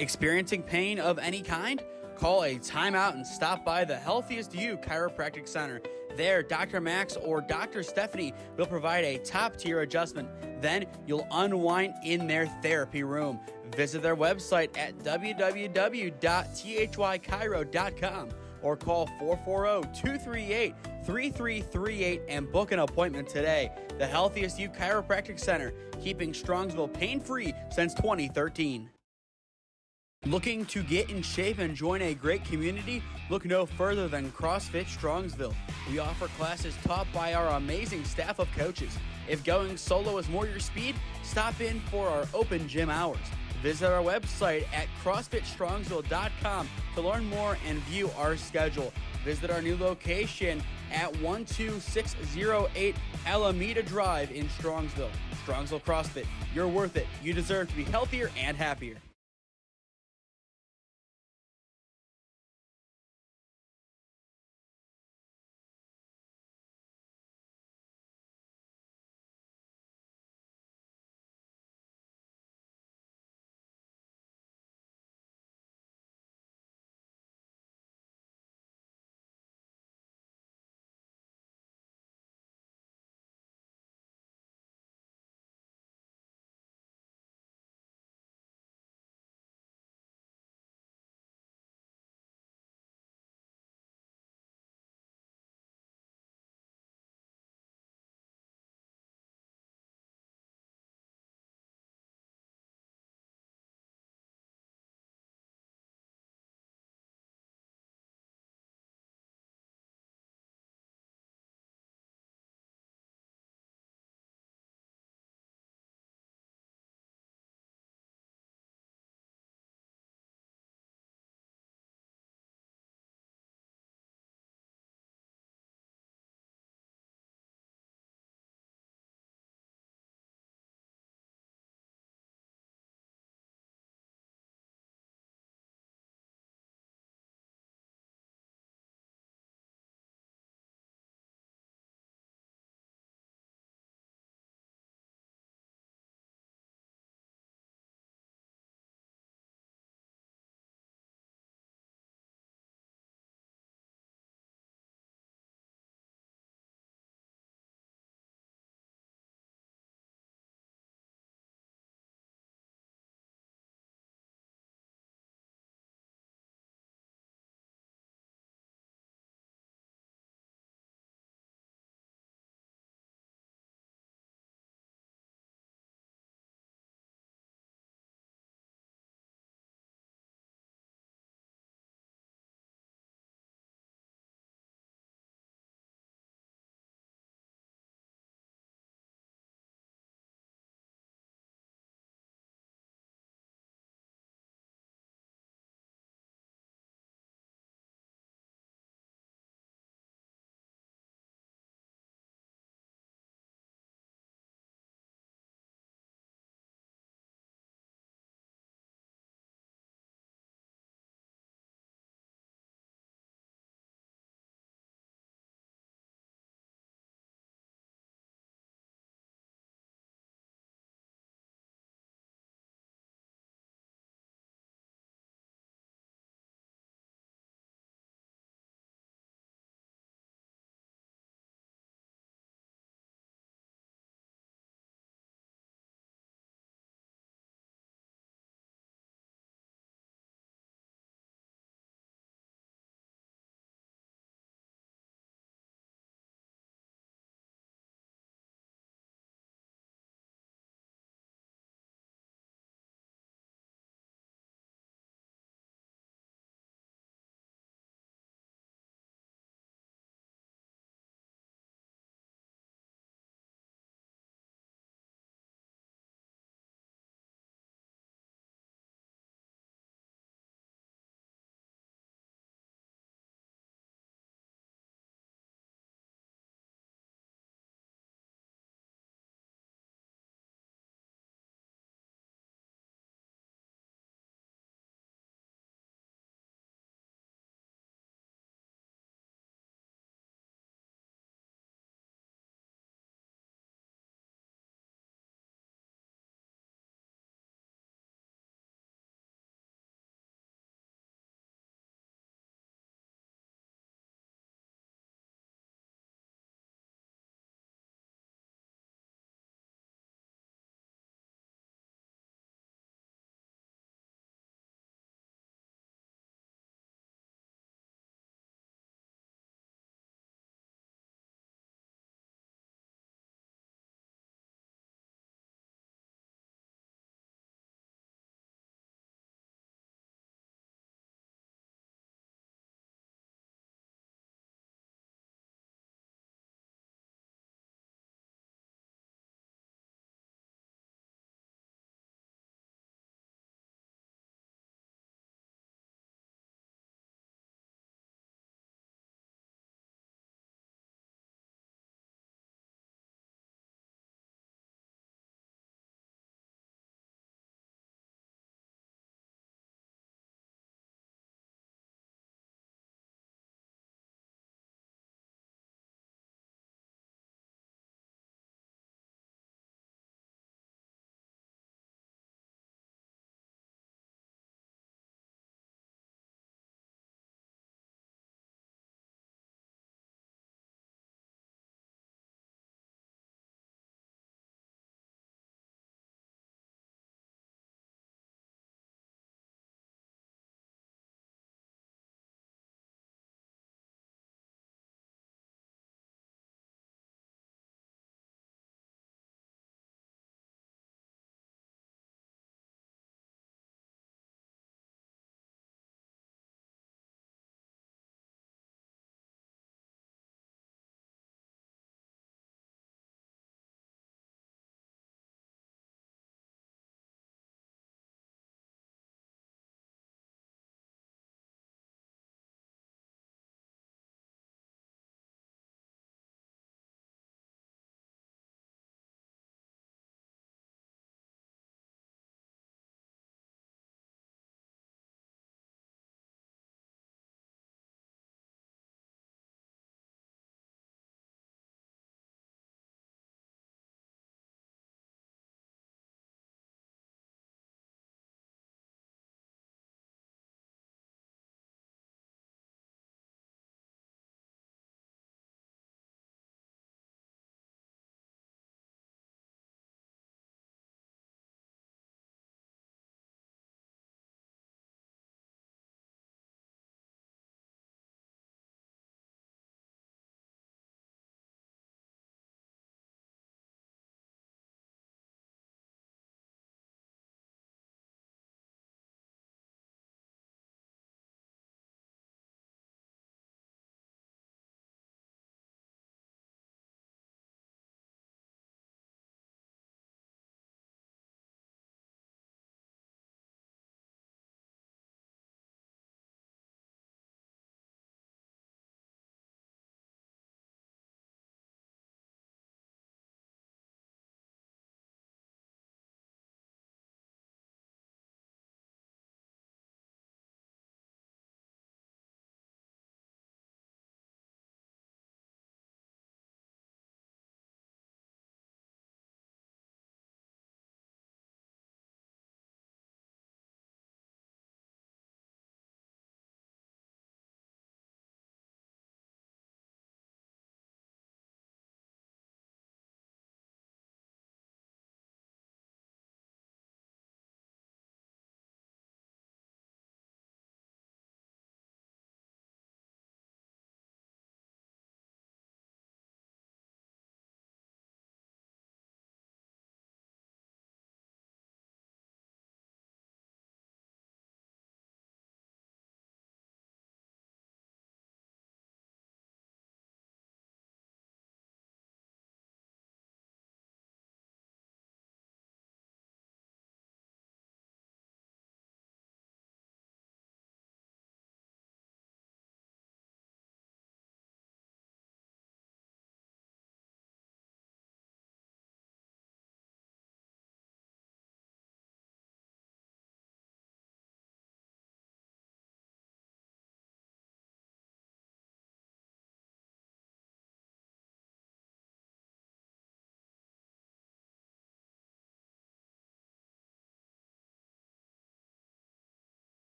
Experiencing pain of any kind? Call a timeout and stop by the Healthiest You Chiropractic Center. There, Dr. Max or Dr. Stephanie will provide a top-tier adjustment. Then you'll unwind in their therapy room. Visit their website at www.thychiro.com or call 440-238-3338 and book an appointment today. The Healthiest You Chiropractic Center, keeping Strongsville pain-free since 2013. Looking to get in shape and join a great community? Look no further than CrossFit Strongsville. We offer classes taught by our amazing staff of coaches. If going solo is more your speed, stop in for our open gym hours. Visit our website at CrossFitStrongsville.com to learn more and view our schedule. Visit our new location at 12608 Alameda Drive in Strongsville. Strongsville CrossFit, you're worth it. You deserve to be healthier and happier.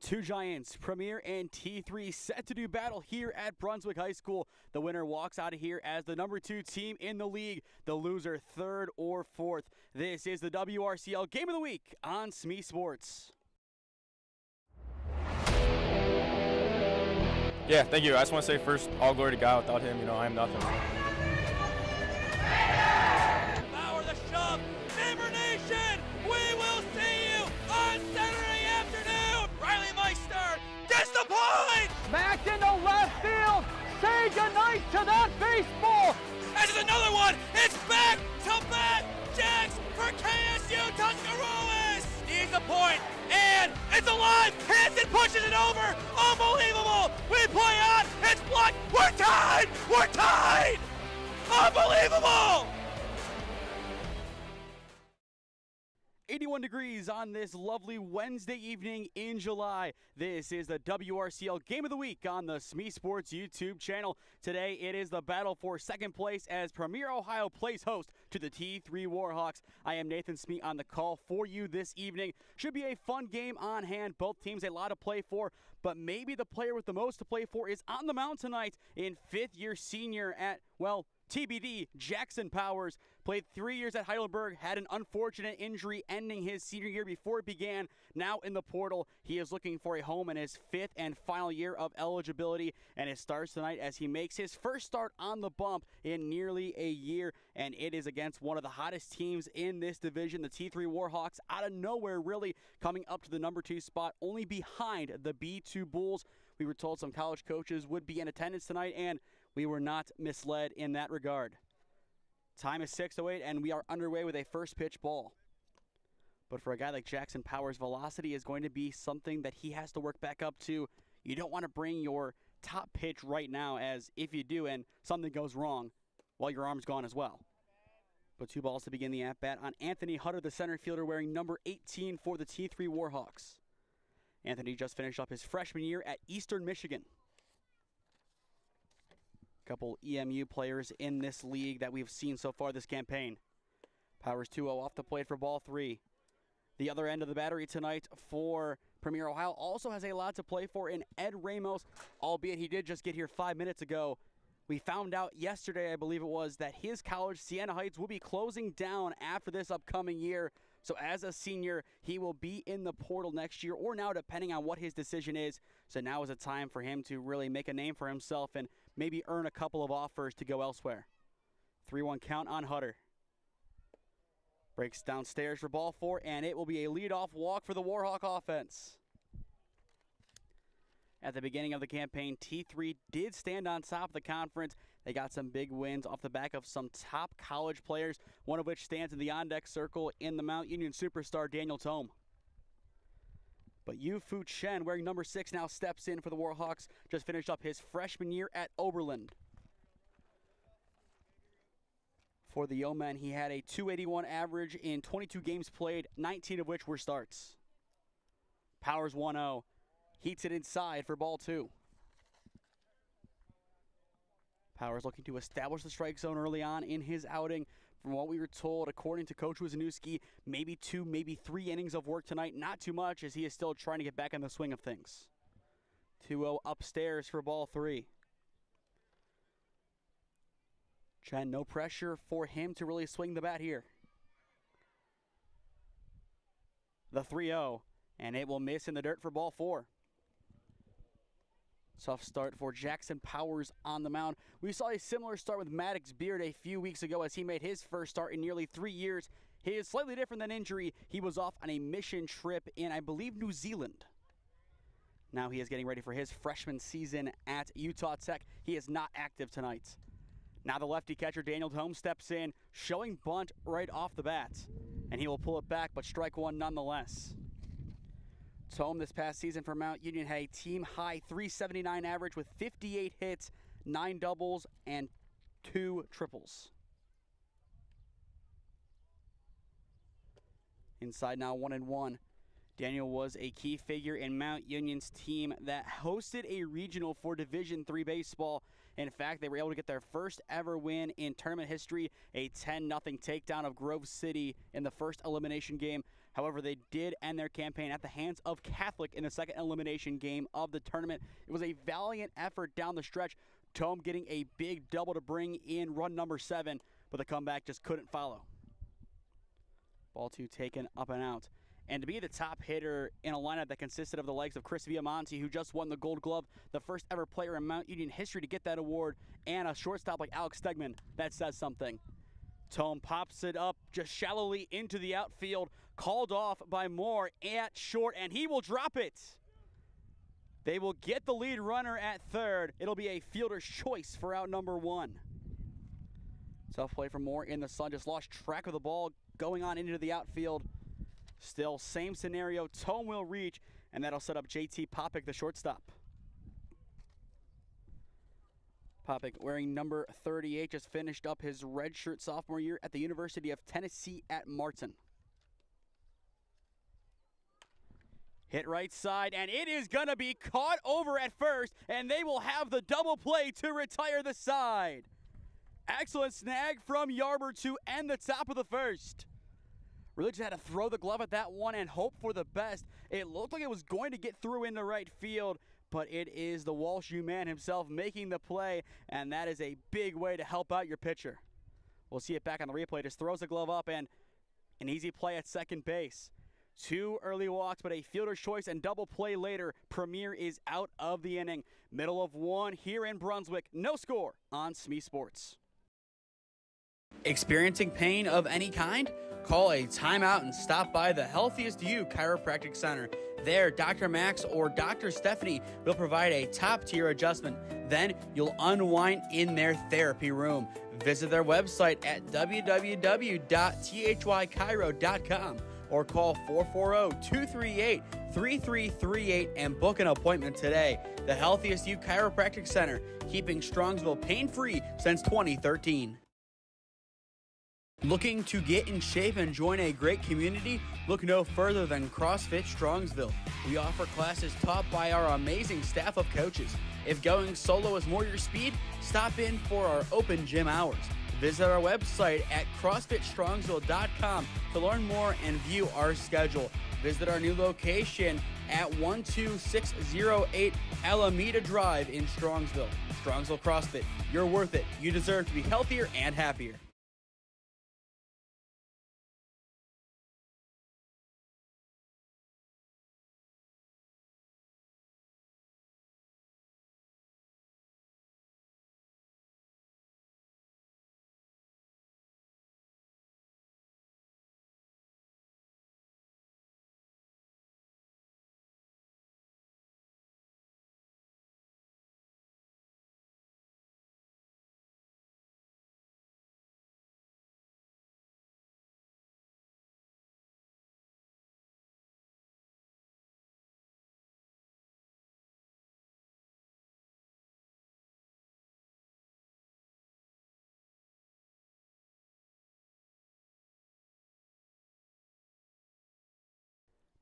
Two Giants, Premier and T3 set to do battle here at Brunswick High School. The winner walks out of here as the number 2 team in the league, the loser 3rd or 4th. This is the WRCL Game of the Week on SmeeSports. Yeah, thank you. I just want to say first, all glory to God. Without him, I am nothing. Power the shove, Neighbor Nation, we will see you on Saturday afternoon. Riley Meister gets the point. Back into left field, say goodnight to that baseball. This is another one, it's back-to-back jacks for KSU Tuscarawas. Needs a point, and it's alive, hits and pushes it over, unbelievable. We play on, it's blocked, we're tied, unbelievable. 81 degrees on this lovely Wednesday evening in July. This is the WRCL Game of the Week on the SmeeSports YouTube channel. Today it is the battle for second place as Premier Ohio plays host to the T3 Warhawks. I am Nathan Smee on the call for you this evening. Should be a fun game on hand. Both teams a lot to play for, but maybe the player with the most to play for is on the mound tonight in fifth-year senior at, well, TBD, Jackson Powers. Played 3 years at Heidelberg, had an unfortunate injury ending his senior year before it began. Now in the portal, he is looking for a home in his 5th and final year of eligibility, and it starts tonight as he makes his first start on the bump in nearly a year, and it is against one of the hottest teams in this division, the T3 Warhawks, out of nowhere really, coming up to the number 2 spot, only behind the B2 Bulls. We were told some college coaches would be in attendance tonight, and we were not misled in that regard. Time is 6:08, and we are underway with a first pitch ball. But for a guy like Jackson Powers, velocity is going to be something that he has to work back up to. You don't want to bring your top pitch right now, as if you do and something goes wrong, well, your arm's gone as well. But 2 balls to begin the at-bat on Anthony Hutter, the center fielder, wearing number 18 for the T3 Warhawks. Anthony just finished up his freshman year at Eastern Michigan. Couple EMU players in this league that we've seen so far this campaign. Powers 2-0 off the plate for ball 3. The other end of the battery tonight for Premier Ohio also has a lot to play for in Ed Ramos, albeit he did just get here 5 minutes ago. We found out yesterday, I believe it was, that his college, Siena Heights, will be closing down after this upcoming year. So as a senior, he will be in the portal next year, or now depending on what his decision is. So now is a time for him to really make a name for himself and maybe earn a couple of offers to go elsewhere. 3-1 count on Hutter. Breaks downstairs for ball 4, and it will be a leadoff walk for the Warhawk offense. At the beginning of the campaign, T3 did stand on top of the conference. They got some big wins off the back of some top college players, one of which stands in the on-deck circle in the Mount Union superstar Daniel Tome. But Yu-Fu Chen, wearing number 6, now steps in for the Warhawks. Just finished up his freshman year at Oberlin. For the Yeoman, he had a .281 average in 22 games played, 19 of which were starts. Powers 1-0. Heats it inside for ball 2. Powers looking to establish the strike zone early on in his outing. From what we were told, according to Coach Wisniewski, maybe 2, maybe 3 innings of work tonight. Not too much, as he is still trying to get back in the swing of things. 2-0 upstairs for ball 3. Chen, no pressure for him to really swing the bat here. The 3-0, and it will miss in the dirt for ball 4. Tough start for Jackson Powers on the mound. We saw a similar start with Maddox Beard a few weeks ago as he made his first start in nearly 3 years. He is slightly different than injury. He was off on a mission trip in, I believe, New Zealand. Now he is getting ready for his freshman season at Utah Tech. He is not active tonight. Now the lefty catcher Daniel Tome steps in, showing bunt right off the bat. And he will pull it back, but strike 1 nonetheless. Tome this past season for Mount Union had a team-high .379 average with 58 hits, 9 doubles, and 2 triples. Inside now 1-1. Daniel was a key figure in Mount Union's team that hosted a regional for Division III baseball. In fact, they were able to get their first ever win in tournament history, a 10-0 takedown of Grove City in the first elimination game. However, they did end their campaign at the hands of Catholic in the second elimination game of the tournament. It was a valiant effort down the stretch. Tome getting a big double to bring in run number 7, but the comeback just couldn't follow. Ball 2 taken up and out. And to be the top hitter in a lineup that consisted of the likes of Chris Viamonte, who just won the Gold Glove, the first ever player in Mount Union history to get that award, and a shortstop like Alex Stegman, that says something. Tome pops it up just shallowly into the outfield, called off by Moore at short, and he will drop it. They will get the lead runner at third. It'll be a fielder's choice for out number 1. Tough play from Moore in the sun, just lost track of the ball going on into the outfield. Still, same scenario, Tome will reach, and that'll set up JT Popik, the shortstop. Popik, wearing number 38, just finished up his redshirt sophomore year at the University of Tennessee at Martin. Hit right side, and it is going to be caught over at first, and they will have the double play to retire the side. Excellent snag from Yarber to end the top of the first. Really just had to throw the glove at that one and hope for the best. It looked like it was going to get through into right field, but it is the Walsh U man himself making the play, and that is a big way to help out your pitcher. We'll see it back on the replay. Just throws the glove up, and an easy play at second base. 2 early walks, but a fielder's choice and double play later. Premier is out of the inning. Middle of 1 here in Brunswick. No score on SmeeSports. Experiencing pain of any kind? Call a timeout and stop by the Healthiest You Chiropractic Center. There, Dr. Max or Dr. Stephanie will provide a top-tier adjustment. Then you'll unwind in their therapy room. Visit their website at www.thychiro.com or call 440-238-3338 and book an appointment today. The Healthiest You Chiropractic Center, keeping Strongsville pain-free since 2013. Looking to get in shape and join a great community? Look no further than CrossFit Strongsville. We offer classes taught by our amazing staff of coaches. If going solo is more your speed, stop in for our open gym hours. Visit our website at CrossFitStrongsville.com to learn more and view our schedule. Visit our new location at 12608 Alameda Drive in Strongsville. Strongsville CrossFit, you're worth it. You deserve to be healthier and happier.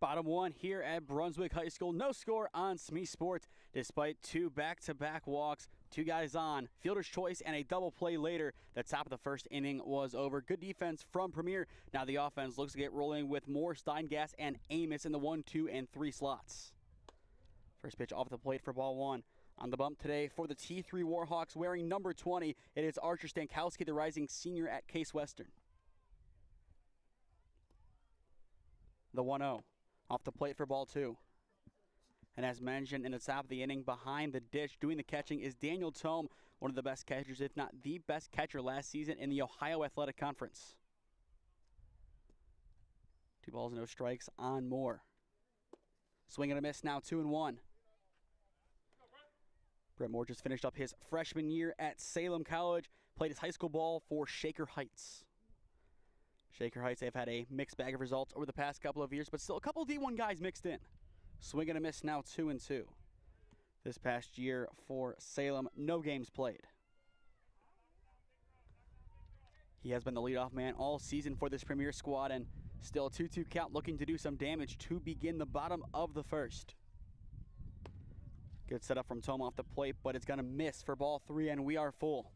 Bottom 1 here at Brunswick High School. No score on SmeeSports despite 2 back-to-back walks. 2 guys on. Fielder's choice and a double play later. The top of the first inning was over. Good defense from Premier. Now the offense looks to get rolling with Moore, Steingass, and Amos in the 1, 2, and 3 slots. First pitch off the plate for ball 1. On the bump today for the T3 Warhawks wearing number 20, it is Archer Stankowski, the rising senior at Case Western. The 1-0. Off the plate for ball 2. And as mentioned in the top of the inning, behind the dish, doing the catching is Daniel Tome, one of the best catchers, if not the best catcher last season in the Ohio Athletic Conference. 2 balls, no strikes on Moore. Swing and a miss, now 2-1. Brett Moore just finished up his freshman year at Salem College, played his high school ball for Shaker Heights. Shaker Heights, they've had a mixed bag of results over the past couple of years, but still a couple of D1 guys mixed in. Swing and a miss, now 2-2. This past year for Salem, no games played. He has been the leadoff man all season for this Premier squad, and still a 2-2 count, looking to do some damage to begin the bottom of the first. Good setup from Tome off the plate, but it's going to miss for ball 3, and we are full.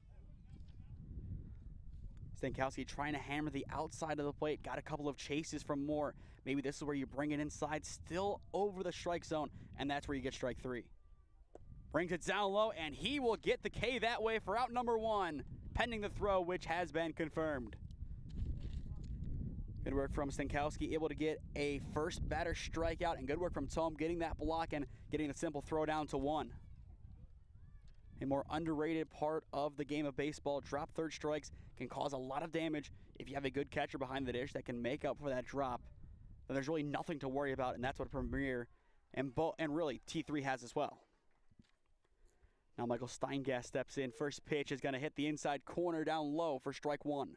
Stankowski trying to hammer the outside of the plate. Got a couple of chases from Moore. maybe this is where you bring it inside, still over the strike zone, and that's where you get strike 3. Brings it down low, and he will get the K that way for out number 1, pending the throw, which has been confirmed. Good work from Stankowski, able to get a first batter strikeout, and good work from Tom getting that block and getting the simple throw down to 1. A more underrated part of the game of baseball, drop third strikes can cause a lot of damage. If you have a good catcher behind the dish that can make up for that drop, then there's really nothing to worry about, and that's what Premier and really T3 has as well. Now Michael Steingast steps in. First pitch is going to hit the inside corner down low for strike 1.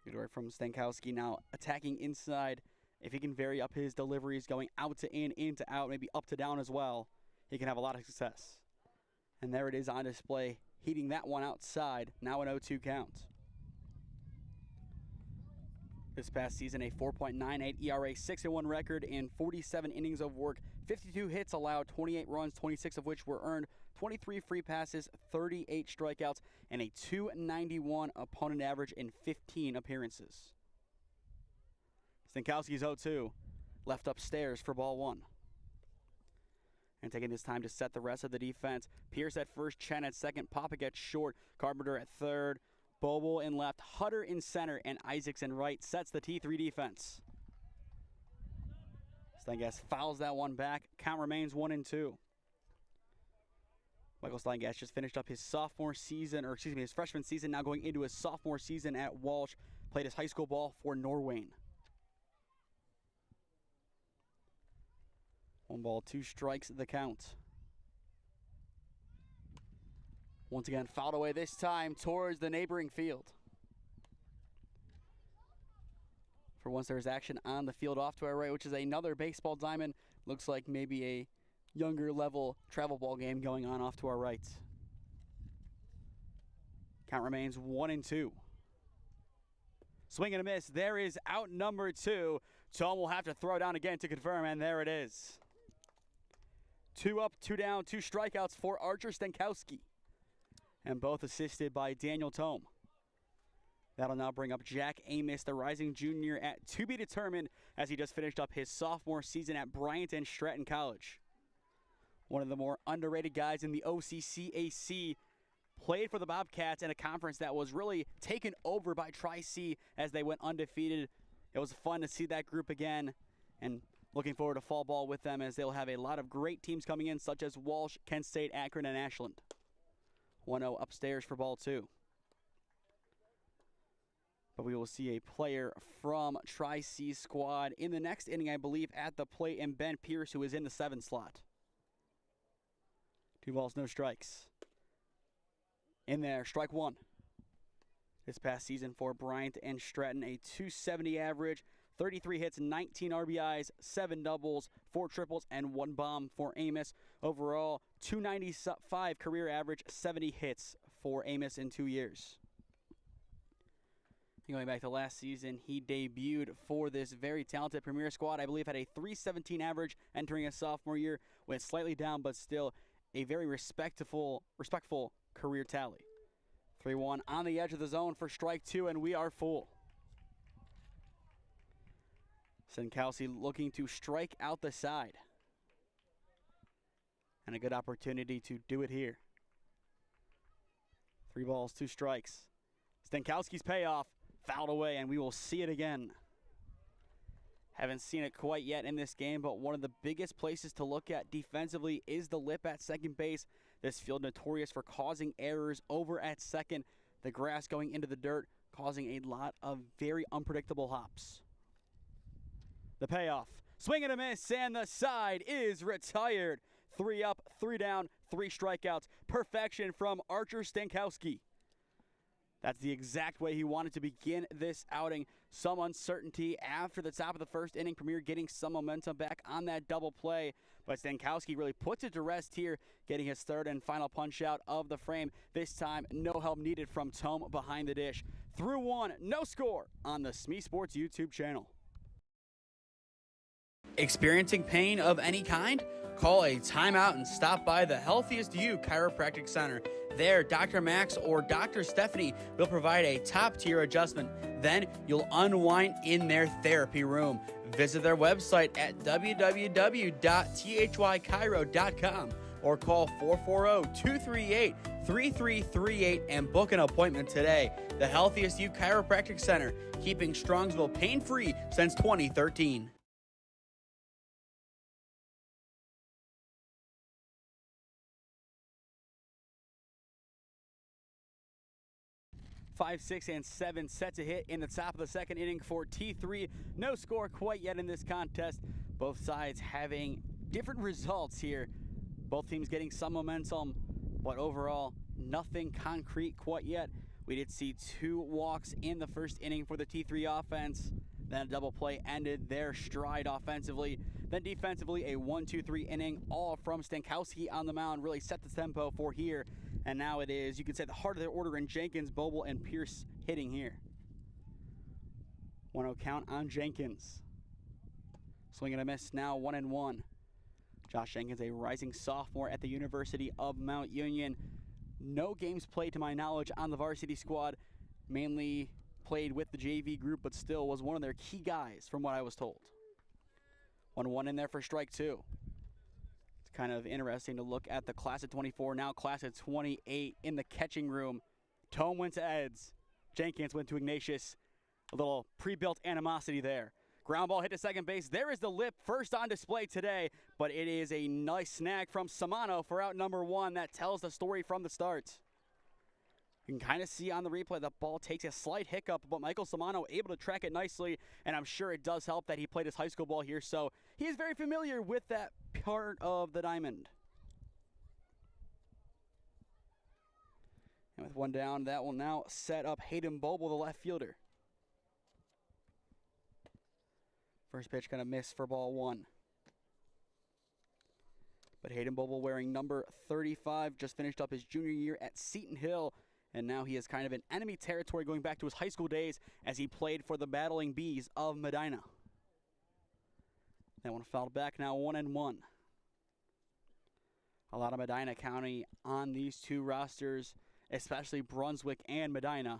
Good work from Stankowski now attacking inside. If he can vary up his deliveries, going out to in to out, maybe up to down as well, he can have a lot of success. And there it is on display, heating that one outside, now an 0-2 count. This past season, a 4.98 ERA, 6-1 record in 47 innings of work, 52 hits allowed, 28 runs, 26 of which were earned, 23 free passes, 38 strikeouts, and a .291 opponent average in 15 appearances. Stankowski's 0-2, left upstairs for ball 1. And taking this time to set the rest of the defense, Pierce at first, Chen at second, Papa gets short, Carpenter at third, Boble in left, Hutter in center, and Isaacs in right sets the T3 defense. Steingast fouls that one back. Count remains 1-2. Michael Steingast just finished up his his freshman season, now going into his sophomore season at Walsh. Played his high school ball for Norwayne. 1 ball, 2 strikes, the count. Once again, fouled away this time towards the neighboring field. For once, there's action on the field off to our right, which is another baseball diamond. Looks like maybe a younger level travel ball game going on off to our right. Count remains 1-2. Swing and a miss. There is out number 2. Tom will have to throw down again to confirm, and there it is. 2 up, 2 down, 2 strikeouts for Archer Stankowski. And both assisted by Daniel Tome. That'll now bring up Jack Amos, the rising junior, at to be determined, as he just finished up his sophomore season at Bryant and Stratton College. One of the more underrated guys in the OCCAC, played for the Bobcats in a conference that was really taken over by Tri-C as they went undefeated. It was fun to see that group again, and looking forward to fall ball with them as they'll have a lot of great teams coming in, such as Walsh, Kent State, Akron, and Ashland. 1-0 upstairs for ball 2. But we will see a player from Tri-C's squad in the next inning, I believe, at the plate, and Ben Pierce, who is in the 7 slot. 2 balls, no strikes. In there, strike 1. This past season for Bryant and Stratton, a .270 average, 33 hits, 19 RBIs, 7 doubles, 4 triples, and 1 bomb for Amos. Overall, .295 career average, 70 hits for Amos in 2 years. Going back to last season, he debuted for this very talented Premier squad. I believe had a .317 average entering his sophomore year. Went slightly down, but still a very respectful career tally. 3-1 on the edge of the zone for strike 2, and we are full. Stankowski looking to strike out the side. And a good opportunity to do it here. 3 balls, 2 strikes. Stankowski's payoff. Fouled away, and we will see it again. Haven't seen it quite yet in this game, but one of the biggest places to look at defensively is the lip at second base. This field notorious for causing errors over at second. The grass going into the dirt, causing a lot of very unpredictable hops. The payoff. Swing and a miss, and the side is retired. 3 up, 3 down, 3 strikeouts. Perfection from Archer Stankowski. That's the exact way he wanted to begin this outing. Some uncertainty after the top of the first inning. Premier getting some momentum back on that double play. But Stankowski really puts it to rest here, getting his 3rd and final punch out of the frame. This time, no help needed from Tome behind the dish. Through 1, no score on the SmeeSports YouTube channel. Experiencing pain of any kind? Call a timeout and stop by the Healthiest You Chiropractic Center. There, Dr. Max or Dr. Stephanie will provide a top-tier adjustment. Then you'll unwind in their therapy room. Visit their website at www.thychiro.com or call 440-238-3338 and book an appointment today. The Healthiest You Chiropractic Center, keeping Strongsville pain-free since 2013. 5, 6, and 7 set to hit in the top of the second inning for T3. No score quite yet in this contest. Both sides having different results here. Both teams getting some momentum, but overall, nothing concrete quite yet. We did see 2 walks in the first inning for the T3 offense. Then a double play ended their stride offensively. Then defensively, a 1-2-3 inning, all from Stankowski on the mound, really set the tempo for here. And now it is, you could say, the heart of their order in Jenkins, Boble, and Pierce hitting here. 1-0 count on Jenkins. Swing and a miss, now 1-1. Josh Jenkins, a rising sophomore at the University of Mount Union. No games played to my knowledge on the varsity squad. Mainly played with the JV group, but still was one of their key guys from what I was told. 1-1 in there for strike 2. It's kind of interesting to look at the class of 24, now class of 28 in the catching room. Tome went to Eds. Jenkins went to Ignatius. A little pre-built animosity there. Ground ball hit to second base. There is the lip, first on display today, but it is a nice snag from Samano for out number 1. That tells the story from the start. You can kind of see on the replay the ball takes a slight hiccup, but Michael Samano able to track it nicely, and I'm sure it does help that he played his high school ball here, so he is very familiar with that part of the diamond. And with 1 down, that will now set up Hayden Boble, the left fielder. First pitch going to miss for ball 1. But Hayden Boble, wearing number 35, just finished up his junior year at Seton Hill. And now he is kind of in enemy territory going back to his high school days as he played for the Battling Bees of Medina. That one fouled back, now 1-1. A lot of Medina County on these 2 rosters, especially Brunswick and Medina.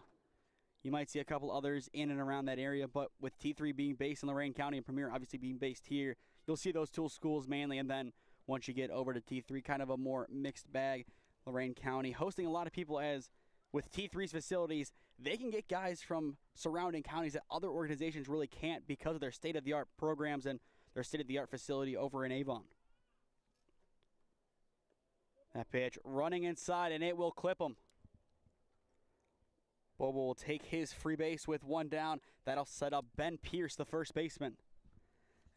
You might see a couple others in and around that area, but with T3 being based in Lorain County and Premier obviously being based here, you'll see those 2 schools mainly, and then once you get over to T3, kind of a more mixed bag. Lorain County hosting a lot of people, as with T3's facilities, they can get guys from surrounding counties that other organizations really can't because of their state-of-the-art programs and their state-of-the-art facility over in Avon. That pitch running inside, and it will clip him. Boble will take his free base with 1 down. That'll set up Ben Pierce, the first baseman.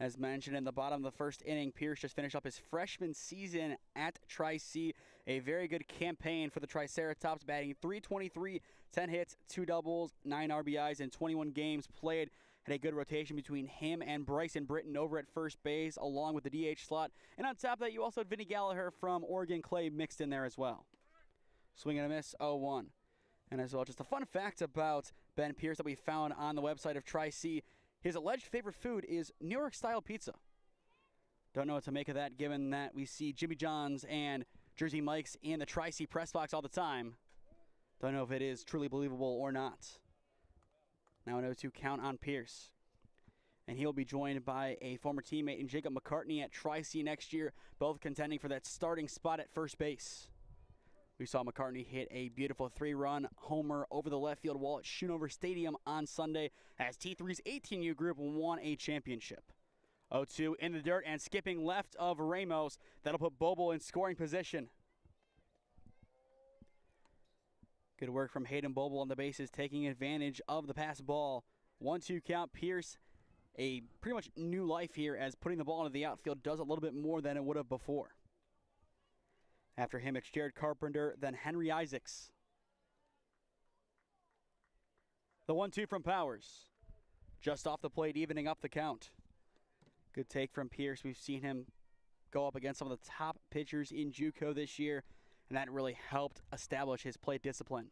As mentioned in the bottom of the first inning, Pierce just finished up his freshman season at Tri-C. A very good campaign for the Triceratops, batting .323, 10 hits, 2 doubles, 9 RBIs, and 21 games played. Had a good rotation between him and Bryson Britton over at first base, along with the DH slot. And on top of that, you also had Vinny Gallagher from Oregon Clay mixed in there as well. Swing and a miss, 0-1. And as well, just a fun fact about Ben Pierce that we found on the website of Tri-C. His alleged favorite food is New York-style pizza. Don't know what to make of that, given that we see Jimmy John's and Jersey Mike's in the Tri-C press box all the time. Don't know if it is truly believable or not. Now an 0-2 count on Pierce. And he'll be joined by a former teammate in Jacob McCartney at Tri-C next year, both contending for that starting spot at first base. We saw McCartney hit a beautiful 3-run homer over the left field wall at Schoonover Stadium on Sunday as T3's 18U group won a championship. 0-2 in the dirt and skipping left of Ramos. That'll put Boble in scoring position. Good work from Hayden Boble on the bases, taking advantage of the pass ball. 1-2 count. Pierce, a pretty much new life here, as putting the ball into the outfield does a little bit more than it would have before. After him, it's Jared Carpenter, then Henry Isaacs. The 1-2 from Powers. Just off the plate, evening up the count. Good take from Pierce. We've seen him go up against some of the top pitchers in JUCO this year, and that really helped establish his plate discipline.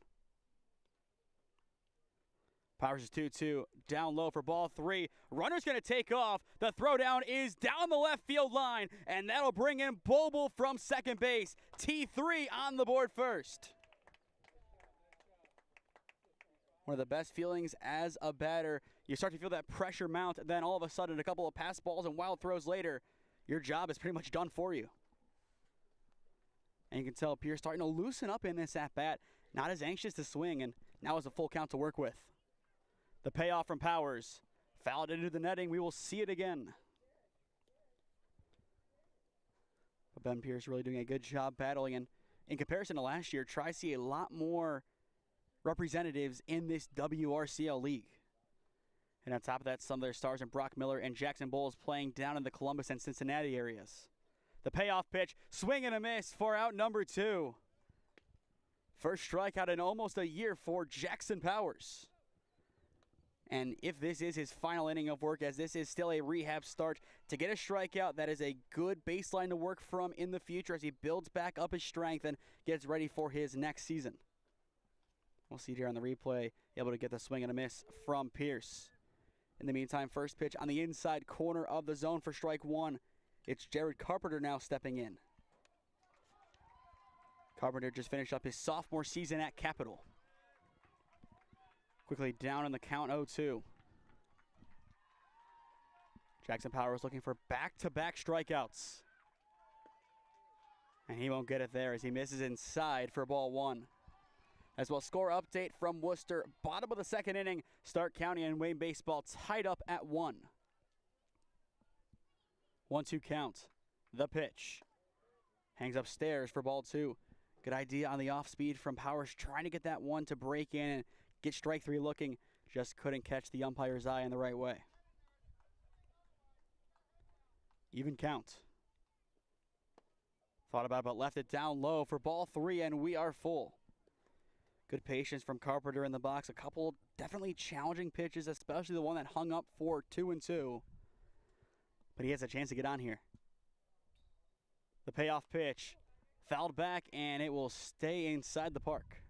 Powers is 2-2. Down low for ball 3. Runner's going to take off. The throwdown is down the left field line, and that'll bring in Boble from second base. T3 on the board first. One of the best feelings as a batter. You start to feel that pressure mount, then all of a sudden a couple of pass balls and wild throws later, your job is pretty much done for you. And you can tell Pierce starting to loosen up in this at-bat. Not as anxious to swing, and now has a full count to work with. The payoff from Powers. Fouled into the netting. We will see it again. But Ben Pierce really doing a good job battling. And in comparison to last year, Tri-C a lot more representatives in this WRCL league. And on top of that, some of their stars in Brock Miller and Jackson Bowles playing down in the Columbus and Cincinnati areas. The payoff pitch, swing and a miss for out number 2. First strikeout in almost a year for Jackson Powers. And if this is his final inning of work, as this is still a rehab start, to get a strikeout, that is a good baseline to work from in the future as he builds back up his strength and gets ready for his next season. We'll see it here on the replay, able to get the swing and a miss from Pierce. In the meantime, first pitch on the inside corner of the zone for strike 1. It's Jared Carpenter now stepping in. Carpenter just finished up his sophomore season at Capital. Quickly down in the count 0-2. Jackson Powers looking for back-to-back strikeouts. And he won't get it there as he misses inside for ball 1. As well, score update from Worcester. Bottom of the second inning. Stark County and Wayne baseball tied up at 1. 1-2 count. The pitch. Hangs upstairs for ball 2. Good idea on the off speed from Powers, trying to get that one to break in and get strike 3 looking. Just couldn't catch the umpire's eye in the right way. Even count. Thought about it, but left it down low for ball 3, and we are full. Good patience from Carpenter in the box. A couple definitely challenging pitches, especially the one that hung up for 2-2. But he has a chance to get on here. The payoff pitch. Fouled back, and it will stay inside the park.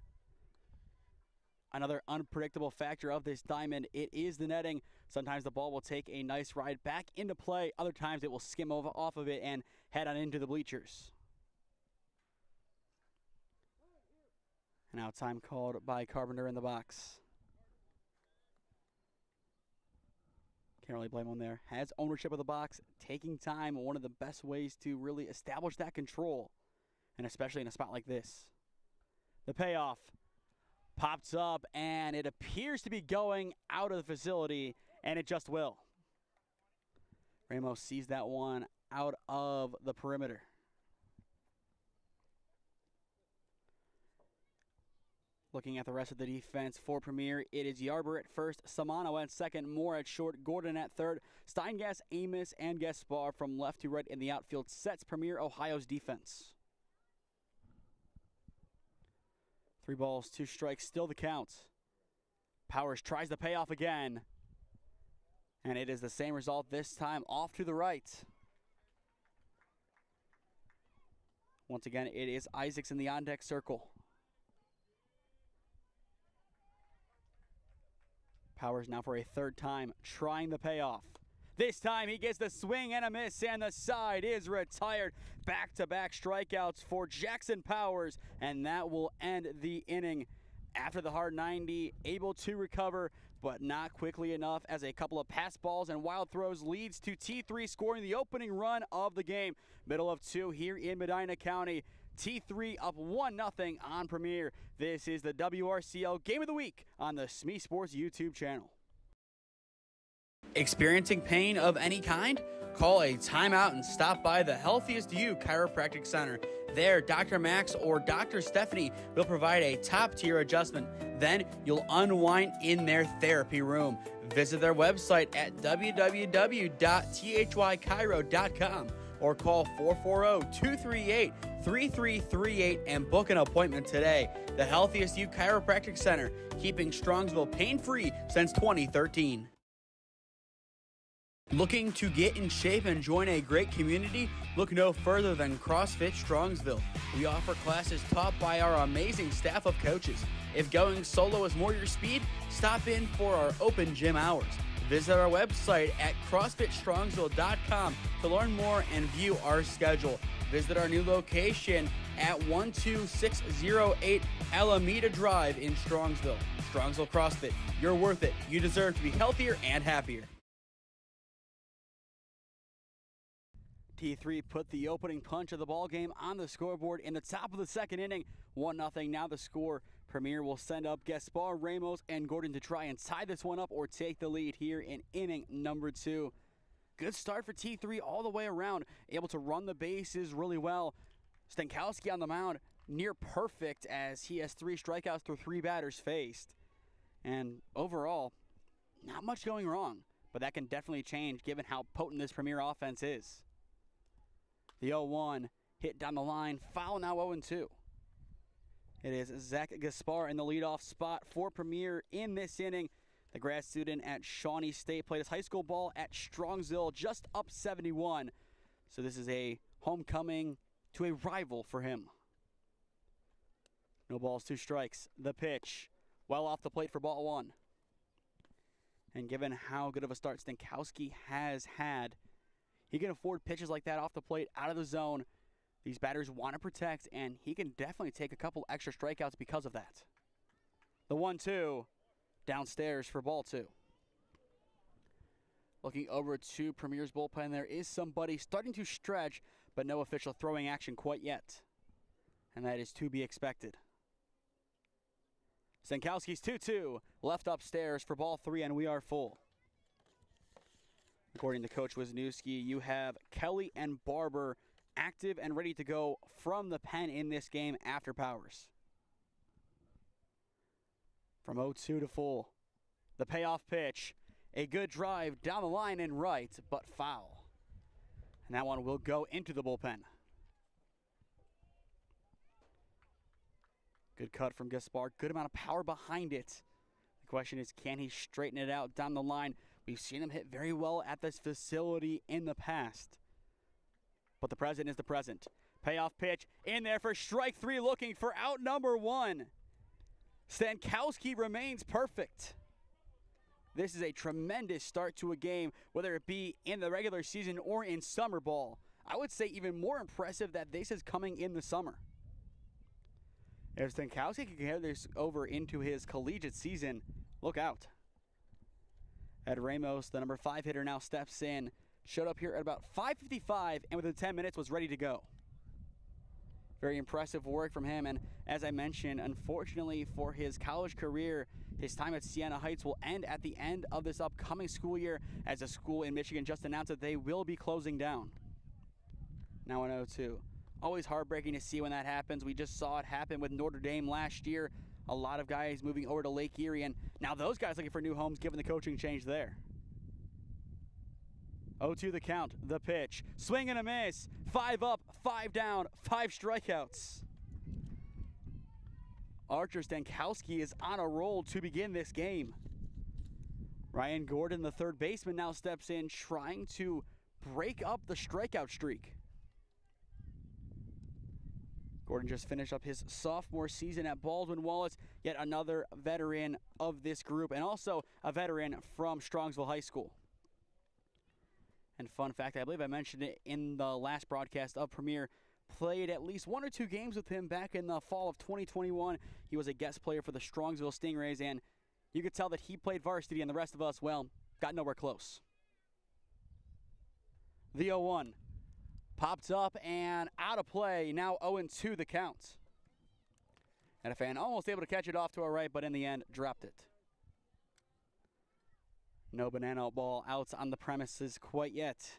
Another unpredictable factor of this diamond, it is the netting. Sometimes the ball will take a nice ride back into play. Other times it will skim off of it and head on into the bleachers. And now time called by Carpenter in the box. Can't really blame him there. Has ownership of the box, taking time, one of the best ways to really establish that control. And especially in a spot like this. The payoff pops up, and it appears to be going out of the facility, and it just will. Ramos sees that one out of the perimeter. Looking at the rest of the defense for Premier, it is Yarber at first, Samano at second, Moore at short, Gordon at third, Steingas, Amos, and Gaspar from left to right in the outfield sets Premier Ohio's defense. 3 balls, 2 strikes, still the count. Powers tries the payoff again. And it is the same result this time, off to the right. Once again, it is Isaacs in the on-deck circle. Powers now for a third time, trying the payoff. This time he gets the swing and a miss, and the side is retired. Back-to-back strikeouts for Jackson Powers, and that will end the inning. After the hard 90, able to recover, but not quickly enough as a couple of pass balls and wild throws leads to T3 scoring the opening run of the game. Middle of 2 here in Medina County. T3 up 1-0 on Premier. This is the WRCL Game of the Week on the SmeeSports YouTube channel. Experiencing pain of any kind? Call a timeout and stop by the Healthiest You Chiropractic Center. There, Dr. Max or Dr. Stephanie will provide a top-tier adjustment. Then you'll unwind in their therapy room. Visit their website at www.thychiro.com or call 440-238-3338 and book an appointment today. The Healthiest You Chiropractic Center, keeping Strongsville pain-free since 2013. Looking to get in shape and join a great community? Look no further than CrossFit Strongsville. We offer classes taught by our amazing staff of coaches. If going solo is more your speed, stop in for our open gym hours. Visit our website at CrossFitStrongsville.com to learn more and view our schedule. Visit our new location at 12608 Alameda Drive in Strongsville. Strongsville CrossFit, you're worth it. You deserve to be healthier and happier. T3 put the opening punch of the ball game on the scoreboard in the top of the second inning. 1-0 now the score. Premier will send up Gaspar, Ramos, and Gordon to try and tie this one up or take the lead here in inning number 2. Good start for T3 all the way around. Able to run the bases really well. Stankowski on the mound, near perfect as he has 3 strikeouts through 3 batters faced. And overall, not much going wrong, but that can definitely change given how potent this Premier offense is. The 0-1 hit down the line, foul now 0-2. It is Zach Gaspar in the leadoff spot for Premier in this inning. The grad student at Shawnee State played his high school ball at Strongsville, just up 71. So this is a homecoming to a rival for him. No balls, 2 strikes. The pitch, well off the plate for ball 1. And given how good of a start Stankowski has had, he can afford pitches like that off the plate, out of the zone. These batters want to protect, and he can definitely take a couple extra strikeouts because of that. The 1-2 downstairs for ball 2. Looking over to Premier's bullpen, there is somebody starting to stretch, but no official throwing action quite yet. And that is to be expected. Stankowski's 2-2, left upstairs for ball 3, and we are full. According to Coach Wisniewski, you have Kelly and Barber active and ready to go from the pen in this game after Powers. From 0-2 to full. The payoff pitch. A good drive down the line and right, but foul. And that one will go into the bullpen. Good cut from Gaspar. Good amount of power behind it. The question is, can he straighten it out down the line? We've seen him hit very well at this facility in the past. But the present is the present. Payoff pitch in there for strike 3, looking for out number 1. Stankowski remains perfect. This is a tremendous start to a game, whether it be in the regular season or in summer ball. I would say even more impressive that this is coming in the summer. If Stankowski can carry this over into his collegiate season, look out. Ed Ramos, the number 5 hitter, now steps in. Showed up here at about 5:55 and within 10 minutes was ready to go. Very impressive work from him, and as I mentioned, unfortunately for his college career, his time at Siena Heights will end at the end of this upcoming school year, as a school in Michigan just announced that they will be closing down. Now an 0-2. Always heartbreaking to see when that happens. We just saw it happen with Notre Dame last year. A lot of guys moving over to Lake Erie, and now those guys looking for new homes given the coaching change there. 0-2 the count, the pitch. Swing and a miss. 5 up, 5 down, 5 strikeouts. Archer Stankowski is on a roll to begin this game. Ryan Gordon, the third baseman, now steps in, trying to break up the strikeout streak. Gordon just finished up his sophomore season at Baldwin Wallace, yet another veteran of this group, and also a veteran from Strongsville High School. And fun fact, I believe I mentioned it in the last broadcast of Premier, played at least 1 or 2 games with him back in the fall of 2021. He was a guest player for the Strongsville Stingrays, and you could tell that he played varsity, and the rest of us, well, got nowhere close. The 0-1. Popped up and out of play. Now 0-2 the count. And a fan almost able to catch it off to our right, but in the end, dropped it. No banana ball out on the premises quite yet.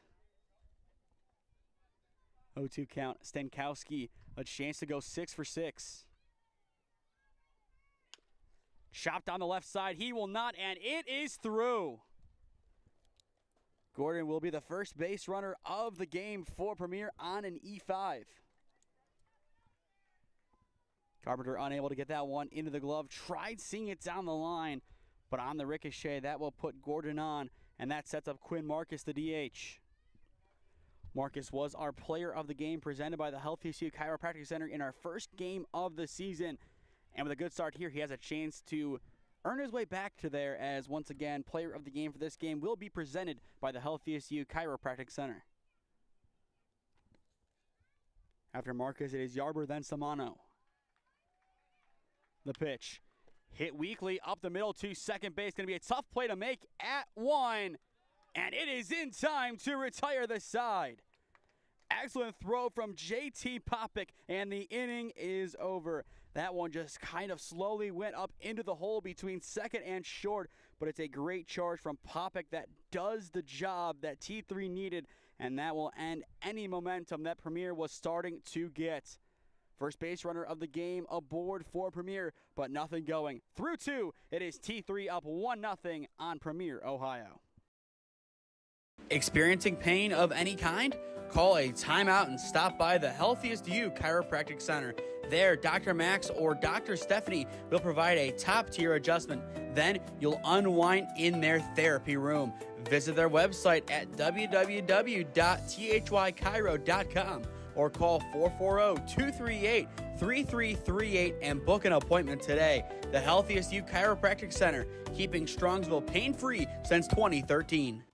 0-2 count. Stankowski, a chance to go 6 for 6. Chopped on the left side. He will not, and it is through. Gordon will be the first base runner of the game for Premier on an E5. Carpenter unable to get that one into the glove. Tried seeing it down the line, but on the ricochet, that will put Gordon on. and that sets up Quinn Marcus, the DH. Marcus was our player of the game presented by the Healthiest You Chiropractic Center in our first game of the season. And with a good start here, he has a chance to earn his way back to there, as once again, player of the game for this game will be presented by the Healthiest You Chiropractic Center. After Marcus, it is Yarber, then Samano. The pitch. Hit weakly up the middle to second base. Going to be a tough play to make at one. And it is in time to retire the side. Excellent throw from JT Popik, and the inning is over. That one just kind of slowly went up into the hole between second and short, but it's a great charge from Popik that does the job that T3 needed, and that will end any momentum that Premier was starting to get. First base runner of the game aboard for Premier, but nothing going. Through two, it is T3 up 1-0 on Premier, Ohio. Experiencing pain of any kind? Call a timeout and stop by the Healthiest You Chiropractic Center. There, Dr. Max or Dr. Stephanie will provide a top-tier adjustment. Then you'll unwind in their therapy room. Visit their website at www.thychiro.com or call 440-238-3338 and book an appointment today. The Healthiest You Chiropractic Center, keeping Strongsville pain-free since 2013.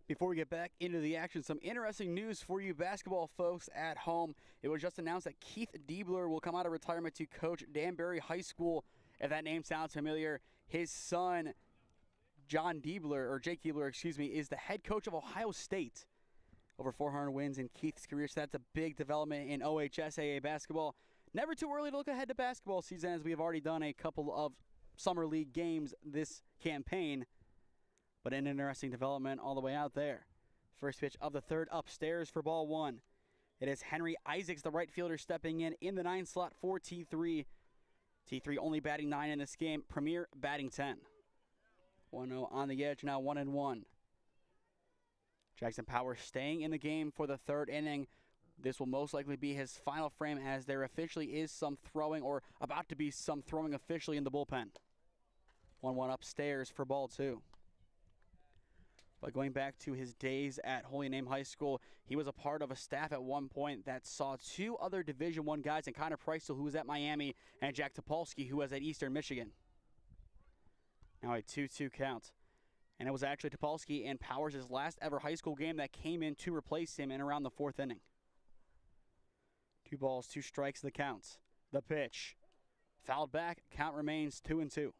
Before we get back into the action, some interesting news for you basketball folks at home. It was just announced that Keith Diebler will come out of retirement to coach Danbury High School. If that name sounds familiar, his son, Jake Diebler, is the head coach of Ohio State. Over 400 wins in Keith's career, so that's a big development in OHSAA basketball. Never too early to look ahead to basketball season, as we have already done a couple of summer league games this campaign. But an interesting development all the way out there. First pitch of the third upstairs for ball one. It is Henry Isaacs, the right fielder, stepping in the 9 slot for T3. T3 only batting 9 in this game. Premier batting 10. 1-0 on the edge, now 1-1. Jackson Powers staying in the game for the third inning. This will most likely be his final frame, as there officially is some throwing, or about to be some throwing officially in the bullpen. 1-1 upstairs for ball two. But going back to his days at Holy Name High School, he was a part of a staff at one point that saw two other Division I guys, and Connor Preisel, who was at Miami, and Jack Topolsky, who was at Eastern Michigan. Now a 2-2 count. And it was actually Topolsky and Powers' last ever high school game that came in to replace him in around the fourth inning. 2 balls, 2 strikes, the count. The pitch. Fouled back, count remains 2-2.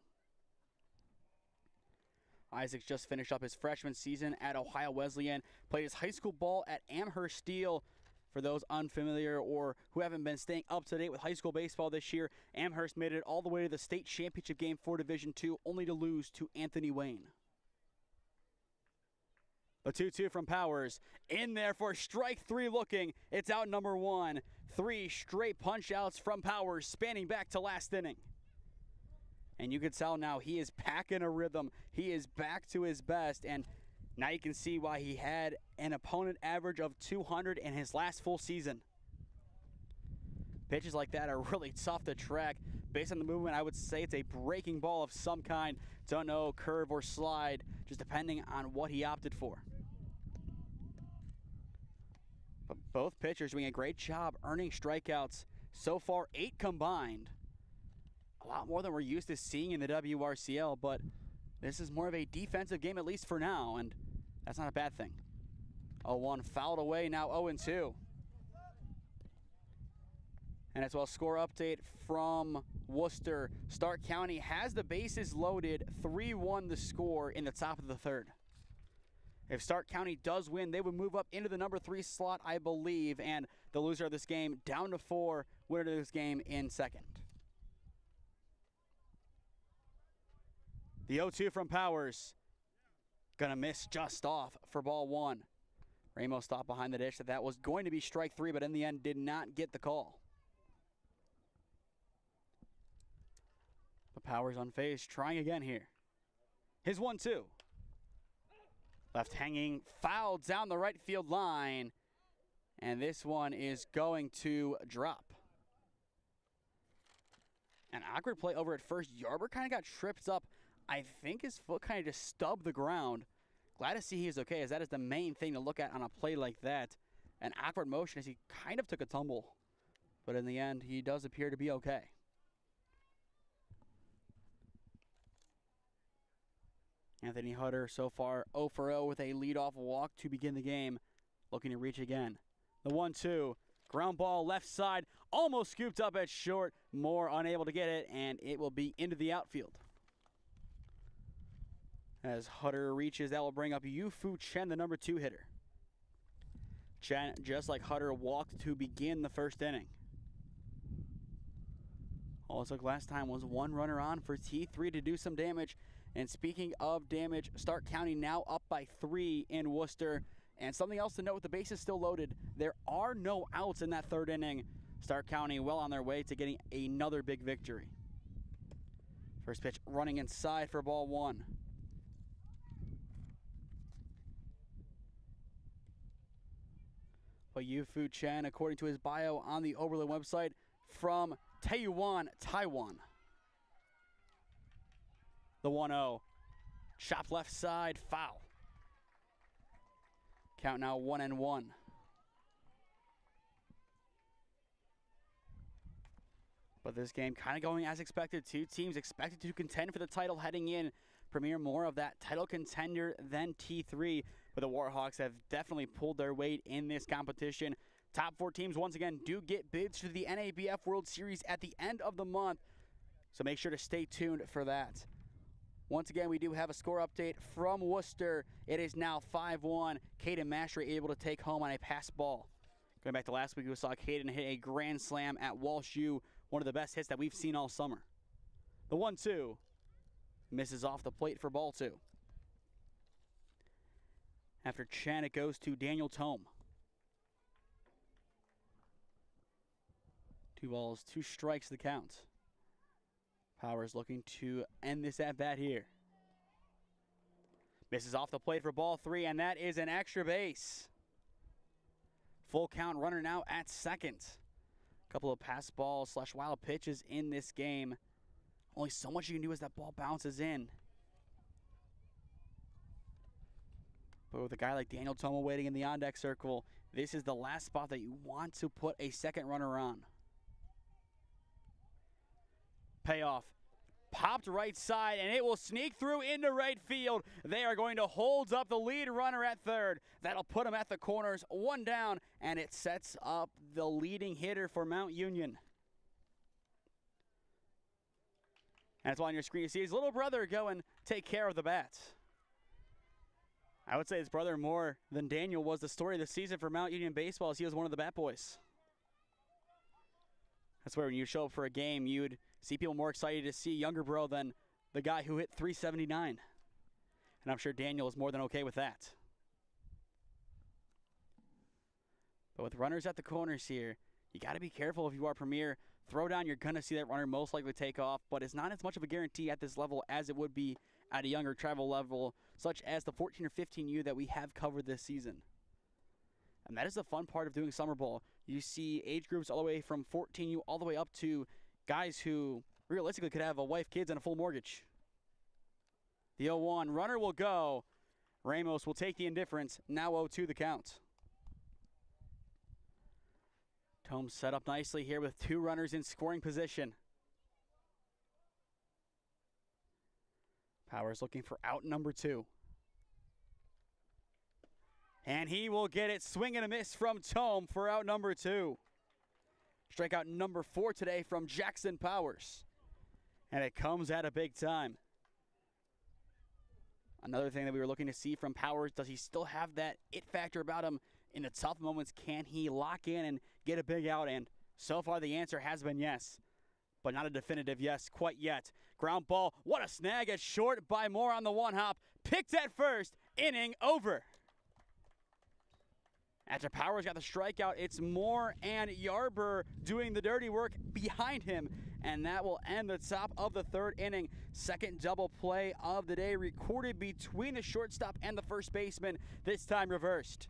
Isaacs just finished up his freshman season at Ohio Wesleyan, played his high school ball at Amherst Steel. For those unfamiliar or who haven't been staying up to date with high school baseball this year, Amherst made it all the way to the state championship game for Division II, only to lose to Anthony Wayne. The 2-2 from Powers, in there for strike 3 looking. It's out number 1. 3 straight punch outs from Powers, spanning back to last inning. And you can tell now he is packing a rhythm. He is back to his best, and now you can see why he had an opponent average of 200 in his last full season. Pitches like that are really tough to track. Based on the movement, I would say it's a breaking ball of some kind. Don't know, curve or slide, just depending on what he opted for. But both pitchers doing a great job earning strikeouts. So far, 8 combined. A lot more than we're used to seeing in the WRCL, but this is more of a defensive game, at least for now, and that's not a bad thing. 0-1 fouled away, now 0-2. And as well, score update from Worcester. Stark County has the bases loaded, 3-1 the score in the top of the third. If Stark County does win, they would move up into the number 3 slot, I believe, and the loser of this game down to 4, winner of this game in second. The 0-2 from Powers. Gonna miss just off for ball 1. Ramos thought behind the dish that was going to be strike 3, but in the end did not get the call. But Powers unfazed, trying again here. His 1-2. Left hanging, fouled down the right field line. And this one is going to drop. An awkward play over at first. Yarber kind of got tripped up. I think his foot kind of just stubbed the ground. Glad to see he is okay, as that is the main thing to look at on a play like that. An awkward motion as he kind of took a tumble. But in the end, he does appear to be okay. Anthony Hutter so far 0 for 0 with a leadoff walk to begin the game. Looking to reach again. The 1-2. Ground ball left side. Almost scooped up at short. Moore unable to get it, and it will be into the outfield. As Hutter reaches, that will bring up Yu-Fu Chen, the number 2 hitter. Chen, just like Hutter, walked to begin the first inning. All it took last time was 1 runner on for T3 to do some damage. And speaking of damage, Stark County now up by 3 in Worcester. And something else to note, with the bases still loaded, there are no outs in that third inning. Stark County well on their way to getting another big victory. First pitch running inside for ball 1. But Yu-Fu Chen, according to his bio on the Oberlin website, from Taiyuan, Taiwan. The 1-0. Chopped left side, foul. Count now 1-1. But this game kind of going as expected. 2 teams expected to contend for the title heading in. Premier more of that title contender than T3. But the Warhawks have definitely pulled their weight in this competition. Top 4 teams once again do get bids to the NABF World Series at the end of the month. So make sure to stay tuned for that. Once again, we do have a score update from Worcester. It is now 5-1. Caden Mashry able to take home on a pass ball. Going back to last week, we saw Caden hit a grand slam at Walsh U, one of the best hits that we've seen all summer. The 1-2 misses off the plate for ball 2. After Chen, it goes to Daniel Tome. 2 balls, 2 strikes the count. Powers looking to end this at-bat here. Misses off the plate for ball 3, and that is an extra base. Full count runner now at second. Couple of pass balls / wild pitches in this game. Only so much you can do as that ball bounces in. But with a guy like Daniel Tomo waiting in the on-deck circle, this is the last spot that you want to put a second runner on. Payoff. Popped right side, and it will sneak through into right field. They are going to hold up the lead runner at third. That'll put him at the corners, 1 down, and it sets up the leading hitter for Mount Union. And it's on your screen. You see his little brother go and take care of the bat. I would say his brother more than Daniel was the story of the season for Mount Union baseball, as he was one of the bat boys. That's where when you show up for a game, you'd see people more excited to see younger bro than the guy who hit 379. And I'm sure Daniel is more than okay with that. But with runners at the corners here, you got to be careful if you are Premier. Throw down, you're going to see that runner most likely take off, but it's not as much of a guarantee at this level as it would be at a younger travel level, such as the 14 or 15U that we have covered this season. And that is the fun part of doing summer ball. You see age groups all the way from 14U all the way up to guys who realistically could have a wife, kids, and a full mortgage. The 0-1 runner will go. Ramos will take the indifference. Now 0-2 the count. Tome set up nicely here with 2 runners in scoring position. Powers looking for out number 2. And he will get it. Swing and a miss from Tome for out number 2. Strikeout number 4 today from Jackson Powers. And it comes at a big time. Another thing that we were looking to see from Powers, does he still have that it factor about him in the tough moments? Can he lock in and get a big out? And so far the answer has been yes, but not a definitive yes quite yet. Ground ball, what a snag at short by Moore on the 1-hop. Picked at first, inning over. After Powers got the strikeout, it's Moore and Yarber doing the dirty work behind him, and that will end the top of the 3rd inning. Second double play of the day recorded between the shortstop and the first baseman, this time reversed.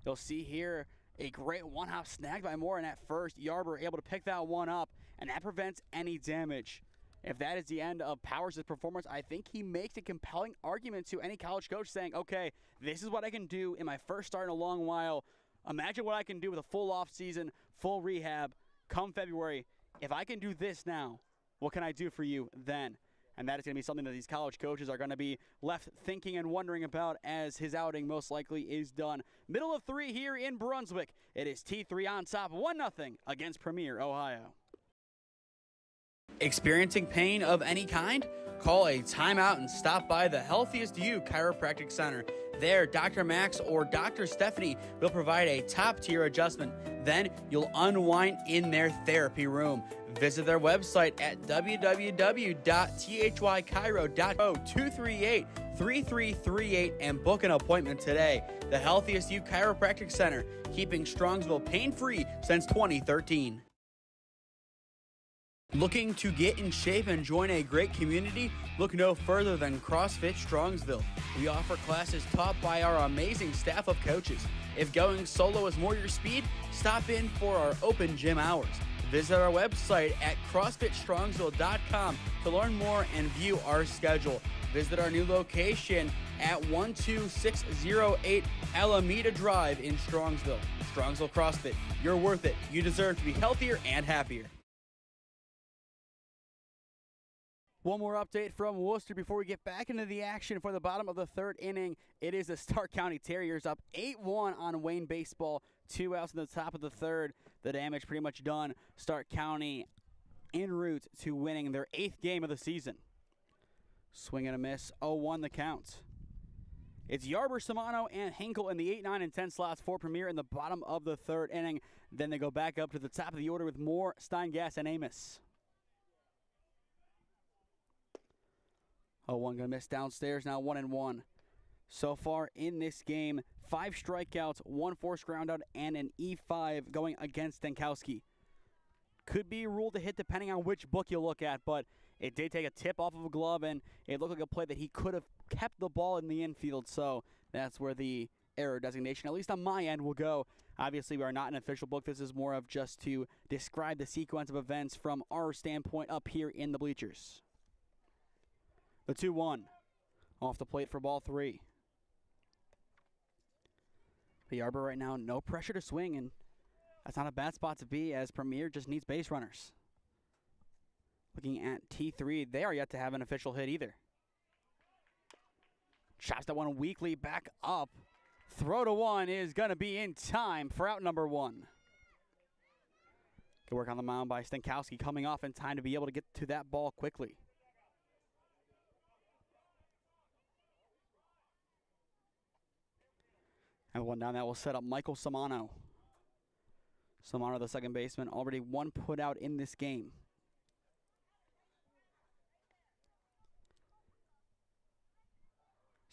You'll see here A great one-hop snagged by Morin at first. Yarber able to pick that one up, and that prevents any damage. If that is the end of Powers' performance, I think he makes a compelling argument to any college coach saying, okay, this is what I can do in my first start in a long while. Imagine what I can do with a full offseason, full rehab, come February. If I can do this now, what can I do for you then? And that is going to be something that these college coaches are going to be left thinking and wondering about as his outing most likely is done. Middle of 3 here in Brunswick. It is T3 on top, 1-0 against Premier, Ohio. Experiencing pain of any kind? Call a timeout and stop by the Healthiest You Chiropractic Center. There, Dr. Max or Dr. Stephanie will provide a top-tier adjustment. Then you'll unwind in their therapy room. Visit their website at www.thychiro.co 238-3338 and book an appointment today. The Healthiest You Chiropractic Center, keeping Strongsville pain-free since 2013. Looking to get in shape and join a great community? Look no further than CrossFit Strongsville. We offer classes taught by our amazing staff of coaches. If going solo is more your speed, stop in for our open gym hours. Visit our website at CrossFitStrongsville.com to learn more and view our schedule. Visit our new location at 12608 Alameda Drive in Strongsville. Strongsville CrossFit, you're worth it. You deserve to be healthier and happier. One more update from Worcester before we get back into the action for the bottom of the third inning. It is the Stark County Terriers up 8-1 on Wayne Baseball. 2 outs in the top of the third. The damage pretty much done. Stark County en route to winning their 8th game of the season. Swing and a miss, 0-1 the count. It's Yarber, Samano, and Hinkle in the 8, 9, and 10 slots for Premier in the bottom of the third inning. Then they go back up to the top of the order with Moore, Steingass, and Amos. 0-1 gonna miss downstairs, now 1-1. So far in this game, 5 strikeouts, 1 forced groundout, and an E5 going against Stankowski. Could be ruled a hit depending on which book you look at, but it did take a tip off of a glove, and it looked like a play that he could have kept the ball in the infield, so that's where the error designation, at least on my end, will go. Obviously, we are not an official book. This is more of just to describe the sequence of events from our standpoint up here in the bleachers. The 2-1 off the plate for ball 3. The Yarber right now, no pressure to swing, and that's not a bad spot to be as Premier just needs base runners. Looking at T3, they are yet to have an official hit either. Chops that one weakly back up. Throw to one is going to be in time for out number 1. Good work on the mound by Stankowski, coming off in time to be able to get to that ball quickly. And one down that will set up Michael Samano. Samano, the second baseman, already 1 put out in this game.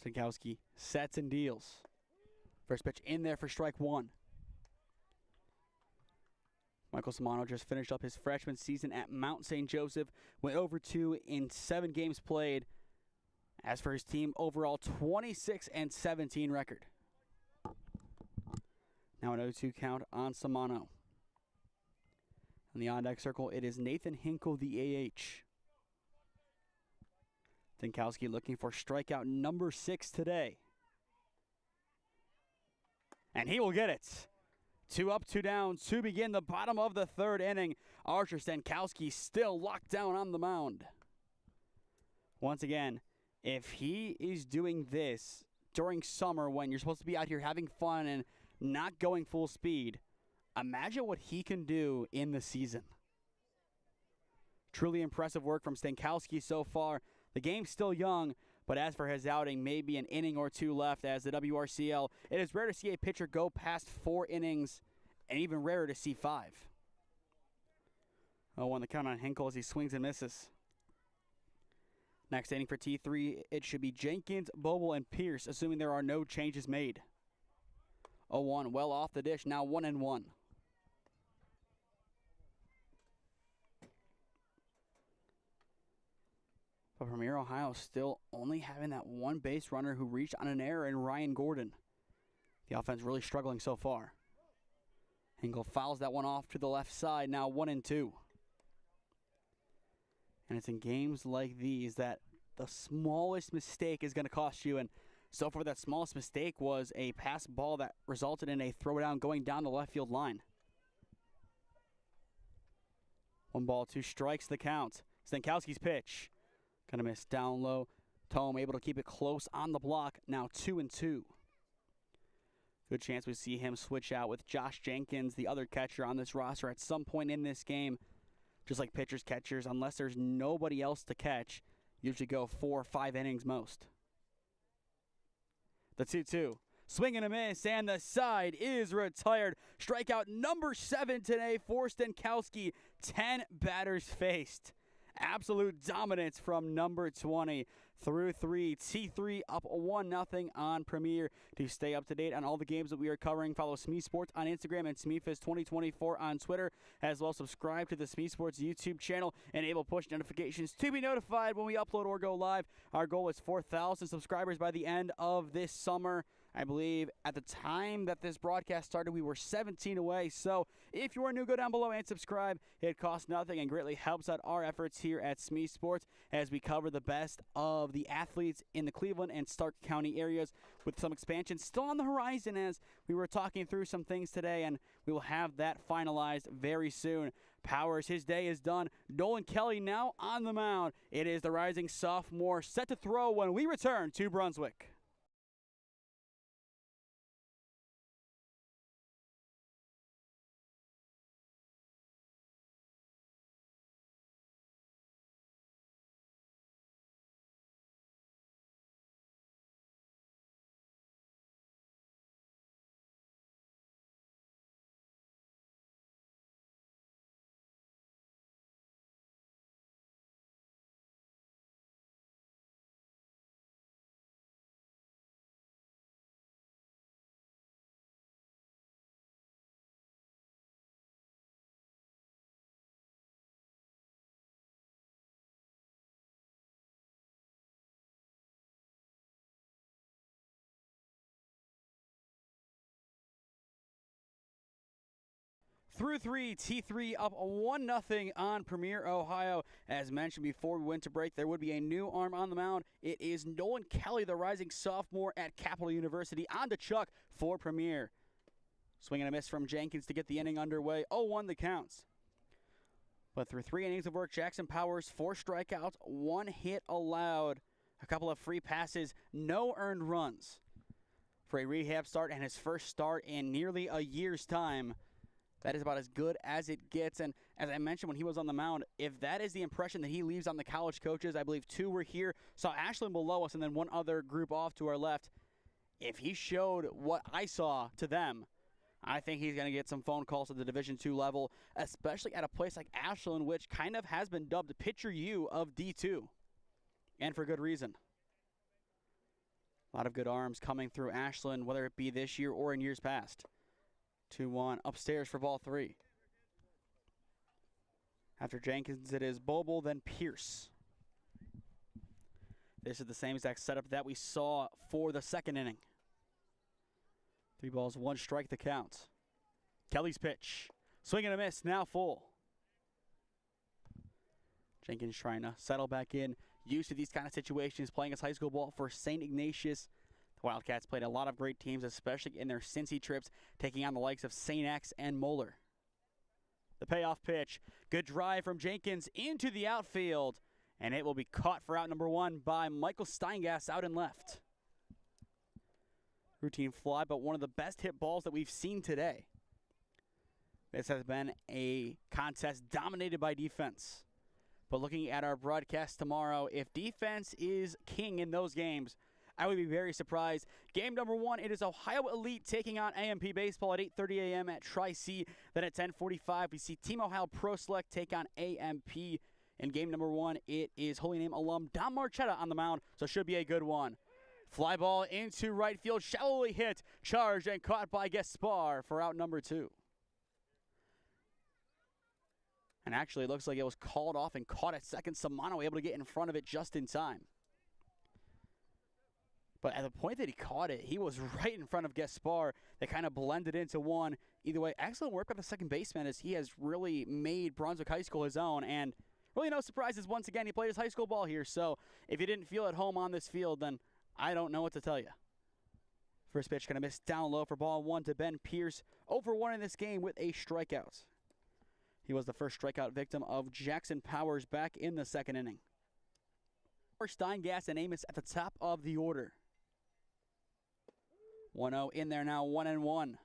Stankowski sets and deals. First pitch in there for strike 1. Michael Samano just finished up his freshman season at Mount St. Joseph. Went over 2 in 7 games played. As for his team, overall 26-17 record. Now an 0-2 count on Samano. In the on-deck circle, it is Nathan Hinkle, the AH. Stankowski looking for strikeout number 6 today. And he will get it. 2 up, 2 down to begin the bottom of the third inning. Archer Stankowski still locked down on the mound. Once again, if he is doing this during summer when you're supposed to be out here having fun and not going full speed, imagine what he can do in the season. Truly impressive work from Stankowski so far. The game's still young, but as for his outing, maybe an inning or 2 left as the WRCL. It is rare to see a pitcher go past 4 innings, and even rarer to see 5. 0-1 the count on Hinkle as he swings and misses. Next inning for T3, it should be Jenkins, Boble, and Pierce, assuming there are no changes made. 0-1, well off the dish, now 1-1. But Premier, Ohio still only having that 1 base runner who reached on an error in Ryan Gordon. The offense really struggling so far. Hinkle fouls that one off to the left side, now 1-2. And it's in games like these that the smallest mistake is going to cost you. And so far, that smallest mistake was a pass ball that resulted in a throwdown going down the left field line. 1-2 strikes the count. Stankowski's pitch. Gonna miss down low. Tome able to keep it close on the block. Now 2-2. Good chance we see him switch out with Josh Jenkins, the other catcher on this roster, at some point in this game. Just like pitchers, catchers, unless there's nobody else to catch, usually go 4 or 5 innings most. The 2-2. Swing and a miss, and the side is retired. Strikeout number 7 today for Stankowski. 10 batters faced. Absolute dominance from number 20 through 3. T3 up 1-0 on Premier. To stay up to date on all the games that we are covering, follow SmeeSports on Instagram and SmeeFizz2024 on Twitter. As well, subscribe to the SmeeSports YouTube channel. Enable push notifications to be notified when we upload or go live. Our goal is 4,000 subscribers by the end of this summer. I believe at the time that this broadcast started, we were 17 away. So if you are new, go down below and subscribe. It costs nothing and greatly helps out our efforts here at SmeeSports as we cover the best of the athletes in the Cleveland and Stark County areas, with some expansion still on the horizon as we were talking through some things today, and we will have that finalized very soon. Powers, his day is done. Nolan Kelly now on the mound. It is the rising sophomore set to throw when we return to Brunswick. Through 3, T3 up 1-0 on Premier, Ohio. As mentioned before we went to break, there would be a new arm on the mound. It is Nolan Kelly, the rising sophomore at Capital University, on to Chuck for Premier. Swing and a miss from Jenkins to get the inning underway. 0-1 the counts. But through 3 innings of work, Jackson Powers, 4 strikeouts, 1 hit allowed, a couple of free passes, no earned runs. For a rehab start and his first start in nearly a year's time, that is about as good as it gets. And as I mentioned when he was on the mound, if that is the impression that he leaves on the college coaches, I believe 2 were here, saw Ashland below us, and then 1 other group off to our left. If he showed what I saw to them, I think he's going to get some phone calls at the Division II level, especially at a place like Ashland, which kind of has been dubbed Pitcher U of D2, and for good reason. A lot of good arms coming through Ashland, whether it be this year or in years past. 2-1 upstairs for ball 3. After Jenkins, it is Boble, then Pierce. This is the same exact setup that we saw for the second inning. 3 balls, 1 strike the count. Kelly's pitch. Swing and a miss, now full. Jenkins trying to settle back in. Used to these kind of situations, playing his high school ball for St. Ignatius. The Wildcats played a lot of great teams, especially in their Cincy trips, taking on the likes of St. X and Moeller. The payoff pitch. Good drive from Jenkins into the outfield, and it will be caught for out number 1 by Michael Steingass out and left. Routine fly, but one of the best hit balls that we've seen today. This has been a contest dominated by defense. But looking at our broadcast tomorrow, if defense is king in those games, I would be very surprised. Game number 1, it is Ohio Elite taking on AMP Baseball at 8:30 a.m. at Tri-C. Then at 10:45, we see Team Ohio Pro Select take on AMP. In game number 1, it is Holy Name alum Don Marchetta on the mound, so it should be a good one. Fly ball into right field, shallowly hit, charged and caught by Gaspar for out number 2. And actually, it looks like it was called off and caught at second. Samano able to get in front of it just in time. But at the point that he caught it, he was right in front of Gaspar. They kind of blended into one. Either way, excellent work by the second baseman as he has really made Brunswick High School his own. And really no surprises once again. He played his high school ball here. So if you didn't feel at home on this field, then I don't know what to tell you. First pitch going to miss down low for ball one to Ben Pierce. 0-for-1 in this game with a strikeout. He was the first strikeout victim of Jackson Powers back in the second inning. Steingass and Amos at the top of the order. 1-0 in there now, 1-1.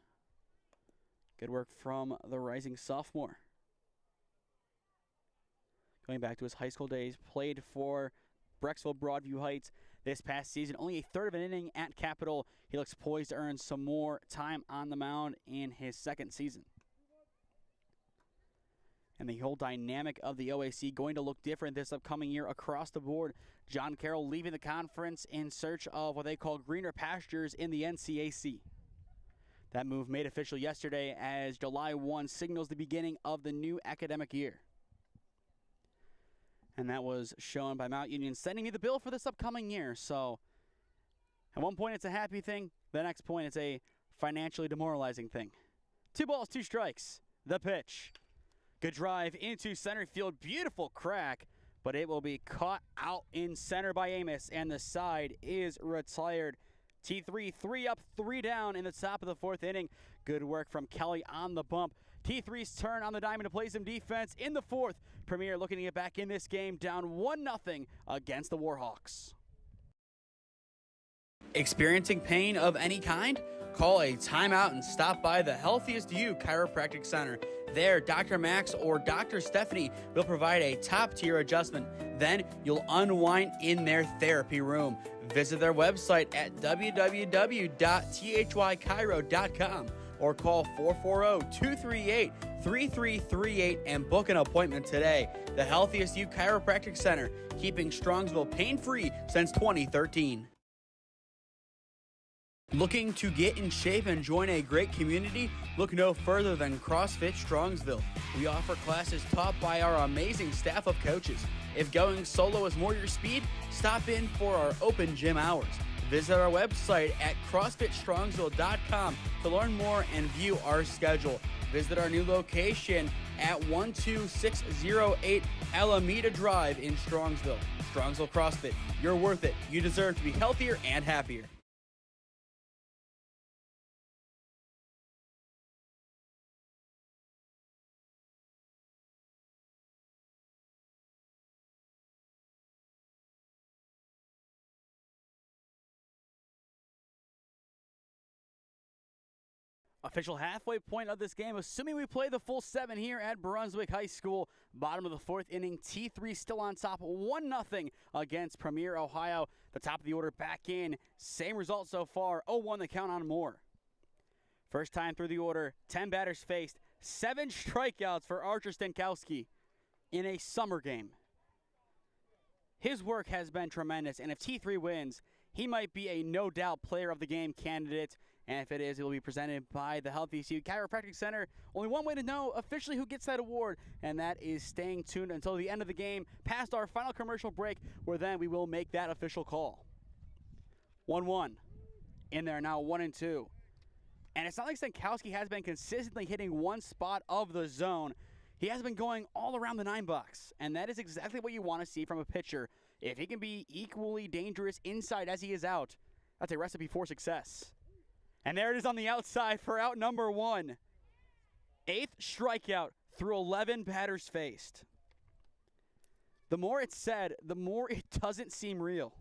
Good work from the rising sophomore. Going back to his high school days, played for Brecksville Broadview Heights this past season. Only a third of an inning at Capital. He looks poised to earn some more time on the mound in his second season. And the whole dynamic of the OAC going to look different this upcoming year across the board. John Carroll leaving the conference in search of what they call greener pastures in the NCAC. That move made official yesterday as July 1 signals the beginning of the new academic year. And that was shown by Mount Union sending me the bill for this upcoming year. So at one point it's a happy thing. The next point it's a financially demoralizing thing. 2 balls, 2 strikes. The pitch. Good drive into center field. Beautiful crack, but it will be caught out in center by Amos, and the side is retired. T3, 3 up, 3 down in the top of the 4th inning. Good work from Kelly on the bump. T3's turn on the diamond to play some defense in the 4th. Premier looking to get back in this game, down 1-0 against the Warhawks. Experiencing pain of any kind? Call a timeout and stop by the Healthiest You Chiropractic Center. There, Dr. Max or Dr. Stephanie will provide a top-tier adjustment. Then you'll unwind in their therapy room. Visit their website at www.thychiro.com or call 440-238-3338 and book an appointment today. The Healthiest You Chiropractic Center, keeping Strongsville pain-free since 2013. Looking to get in shape and join a great community? Look no further than CrossFit Strongsville. We offer classes taught by our amazing staff of coaches. If going solo is more your speed, stop in for our open gym hours. Visit our website at CrossFitStrongsville.com to learn more and view our schedule. Visit our new location at 12608 Alameda Drive in Strongsville. Strongsville CrossFit, you're worth it. You deserve to be healthier and happier. Official halfway point of this game, assuming we play the full 7 here at Brunswick High School. Bottom of the 4th inning, T3 still on top, 1-0 against Premier, Ohio. The top of the order back in. Same result so far, 0-1 the count on Moore. First time through the order, 10 batters faced, 7 strikeouts for Archer Stankowski in a summer game. His work has been tremendous, and if T3 wins, he might be a no-doubt player of the game candidate. And if it is, it will be presented by the Healthiest You Chiropractic Center. Only one way to know officially who gets that award, and that is staying tuned until the end of the game, past our final commercial break, where then we will make that official call. 1-1. In there now, 1-2. And it's not like Stankowski has been consistently hitting one spot of the zone. He has been going all around the 9 box, and that is exactly what you want to see from a pitcher. If he can be equally dangerous inside as he is out, that's a recipe for success. And there it is on the outside for out number 1. 8th strikeout through 11 batters faced. The more it's said, the more it doesn't seem real.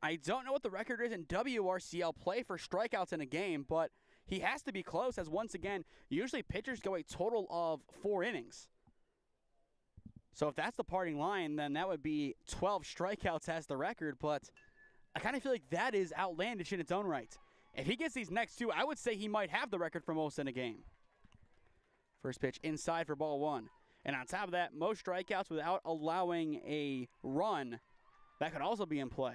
I don't know what the record is in WRCL play for strikeouts in a game, but he has to be close, as once again, usually pitchers go a total of 4 innings. So if that's the parting line, then that would be 12 strikeouts as the record, but I kind of feel like that is outlandish in its own right. If he gets these next 2, I would say he might have the record for most in a game. First pitch inside for ball 1. And on top of that, most strikeouts without allowing a run. That could also be in play.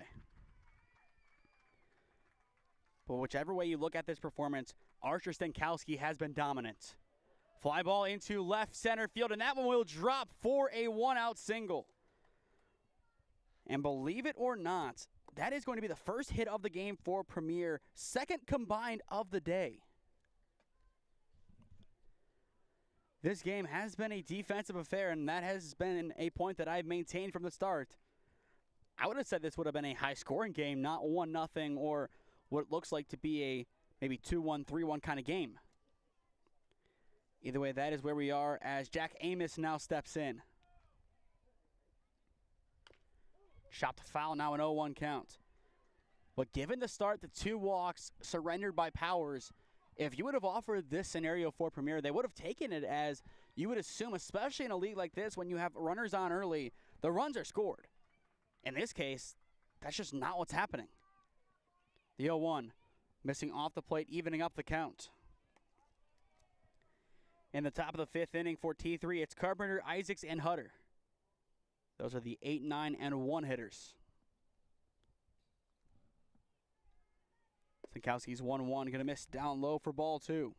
But whichever way you look at this performance, Archer Stankowski has been dominant. Fly ball into left center field, and that one will drop for a 1-out single. And believe it or not, that is going to be the first hit of the game for Premier, second combined of the day. This game has been a defensive affair, and that has been a point that I've maintained from the start. I would have said this would have been a high-scoring game, not 1-0 or what looks like to be a maybe 2-1, 3-1 kind of game. Either way, that is where we are as Jack Amos now steps in. Chopped foul, now an 0-1 count. But given the start, the 2 walks surrendered by Powers, if you would have offered this scenario for Premier, they would have taken it as you would assume, especially in a league like this, when you have runners on early, the runs are scored. In this case, that's just not what's happening. The 0-1, missing off the plate, evening up the count. In the top of the 5th inning for T3, it's Carpenter, Isaacs, and Hutter. Those are the 8, 9, and 1 hitters. Stankowski's 1-1, going to miss down low for ball 2.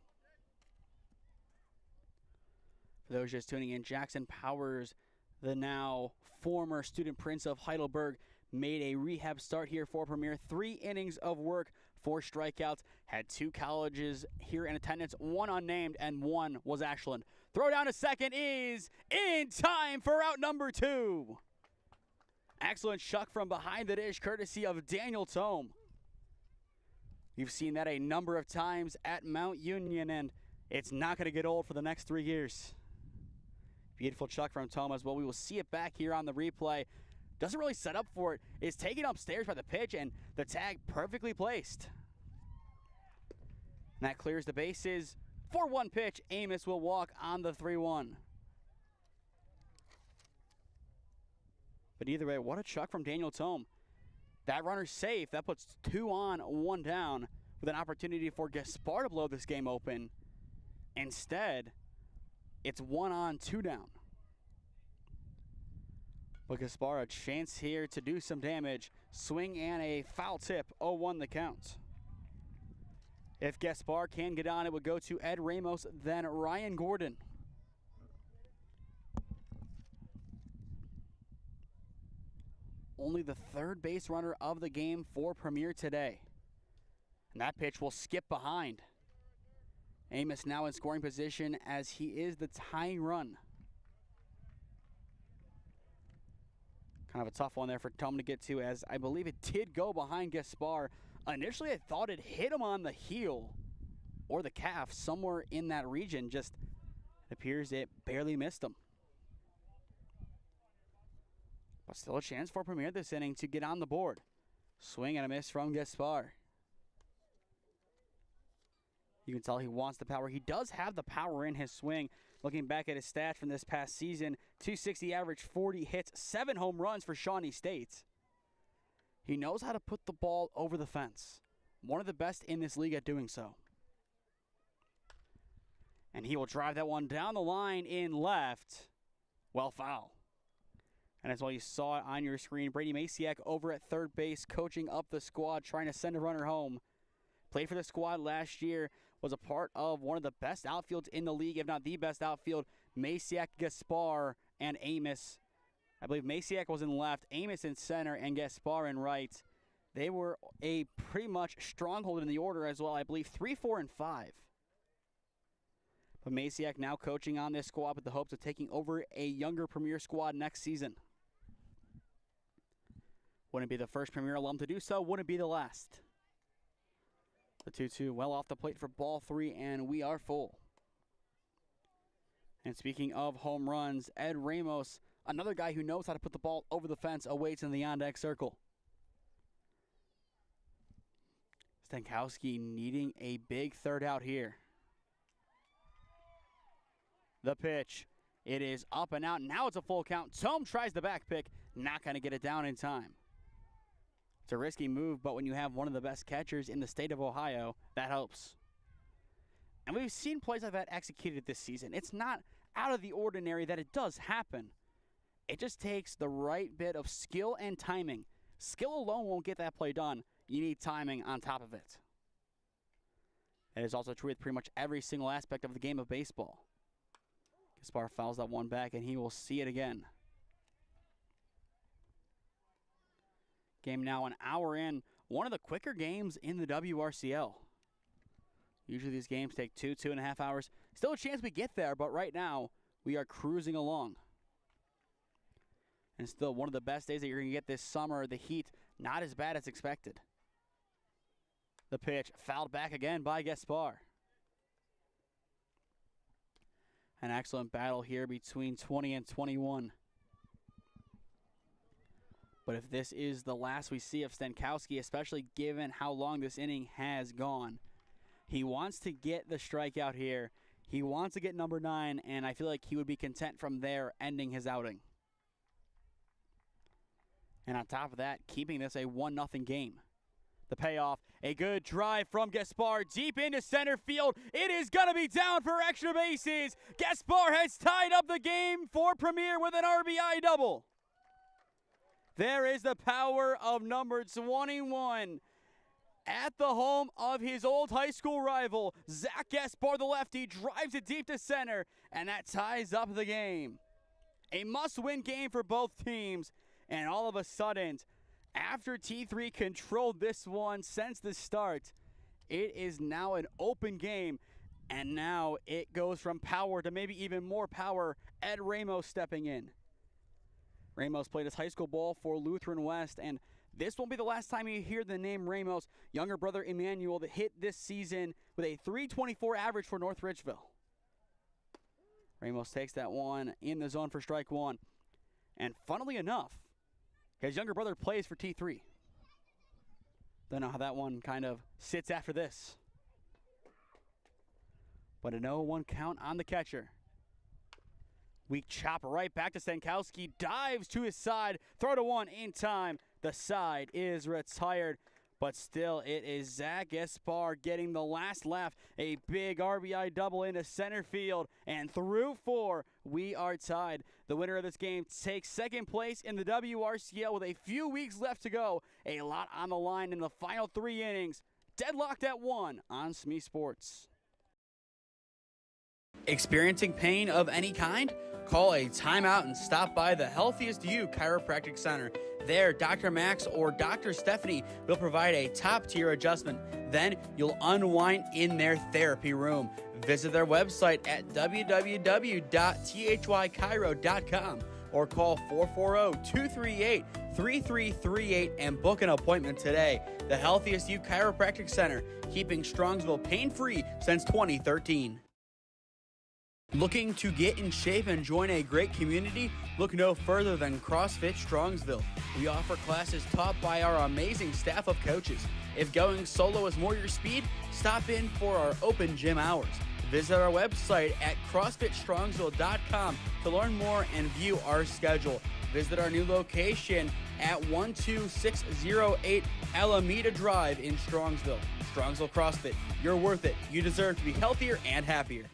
For those just tuning in, Jackson Powers, the now former student prince of Heidelberg, made a rehab start here for Premier. 3 innings of work, 4 strikeouts, had 2 colleges here in attendance, 1 unnamed, and 1 was Ashland. Throw down to second is in time for out number 2. Excellent shuck from behind the dish, courtesy of Daniel Tome. You've seen that a number of times at Mount Union, and it's not going to get old for the next 3 years. Beautiful chuck from Tome as well. We will see it back here on the replay. Doesn't really set up for it. Is taken upstairs by the pitch, and the tag perfectly placed. And that clears the bases. 4-1 pitch. Amos will walk on the 3-1. But either way, what a chuck from Daniel Tome. That runner's safe. That puts 2 on, 1 down, with an opportunity for Gaspar to blow this game open. Instead, it's 1 on, 2 down. But Gaspar, a chance here to do some damage. Swing and a foul tip, 0-1 the count. If Gaspar can get on, it would go to Ed Ramos, then Ryan Gordon. Only the 3rd base runner of the game for Premier today. And that pitch will skip behind. Amos now in scoring position as he is the tying run. Kind of a tough one there for Tome to get to, as I believe it did go behind Gaspar. Initially, I thought it hit him on the heel or the calf, somewhere in that region. Just it appears it barely missed him. But still a chance for Premier this inning to get on the board. Swing and a miss from Gaspar. You can tell he wants the power. He does have the power in his swing. Looking back at his stats from this past season, 260 average, 40 hits, 7 home runs for Shawnee State. He knows how to put the ball over the fence. One of the best in this league at doing so. And he will drive that one down the line in left. Well, foul. And as well, you saw it on your screen, Brady Masiak over at 3rd base, coaching up the squad, trying to send a runner home. Played for the squad last year, was a part of one of the best outfields in the league, if not the best outfield. Masiak, Gaspar, and Amos. I believe Masiak was in left, Amos in center, and Gaspar in right. They were a pretty much stronghold in the order as well. I believe 3, 4, and 5. But Masiak now coaching on this squad with the hopes of taking over a younger Premier squad next season. Wouldn't be the first Premier alum to do so, wouldn't be the last. The 2-2 well off the plate for ball 3, and we are full. And speaking of home runs, Ed Ramos, another guy who knows how to put the ball over the fence, awaits in the on-deck circle. Stankowski needing a big 3rd out here. The pitch. It is up and out. Now it's a full count. Tome tries the back pick. Not going to get it down in time. It's a risky move, but when you have one of the best catchers in the state of Ohio, that helps. And we've seen plays like that executed this season. It's not out of the ordinary that it does happen. It just takes the right bit of skill and timing. Skill alone won't get that play done. You need timing on top of it. It is also true with pretty much every single aspect of the game of baseball. Gaspar fouls that one back, and he will see it again. Game now an hour in. One of the quicker games in the WRCL. Usually these games take 2.5 hours. Still a chance we get there, but right now we are cruising along. And still one of the best days that you're going to get this summer. The heat not as bad as expected. The pitch fouled back again by Gaspar. An excellent battle here between 20 and 21. But if this is the last we see of Stankowski, especially given how long this inning has gone, he wants to get the strikeout here. He wants to get number 9, and I feel like he would be content from there ending his outing. And on top of that, keeping this a 1-0 game. The payoff, a good drive from Gaspar deep into center field. It is going to be down for extra bases. Gaspar has tied up the game for Premier with an RBI double. There is the power of number 21 at the home of his old high school rival. Zach Gaspar, the lefty, drives it deep to center, and that ties up the game. A must-win game for both teams, and all of a sudden, after T3 controlled this one since the start, it is now an open game, and now it goes from power to maybe even more power. Ed Ramos stepping in. Ramos played his high school ball for Lutheran West, and this won't be the last time you hear the name Ramos. Younger brother Emmanuel that hit this season with a .324 average for North Ridgeville. Ramos takes that one in the zone for strike one. And funnily enough, his younger brother plays for T3. Don't know how that one kind of sits after this. But a 0-1 count on the catcher. Weak chop right back to Stankowski. Dives to his side. Throw to one in time. The side is retired. But still, it is Zach Gaspar getting the last laugh. A big RBI double into center field. And through 4, we are tied. The winner of this game takes second place in the WRCL with a few weeks left to go. A lot on the line in the final 3 innings. Deadlocked at 1 on SmeeSports. Experiencing pain of any kind? Call a timeout and stop by the Healthiest You Chiropractic Center. There, Dr. Max or Dr. Stephanie will provide a top-tier adjustment. Then you'll unwind in their therapy room. Visit their website at www.thychiro.com or call 440-238-3338 and book an appointment today. The Healthiest You Chiropractic Center, keeping Strongsville pain-free since 2013. Looking to get in shape and join a great community? Look no further than CrossFit Strongsville. We offer classes taught by our amazing staff of coaches. If going solo is more your speed, stop in for our open gym hours. Visit our website at CrossFitStrongsville.com to learn more and view our schedule. Visit our new location at 12608 Alameda Drive in Strongsville. Strongsville CrossFit, you're worth it. You deserve to be healthier and happier.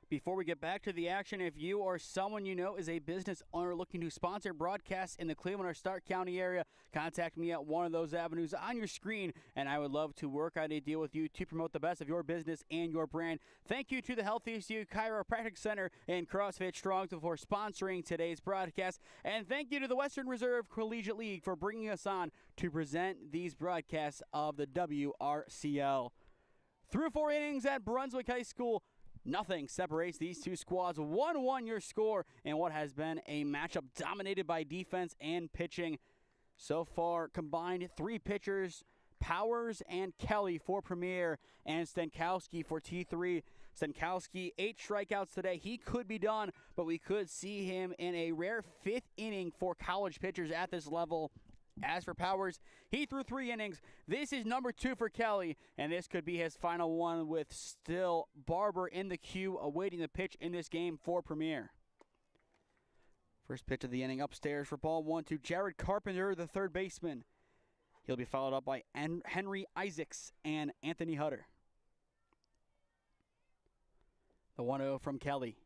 Before we get back to the action, if you or someone you know is a business owner looking to sponsor broadcasts in the Cleveland or Stark County area, contact me at one of those avenues on your screen, and I would love to work out a deal with you to promote the best of your business and your brand. Thank you to the Healthiest You Chiropractic Center and CrossFit Strongsville for sponsoring today's broadcast, and thank you to the Western Reserve Collegiate League for bringing us on to present these broadcasts of the WRCL. Through 4 innings at Brunswick High School, nothing separates these two squads. 1-1 your score in what has been a matchup dominated by defense and pitching. So far, combined 3 pitchers, Powers and Kelly for Premier, and Stankowski for T3. Stankowski, 8 strikeouts today. He could be done, but we could see him in a rare 5th inning for college pitchers at this level. As for Powers, he threw 3 innings. This is number 2 for Kelly, and this could be his final one with still Barber in the queue awaiting the pitch in this game for Premier. First pitch of the inning upstairs for ball 1 to Jared Carpenter, the third baseman. He'll be followed up by Henry Isaacs and Anthony Hutter. The 1-0 from Kelly.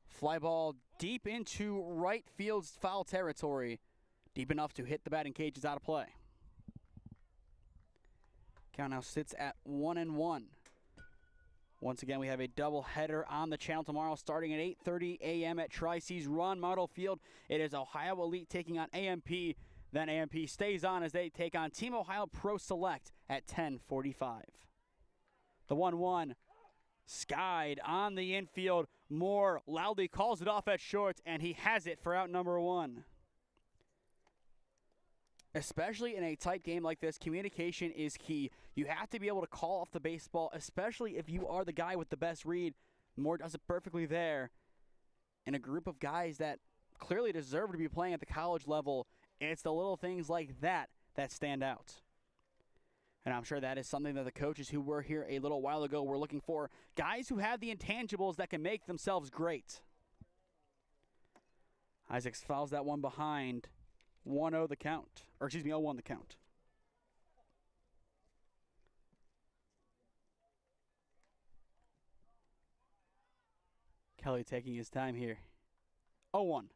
Fly ball deep into right field's foul territory. Deep enough to hit the batting cage is out of play. Count now sits at 1-1. Once again, we have a doubleheader on the channel tomorrow starting at 8:30 a.m. at Tri-C's Ron Model Field. It is Ohio Elite taking on AMP. Then AMP stays on as they take on Team Ohio Pro Select at 10:45. The 1-1 skied on the infield. Moore loudly calls it off at short, and he has it for out number 1. Especially in a tight game like this, communication is key. You have to be able to call off the baseball, especially if you are the guy with the best read. Moore does it perfectly there. In a group of guys that clearly deserve to be playing at the college level, it's the little things like that that stand out. And I'm sure that is something that the coaches who were here a little while ago were looking for. Guys who have the intangibles that can make themselves great. Isaacs fouls that one behind. 1-0 the count. Or excuse me, 0-1 the count. Kelly taking his time here. 0-1.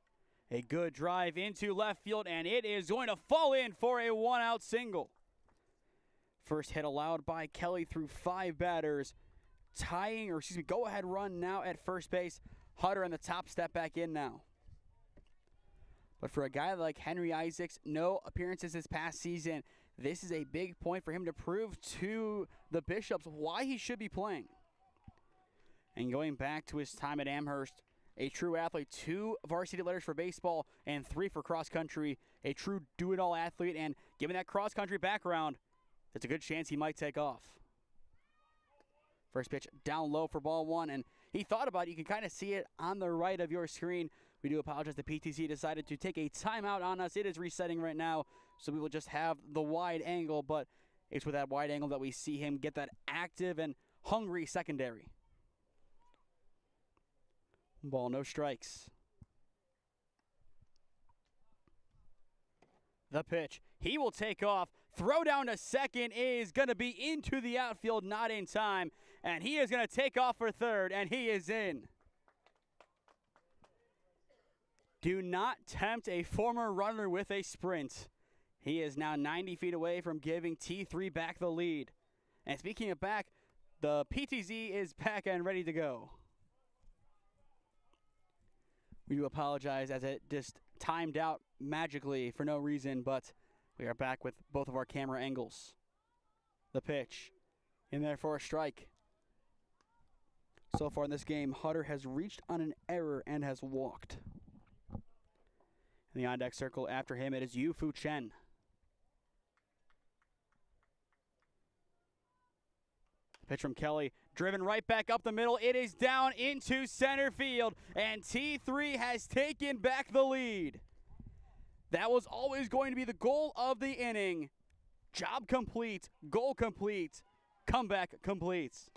A good drive into left field, and it is going to fall in for a 1-out single. First hit allowed by Kelly through 5 batters. Go-ahead run now at first base. Hutter on the top, step back in now. But for a guy like Henry Isaacs, no appearances this past season, this is a big point for him to prove to the Bishops why he should be playing. And going back to his time at Amherst, a true athlete, 2 varsity letters for baseball and 3 for cross country, a true do-it-all athlete, and given that cross country background, there's a good chance he might take off. First pitch down low for ball 1, and he thought about it. You can kind of see it on the right of your screen. We do apologize. The PTC decided to take a timeout on us. It is resetting right now, so we will just have the wide angle, but it's with that wide angle that we see him get that active and hungry secondary. Ball, no strikes. The pitch. He will take off. Throw down to second is going to be into the outfield, not in time. And he is going to take off for third, and he is in. Do not tempt a former runner with a sprint. He is now 90 feet away from giving T3 back the lead. And speaking of back, the PTZ is back and ready to go. We do apologize as it just timed out magically for no reason, but we are back with both of our camera angles. The pitch in there for a strike. So far in this game, Hutter has reached on an error and has walked. In the on-deck circle after him, it is Yu-Fu Chen. Pitch from Kelly, driven right back up the middle. It is down into center field, and T3 has taken back the lead. That was always going to be the goal of the inning. Job complete, goal complete, comeback completes.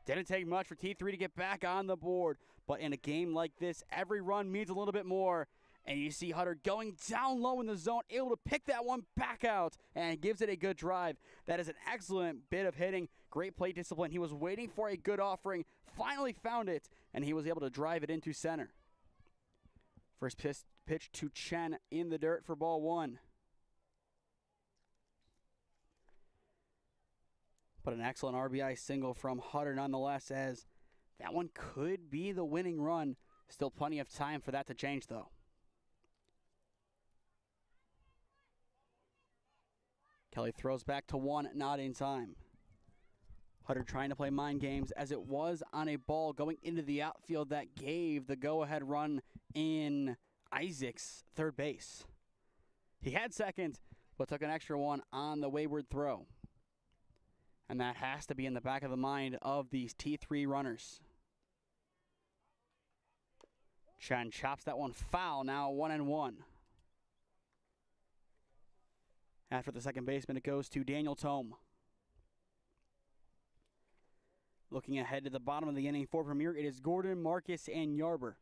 Didn't take much for T3 to get back on the board, but in a game like this, every run means a little bit more. And you see Hutter going down low in the zone, able to pick that one back out and gives it a good drive. That is an excellent bit of hitting, great plate discipline. He was waiting for a good offering, finally found it, and he was able to drive it into center. First pitch to Chen in the dirt for ball 1. But an excellent RBI single from Hutter nonetheless, as that one could be the winning run. Still plenty of time for that to change, though. Kelly throws back to 1, not in time. Hutter trying to play mind games as it was on a ball going into the outfield that gave the go-ahead run in Isaacs' third base. He had second, but took an extra one on the wayward throw. And that has to be in the back of the mind of these T3 runners. Chen chops that one foul, now 1-1. After the second baseman, it goes to Daniel Tome. Looking ahead to the bottom of the inning for Premier, it is Gordon, Marcus, and Yarber.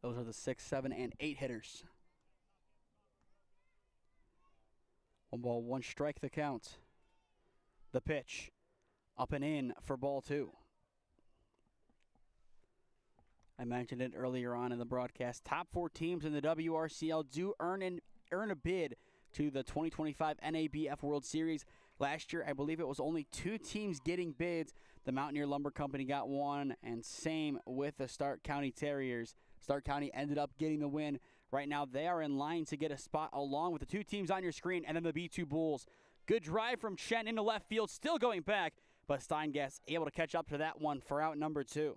Those are the 6, 7, and 8 hitters. 1 ball, 1 strike the count. The pitch, up and in for ball 2. I mentioned it earlier on in the broadcast. Top 4 teams in the WRCL do earn a bid to the 2025 NABF World Series. Last year, I believe it was only 2 teams getting bids. The Mountaineer Lumber Company got one, and same with the Stark County Terriers. Stark County ended up getting the win. Right now, they are in line to get a spot along with the 2 teams on your screen, and then the B2 Bulls. Good drive from Chen into left field, still going back, but Steingast able to catch up to that one for out number 2.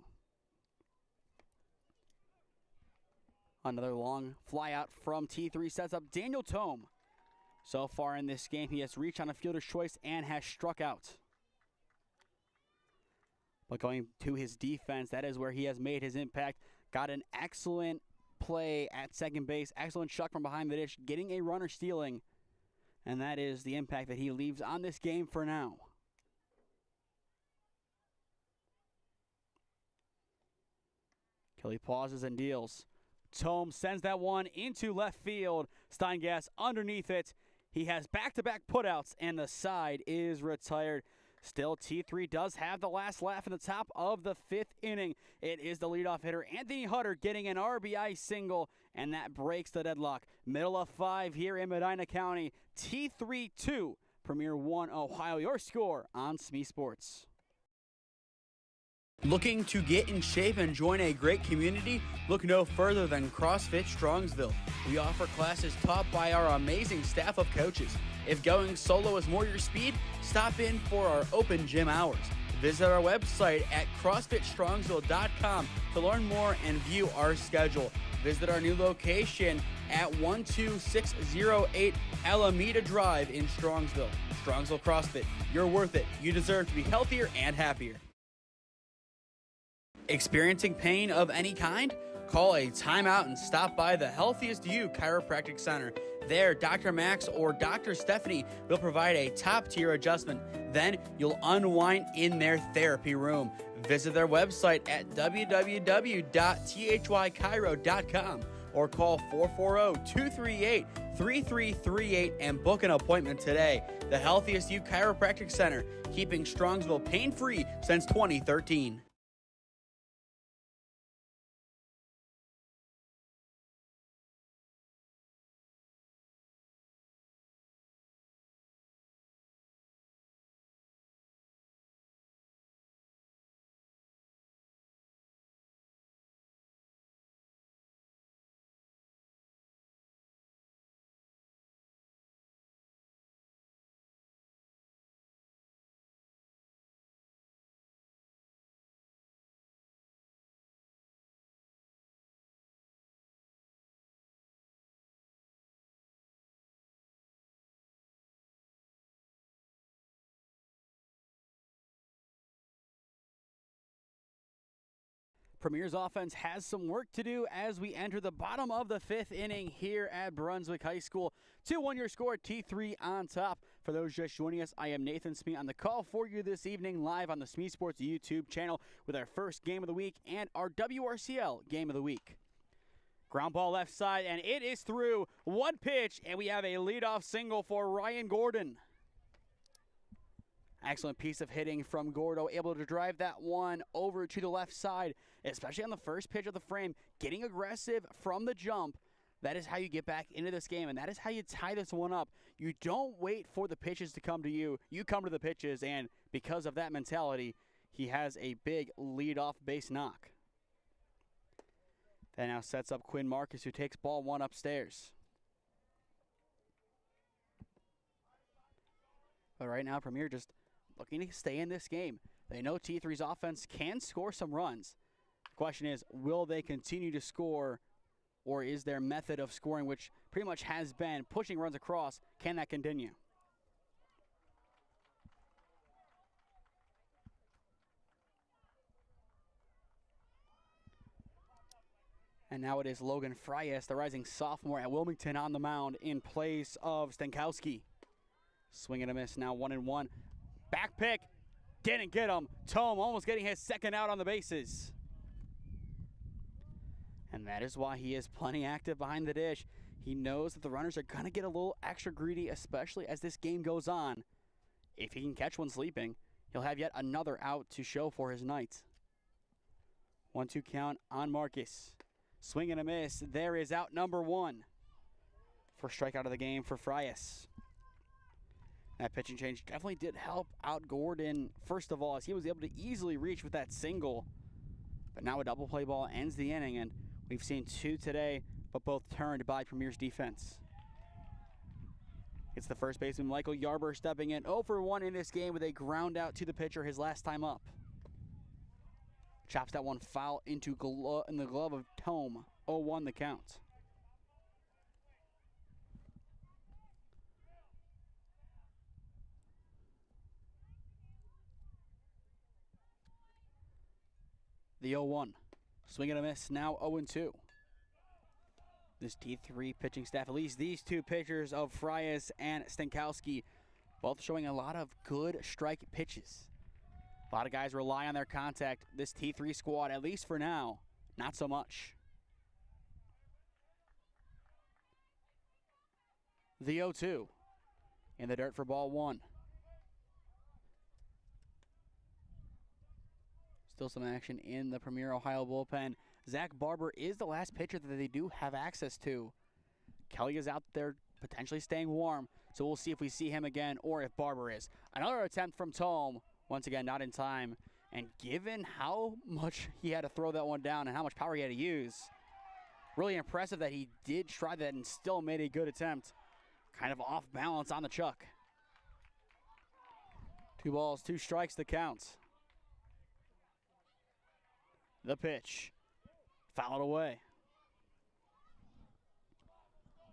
Another long fly out from T3 sets up Daniel Tome. So far in this game, he has reached on a fielder's choice and has struck out. But going to his defense, that is where he has made his impact. Got an excellent play at second base, excellent chuck from behind the dish, getting a runner stealing. And that is the impact that he leaves on this game for now. Kelly pauses and deals. Tome sends that one into left field. Steingast underneath it. He has back-to-back putouts, and the side is retired. Still, T3 does have the last laugh in the top of the 5th inning. It is the leadoff hitter, Anthony Hutter, getting an RBI single, and that breaks the deadlock. Middle of 5 here in Medina County. T3 2, Premier 1, Ohio. Your score on SmeeSports. Looking to get in shape and join a great community? Look no further than CrossFit Strongsville. We offer classes taught by our amazing staff of coaches. If going solo is more your speed, stop in for our open gym hours. Visit our website at CrossFitStrongsville.com to learn more and view our schedule. Visit our new location at 12608 Alameda Drive in Strongsville. Strongsville CrossFit, you're worth it. You deserve to be healthier and happier. Experiencing pain of any kind? Call a timeout and stop by the Healthiest You Chiropractic Center. There, Dr. Max or Dr. Stephanie will provide a top-tier adjustment. Then you'll unwind in their therapy room. Visit their website at www.thychiro.com or call 440-238-3338 and book an appointment today. The Healthiest You Chiropractic Center, keeping Strongsville pain-free since 2013. Premier's offense has some work to do as we enter the bottom of the 5th inning here at Brunswick High School. 2-1 your score, T3 on top. For those just joining us, I am Nathan Smee on the call for you this evening live on the SmeeSports YouTube channel with our first game of the week and our WRCL game of the week. Ground ball left side, and it is through. One pitch, and we have a leadoff single for Ryan Gordon. Excellent piece of hitting from Gordo, able to drive that one over to the left side, especially on the first pitch of the frame, getting aggressive from the jump. That is how you get back into this game, and that is how you tie this one up. You don't wait for the pitches to come to you. You come to the pitches, and because of that mentality, he has a big leadoff base knock. That now sets up Quinn Marcus, who takes ball 1 upstairs. But right now, Premier just looking to stay in this game. They know T3's offense can score some runs. The question is, will they continue to score, or is their method of scoring, which pretty much has been pushing runs across, can that continue? And now it is Logan Frias, the rising sophomore at Wilmington, on the mound in place of Stankowski. Swing and a miss, now 1-1. Back pick, didn't get him. Tome almost getting his second out on the bases. And that is why he is plenty active behind the dish. He knows that the runners are going to get a little extra greedy, especially as this game goes on. If he can catch one sleeping, he'll have yet another out to show for his night. 1-2 count on Marcus. Swing and a miss. There is out number 1 First strikeout of the game for Frias. That pitching change definitely did help out Gordon, first of all, as he was able to easily reach with that single. But now a double play ball ends the inning, and we've seen 2 today, but both turned by Premier's defense. It's the first baseman, Michael Yarber, stepping in 0 for 1 in this game with a ground out to the pitcher his last time up. Chops that one foul in the glove of Tome. 0-1 the count. The 0-1. Swing and a miss, now 0-2. This D3 pitching staff, at least these 2 pitchers of Frias and Stankowski, both showing a lot of good strike pitches. A lot of guys rely on their contact. This T3 squad, at least for now, not so much. The 0-2 in the dirt for ball 1. Still some action in the Premier Ohio bullpen. Zach Barber is the last pitcher that they do have access to. Kelly is out there potentially staying warm, so we'll see if we see him again or if Barber is. Another attempt from Tome, once again not in time. And given how much he had to throw that one down and how much power he had to use, really impressive that he did try that and still made a good attempt. Kind of off balance on the chuck. 2 balls, 2 strikes to count. The pitch. Fouled away.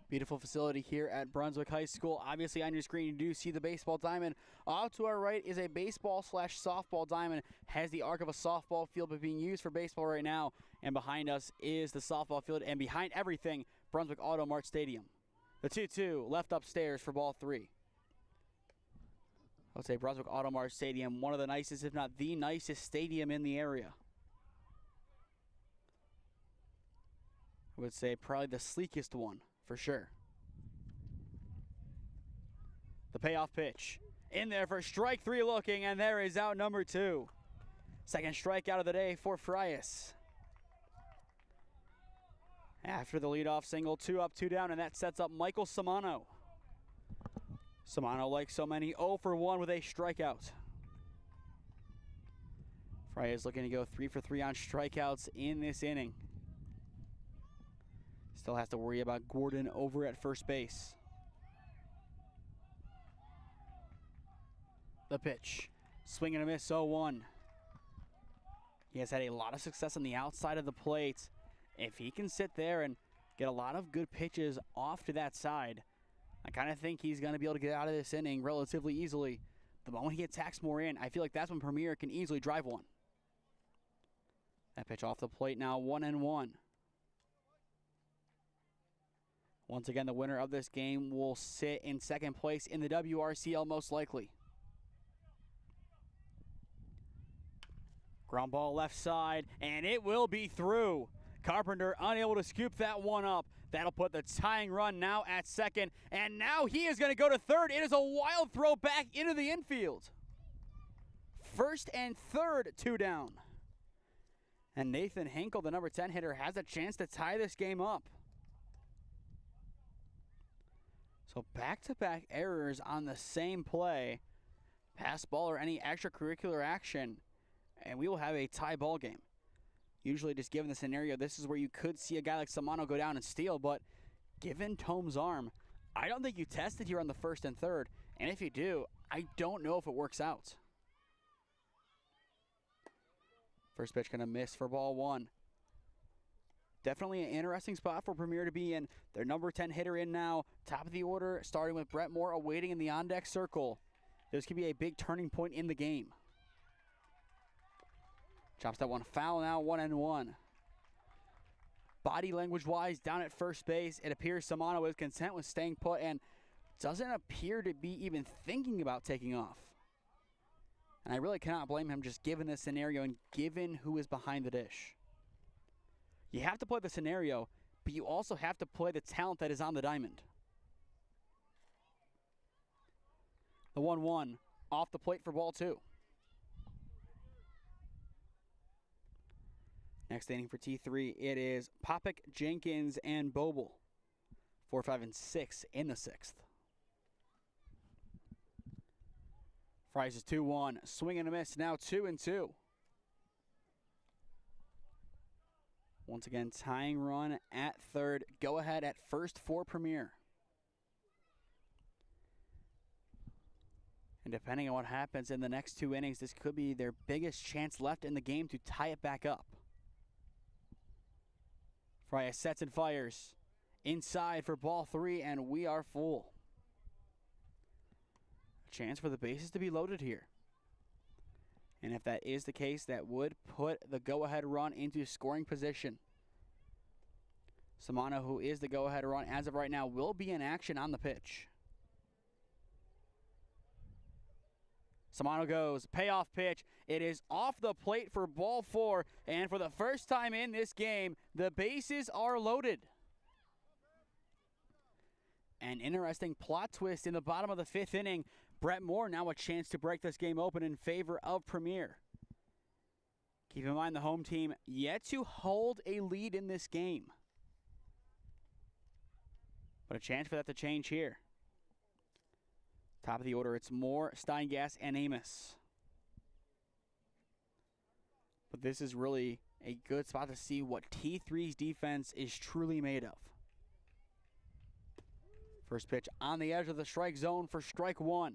Beautiful facility here at Brunswick High School. Obviously on your screen you do see the baseball diamond. Off to our right is a baseball/softball diamond. Has the arc of a softball field but being used for baseball right now. And behind us is the softball field. And behind everything, Brunswick Auto Mart Stadium. The 2-2 left upstairs for ball 3. I would say Brunswick Auto Mart Stadium, one of the nicest, if not the nicest stadium in the area. I would say probably the sleekest one, for sure. The payoff pitch. In there for strike 3 looking, and there is out number 2. Second strikeout of the day for Frias. After the leadoff single, 2 up, 2 down, and that sets up Michael Samano. Samano, like so many, 0 for 1 with a strikeout. Frias looking to go 3 for 3 on strikeouts in this inning. Still has to worry about Gordon over at first base. The pitch. Swing and a miss, 0-1. He has had a lot of success on the outside of the plate. If he can sit there and get a lot of good pitches off to that side, I kind of think he's going to be able to get out of this inning relatively easily. The moment he attacks more in, I feel like that's when Premier can easily drive one. That pitch off the plate now, 1-1. Once again, the winner of this game will sit in second place in the WRCL most likely. Ground ball left side, and it will be through. Carpenter unable to scoop that one up. That'll put the tying run now at second, and now he is going to go to third. It is a wild throw back into the infield. First and third, 2 down. And Nathan Hinkle, the number 10 hitter, has a chance to tie this game up. So back-to-back errors on the same play, pass ball or any extracurricular action, and we will have a tie ball game. Usually just given the scenario, this is where you could see a guy like Samano go down and steal, but given Tome's arm, I don't think you test it here on the first and third, and if you do, I don't know if it works out. First pitch gonna miss for ball 1. Definitely an interesting spot for Premier to be in. Their number 10 hitter in now. Top of the order, starting with Brett Moore awaiting in the on-deck circle. This could be a big turning point in the game. Chops that one foul now, 1-1. Body language-wise, down at first base, it appears Samano is content with staying put and doesn't appear to be even thinking about taking off. And I really cannot blame him just given this scenario and given who is behind the dish. You have to play the scenario, but you also have to play the talent that is on the diamond. The 1-1 off the plate for ball 2. Next inning for T3, it is Popik, Jenkins, and Boble. 4, 5, and 6 in the 6th. Fries is 2-1. Swing and a miss. Now 2-2. Once again, tying run at third. Go ahead at first for Premier. And depending on what happens in the next 2 innings, this could be their biggest chance left in the game to tie it back up. Frias sets and fires. Inside for ball 3, and we are full. A chance for the bases to be loaded here. And if that is the case, that would put the go-ahead run into scoring position. Samano, who is the go-ahead run as of right now, will be in action on the pitch. Samano goes, payoff pitch. It is off the plate for ball 4, and for the first time in this game, the bases are loaded. An interesting plot twist in the bottom of the 5th inning. Brett Moore now a chance to break this game open in favor of Premier. Keep in mind the home team yet to hold a lead in this game. But a chance for that to change here. Top of the order, it's Moore, Steingas, and Amos. But this is really a good spot to see what T3's defense is truly made of. First pitch on the edge of the strike zone for strike 1.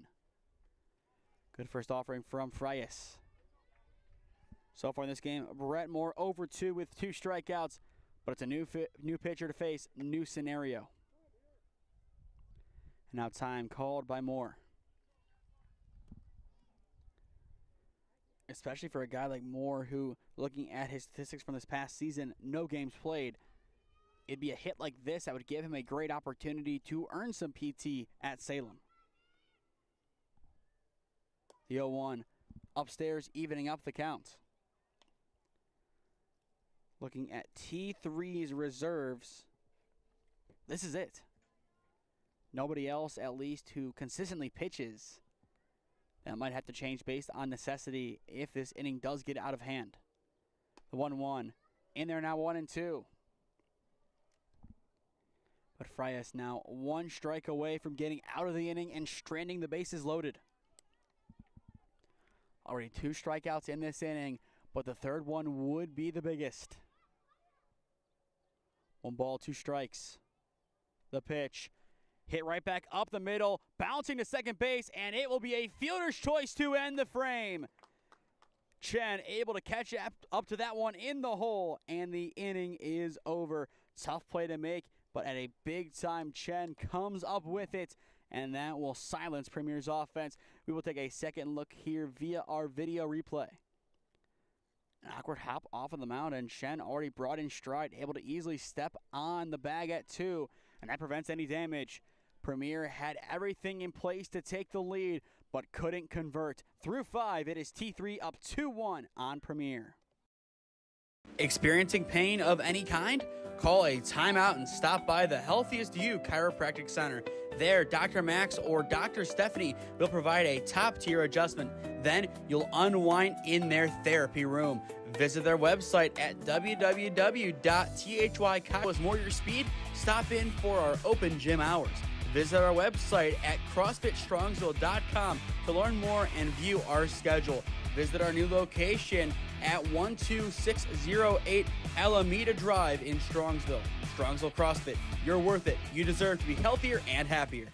Good first offering from Frias. So far in this game, Brett Moore over 2 with 2 strikeouts, but it's a new pitcher to face, new scenario. And now time called by Moore. Especially for a guy like Moore who, looking at his statistics from this past season, no games played, it'd be a hit like this that would give him a great opportunity to earn some PT at Salem. The 0-1 upstairs, evening up the count. Looking at T3's reserves, this is it. Nobody else, at least, who consistently pitches. That might have to change based on necessity if this inning does get out of hand. The 1-1 in there now, 1-2. But Frias now 1 strike away from getting out of the inning and stranding the bases loaded. Already 2 strikeouts in this inning, but the third one would be the biggest. 1 ball, 2 strikes. The pitch. Hit right back up the middle, bouncing to second base, and it will be a fielder's choice to end the frame. Chen able to catch up to that one in the hole, and the inning is over. Tough play to make, but at a big time, Chen comes up with it, and that will silence Premier's offense. We will take a second look here via our video replay. An awkward hop off of the mound, and Chen already brought in stride, able to easily step on the bag at 2, and that prevents any damage. Premier had everything in place to take the lead, but couldn't convert. Through 5, it is T3 up 2-1 on Premier. Experiencing pain of any kind? Call a timeout and stop by the Healthiest You Chiropractic Center. There, Dr. Max or Dr. Stephanie will provide a top-tier adjustment. Then you'll unwind in their therapy room. Visit their website at www.thychiropractic.com. Was more your speed? Stop in for our open gym hours. Visit our website at CrossFitStrongsville.com to learn more and view our schedule. Visit our new location at 12608 Alameda Drive in Strongsville. Strongsville CrossFit, you're worth it. You deserve to be healthier and happier.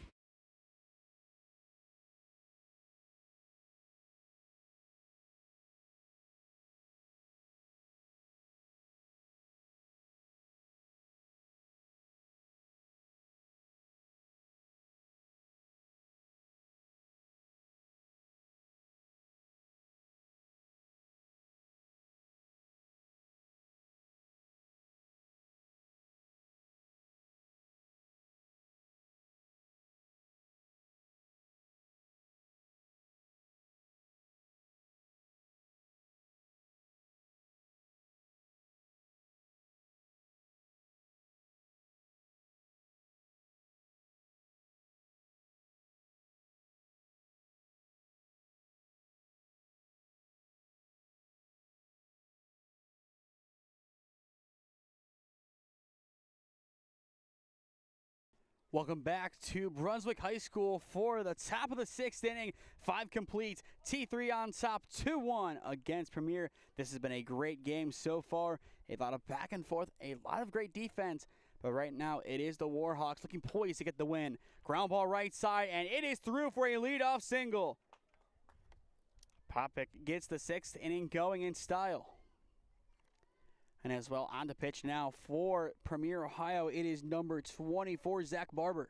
Welcome back to Brunswick High School for the top of the 6th inning. 5 complete, T3 on top, 2-1 against Premier. This has been a great game so far. A lot of back and forth, a lot of great defense. But right now, it is the Warhawks looking poised to get the win. Ground ball right side, and it is through for a leadoff single. Popick gets the 6th inning going in style. And as well, on the pitch now for Premier Ohio, it is number 24, Zach Barber.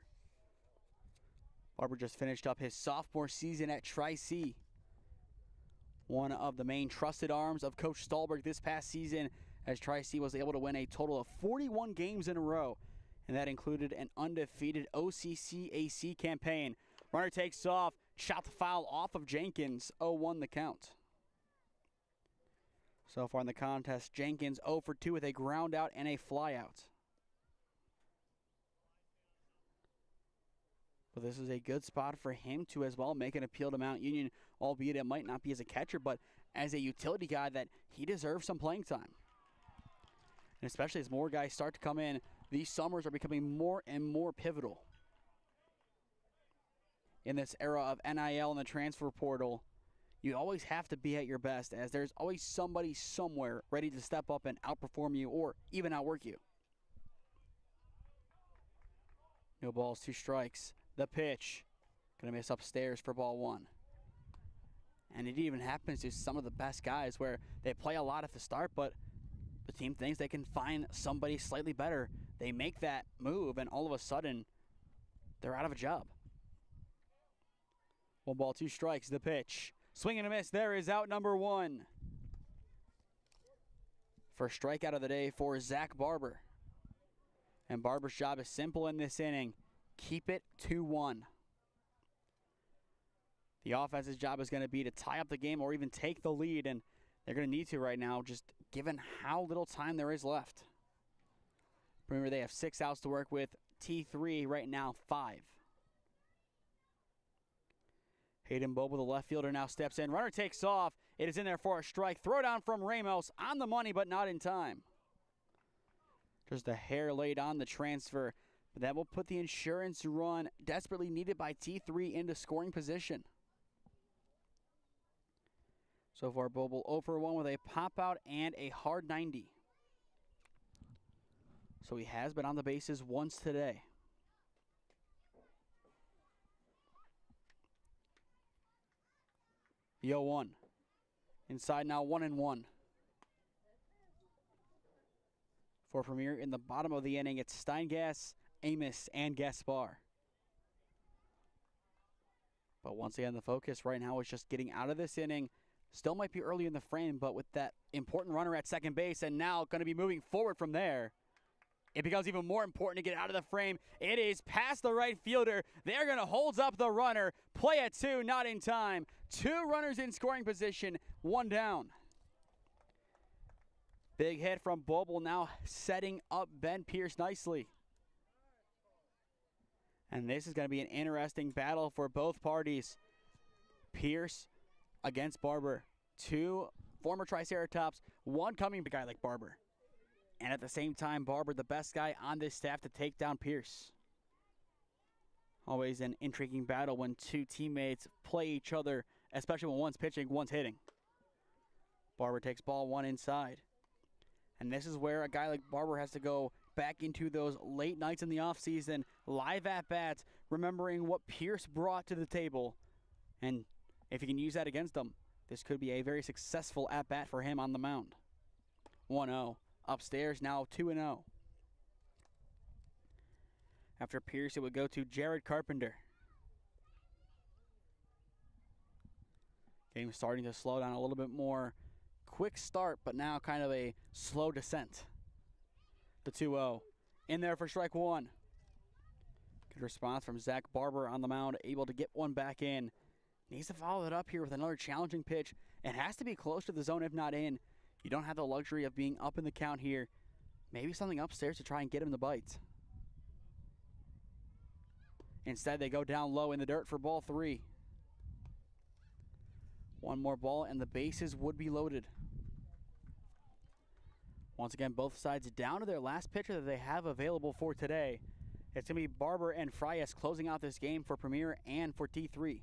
Barber just finished up his sophomore season at Tri-C. One of the main trusted arms of Coach Stahlberg this past season, as Tri-C was able to win a total of 41 games in a row. And that included an undefeated OCCAC campaign. Runner takes off, shot the foul off of Jenkins, 0-1 the count. So far in the contest, Jenkins 0 for 2 with a ground out and a fly out. But this is a good spot for him to as well make an appeal to Mount Union, albeit it might not be as a catcher, but as a utility guy that he deserves some playing time. And especially as more guys start to come in, these summers are becoming more and more pivotal. In this era of NIL and the transfer portal, you always have to be at your best, as there's always somebody somewhere ready to step up and outperform you or even outwork you. No balls, 2 strikes. The pitch. Going to miss upstairs for ball 1. And it even happens to some of the best guys where they play a lot at the start, but the team thinks they can find somebody slightly better. They make that move, and all of a sudden, they're out of a job. 1 ball, 2 strikes. The pitch. Swing and a miss. There is out number 1. First strikeout of the day for Zach Barber. And Barber's job is simple in this inning. Keep it 2-1. The offense's job is going to be to tie up the game or even take the lead, and they're going to need to right now, just given how little time there is left. Remember, they have 6 outs to work with. T3 right now, 5. Hayden Bobo, the left fielder, now steps in. Runner takes off. It is in there for a strike. Throw down from Ramos. On the money, but not in time. Just a hair laid on the transfer. But that will put the insurance run desperately needed by T3 into scoring position. So far, Bobo 0 for 1 with a pop out and a hard 90. So he has been on the bases once today. The 0-1. Inside now, 1-1. For Premier in the bottom of the inning, it's Steingas, Amos, and Gaspar. But once again, the focus right now is just getting out of this inning. Still might be early in the frame, but with that important runner at second base and now going to be moving forward from there, it becomes even more important to get out of the frame. It is past the right fielder. They're going to hold up the runner. Play at 2, not in time. 2 runners in scoring position, 1 down. Big hit from Bobo, now setting up Ben Pierce nicely. And this is going to be an interesting battle for both parties. Pierce against Barber. 2 former Triceratops, 1 coming guy like Barber. And at the same time, Barber, the best guy on this staff to take down Pierce. Always an intriguing battle when 2 teammates play each other, especially when one's pitching, one's hitting. Barber takes ball 1 inside. And this is where a guy like Barber has to go back into those late nights in the offseason, live at-bats, remembering what Pierce brought to the table. And if he can use that against him, this could be a very successful at-bat for him on the mound. 1-0. Upstairs now 2-0. After Pierce, it would go to Jared Carpenter. Game starting to slow down a little bit more. Quick start, but now kind of a slow descent. The 2-0. In there for strike 1. Good response from Zach Barber on the mound, able to get one back in. Needs to follow it up here with another challenging pitch. It has to be close to the zone, if not in. You don't have the luxury of being up in the count here. Maybe something upstairs to try and get him to bite. Instead, they go down low in the dirt for ball 3. 1 more ball and the bases would be loaded. Once again, both sides down to their last pitcher that they have available for today. It's going to be Barber and Frias closing out this game for Premier and for T3.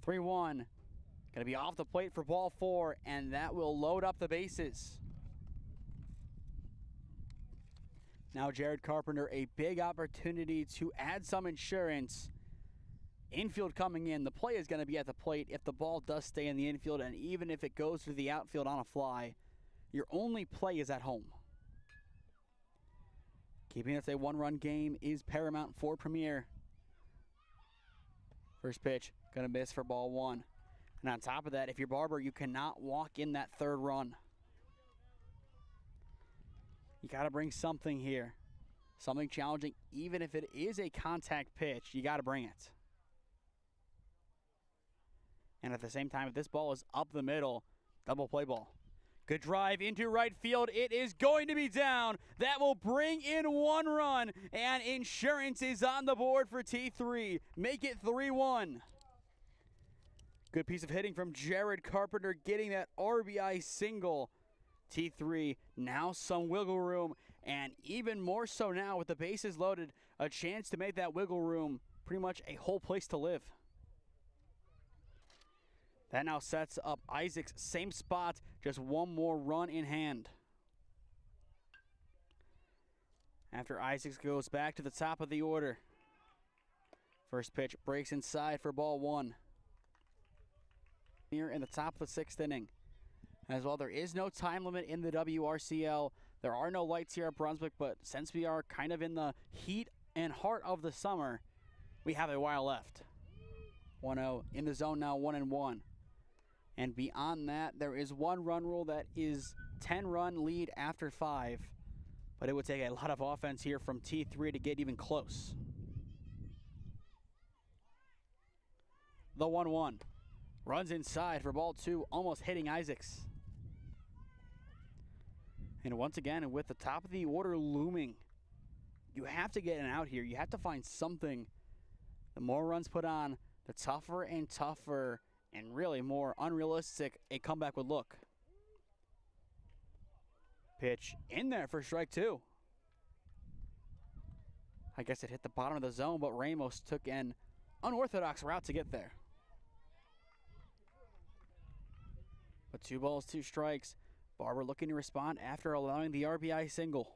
3-1. Going to be off the plate for ball 4, and that will load up the bases. Now Jared Carpenter, a big opportunity to add some insurance. Infield coming in. The play is going to be at the plate if the ball does stay in the infield, and even if it goes to the outfield on a fly, your only play is at home. Keeping this a one-run game is paramount for Premier. First pitch, going to miss for ball 1. And on top of that, if you're Barber, you cannot walk in that third run. You got to bring something here. Something challenging, even if it is a contact pitch, you got to bring it. And at the same time, if this ball is up the middle, double play ball. Good drive into right field. It is going to be down. That will bring in 1 run, and insurance is on the board for T3. Make it 3-1. Good piece of hitting from Jared Carpenter, getting that RBI single. T3, now some wiggle room, and even more so now with the bases loaded, a chance to make that wiggle room pretty much a whole place to live. That now sets up Isaac's same spot, just 1 more run in hand. After Isaacs goes back to the top of the order. First pitch breaks inside for ball 1. Here in the top of the 6th inning. As well, there is no time limit in the WRCL. There are no lights here at Brunswick, but since we are kind of in the heat and heart of the summer, we have a while left. 1-0 in the zone now, 1-1. And beyond that, there is 1 run rule that is 10-run lead after 5. But it would take a lot of offense here from T3 to get even close. The 1-1. Runs inside for ball 2, almost hitting Isaacs. And once again, with the top of the order looming, you have to get an out here. You have to find something. The more runs put on, the tougher and tougher and really more unrealistic a comeback would look. Pitch in there for strike 2. I guess it hit the bottom of the zone, but Ramos took an unorthodox route to get there. But 2 balls, 2 strikes. Barber looking to respond after allowing the RBI single.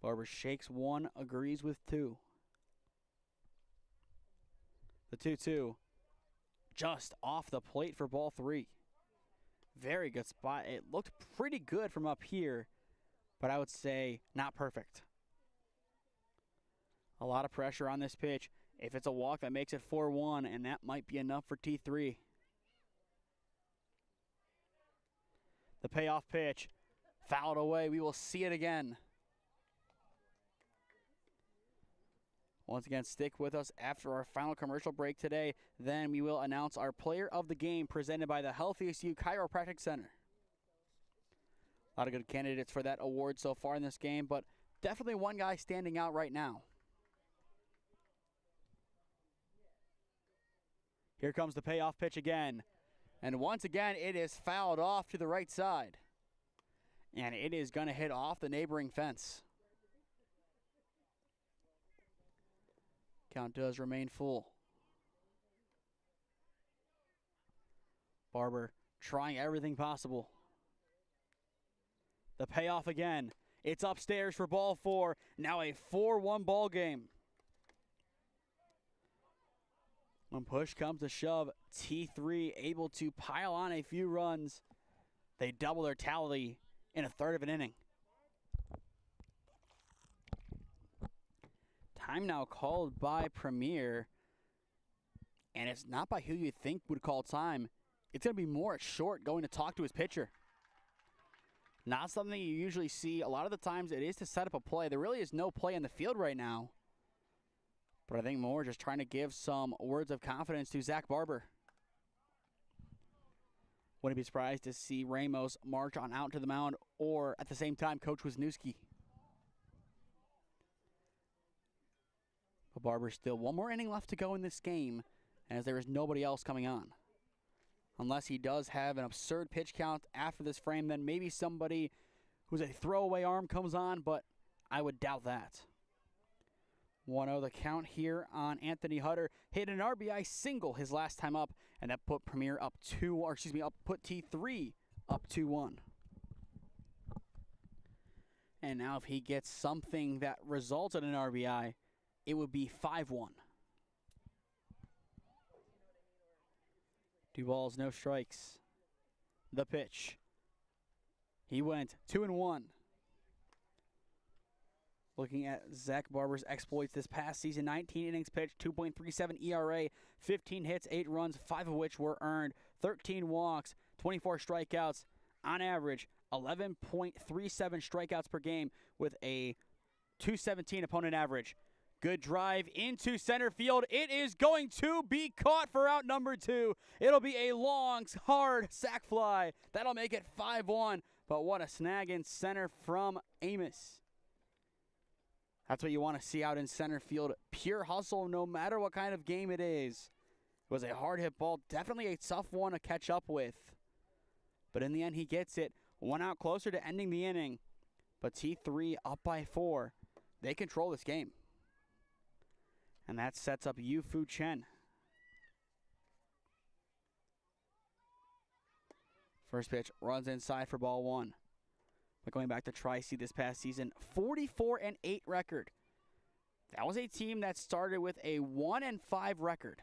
Barber shakes 1, agrees with 2. The 2-2 just off the plate for ball 3. Very good spot. It looked pretty good from up here, but I would say not perfect. A lot of pressure on this pitch. If it's a walk, that makes it 4-1, and that might be enough for T3. The payoff pitch, fouled away. We will see it again. Once again, stick with us after our final commercial break today. Then we will announce our player of the game presented by the Healthiest You Chiropractic Center. A lot of good candidates for that award so far in this game, but definitely one guy standing out right now. Here comes the payoff pitch again. And once again, it is fouled off to the right side. And it is going to hit off the neighboring fence. Count does remain full. Barber trying everything possible. The payoff again. It's upstairs for ball 4. Now a 4-1 ball game. When push comes to shove, T3 able to pile on a few runs. They double their tally in a third of an inning. Time now called by Premier. And it's not by who you think would call time. It's going to be Morris Short going to talk to his pitcher. Not something you usually see. A lot of the times it is to set up a play. There really is no play in the field right now. But I think Moore just trying to give some words of confidence to Zach Barber. Wouldn't be surprised to see Ramos march on out to the mound, or at the same time, Coach Wisniewski. But Barber still 1 more inning left to go in this game, as there is nobody else coming on. Unless he does have an absurd pitch count after this frame, then maybe somebody who's a throwaway arm comes on, but I would doubt that. 1-0 the count here on Anthony Hutter. Hit an RBI single his last time up, and that put Premier up put T3 up 2-1. And now if he gets something that results in an RBI, it would be 5-1. 2 balls, no strikes. The pitch. He went 2-1. Looking at Zach Barber's exploits this past season, 19 innings pitched, 2.37 ERA, 15 hits, 8 runs, 5 of which were earned, 13 walks, 24 strikeouts, on average, 11.37 strikeouts per game with a 217 opponent average. Good drive into center field. It is going to be caught for out number 2. It'll be a long, hard sac fly. That'll make it 5-1, but what a snag in center from Amos. That's what you want to see out in center field. Pure hustle, no matter what kind of game it is. It was a hard hit ball, definitely a tough one to catch up with. But in the end, he gets it. 1 out closer to ending the inning. But T3 up by 4. They control this game. And that sets up Yu-Fu Chen. First pitch runs inside for ball 1. But going back to Tri-C this past season, 44-8 record. That was a team that started with a 1-5 record.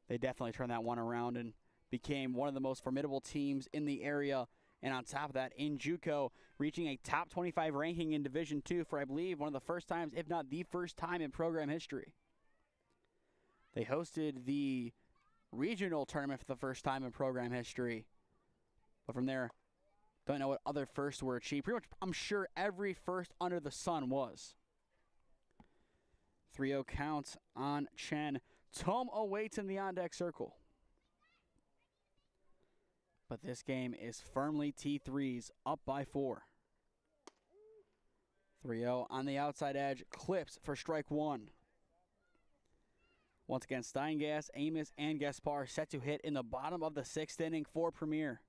They definitely turned that one around and became one of the most formidable teams in the area. And on top of that, in JUCO, reaching a top 25 ranking in Division II for, I believe, one of the first times, if not the first time in program history. They hosted the regional tournament for the first time in program history. But from there, don't know what other firsts were achieved. Pretty much, I'm sure every first under the sun was. 3-0 counts on Chen. Tom awaits in the on-deck circle. But this game is firmly T3's, up by 4. 3-0 on the outside edge. Clips for strike 1. Once again, Steingas, Amos, and Gaspar set to hit in the bottom of the 6th inning for Premier.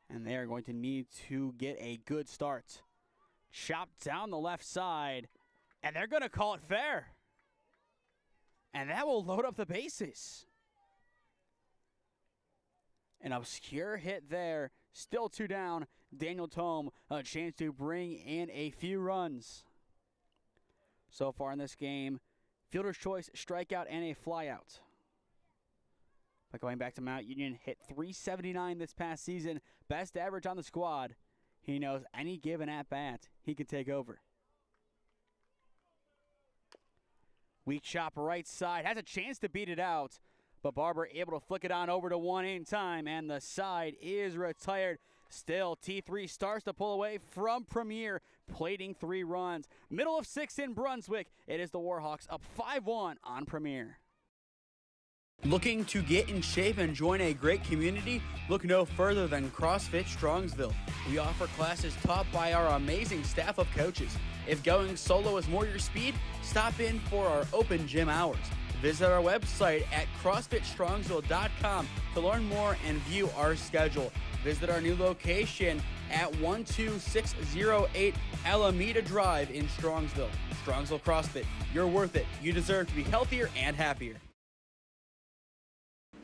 And they are going to need to get a good start. Chopped down the left side, and they're going to call it fair. And that will load up the bases. An obscure hit there, still 2 down. Daniel Tome, a chance to bring in a few runs. So far in this game, fielder's choice, strikeout, and a flyout. But going back to Mount Union, hit .379 this past season, best average on the squad. He knows any given at-bat, he can take over. Weak chop right side, has a chance to beat it out, but Barber able to flick it on over to 1 in time, and the side is retired. Still, T3 starts to pull away from Premier, plating 3 runs. Middle of 6 in Brunswick, it is the Warhawks up 5-1 on Premier. Looking to get in shape and join a great community? Look no further than CrossFit Strongsville. We offer classes taught by our amazing staff of coaches. If going solo is more your speed, stop in for our open gym hours. Visit our website at CrossFitStrongsville.com to learn more and view our schedule. Visit our new location at 12608 Alameda Drive in Strongsville. Strongsville CrossFit, you're worth it. You deserve to be healthier and happier.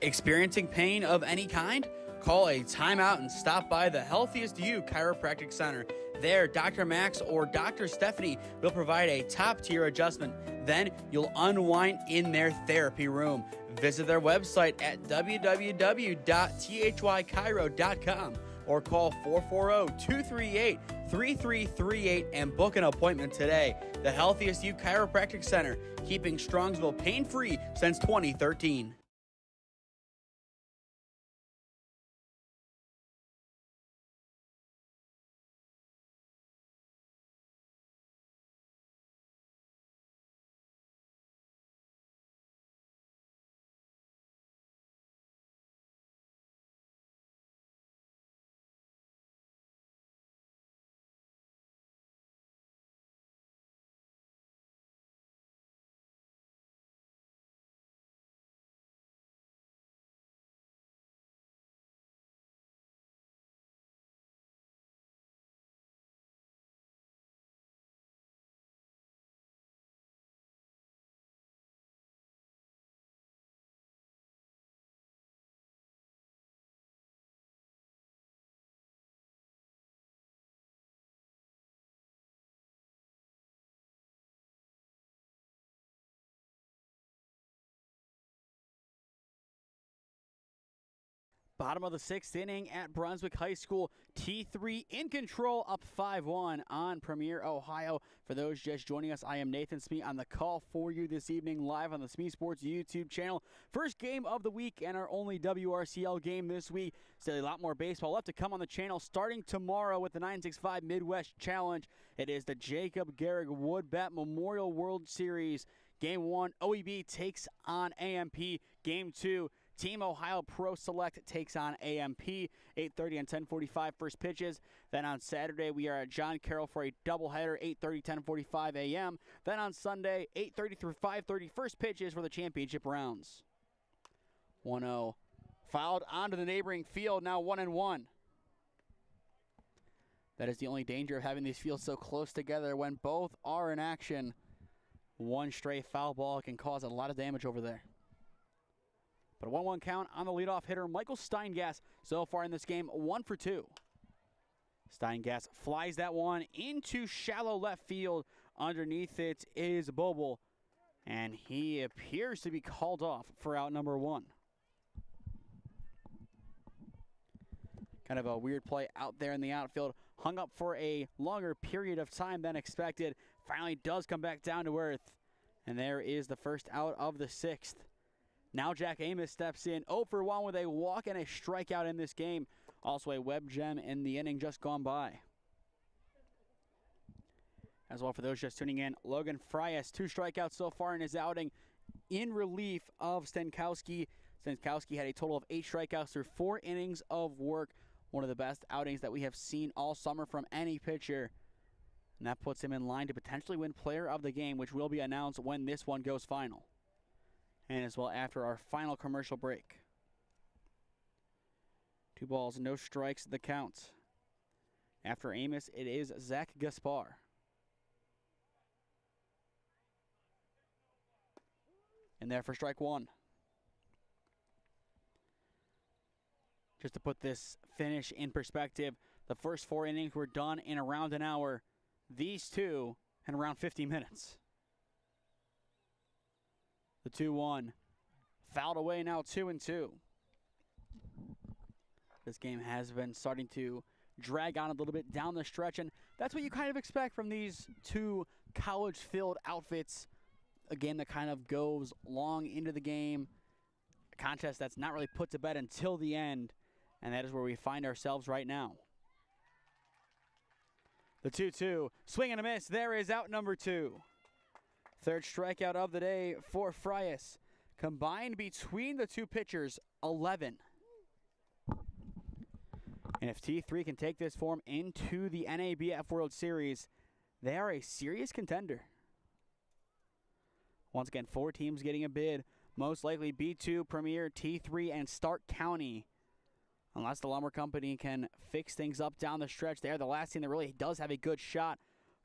Experiencing pain of any kind? Call a timeout and stop by the Healthiest You Chiropractic Center. There, Dr. Max or Dr. Stephanie will provide a top-tier adjustment. Then you'll unwind in their therapy room. Visit their website at www.thychiro.com or call 440-238-3338 and book an appointment today. The Healthiest You Chiropractic Center, keeping Strongsville pain-free since 2013. Bottom of the 6th inning at Brunswick High School. T3 in control, up 5-1 on Premier, Ohio. For those just joining us, I am Nathan Smee on the call for you this evening, live on the SmeeSports YouTube channel. First game of the week and our only WRCL game this week. Still a lot more baseball left to come on the channel, starting tomorrow with the 965 Midwest Challenge. It is the Jacob Garrick Woodbat Memorial World Series. Game 1, OEB takes on AMP. Game 2, Team Ohio Pro Select takes on AMP, 8:30 and 10:45 first pitches. Then on Saturday, we are at John Carroll for a doubleheader, 8:30, 10:45 a.m. Then on Sunday, 8:30 through 5:30 first pitches for the championship rounds. 1-0. Fouled onto the neighboring field, now 1-1. That is the only danger of having these fields so close together. When both are in action, one stray foul ball can cause a lot of damage over there. But a 1-1 count on the leadoff hitter, Michael Steingass. So far in this game, 1 for 2. Steingass flies that one into shallow left field. Underneath it is Boble, and he appears to be called off for out number 1. Kind of a weird play out there in the outfield. Hung up for a longer period of time than expected. Finally does come back down to earth. And there is the first out of the 6th. Now Jack Amos steps in, 0 for 1 with a walk and a strikeout in this game. Also a web gem in the inning just gone by. As well, for those just tuning in, Logan Frias, 2 strikeouts so far in his outing in relief of Stankowski. Stankowski had a total of 8 strikeouts through 4 innings of work. One of the best outings that we have seen all summer from any pitcher. And that puts him in line to potentially win player of the game, which will be announced when this one goes final. And as well after our final commercial break. 2 balls, no strikes, the count. After Amos, it is Zach Gaspar. And there for strike 1. Just to put this finish in perspective, the first 4 innings were done in around an hour. These 2 in around 50 minutes. The 2-1. Fouled away now, 2-2. This game has been starting to drag on a little bit down the stretch, and that's what you kind of expect from these 2 college-filled outfits. A game that kind of goes long into the game. A contest that's not really put to bed until the end, and that is where we find ourselves right now. The 2-2. Swing and a miss. There is out number 2. Third strikeout of the day for Frias. Combined between the 2 pitchers, 11. And if T3 can take this form into the NABF World Series, they are a serious contender. Once again, 4 teams getting a bid. Most likely B2, Premier, T3, and Stark County. Unless the Lumber Company can fix things up down the stretch, they are the last team that really does have a good shot.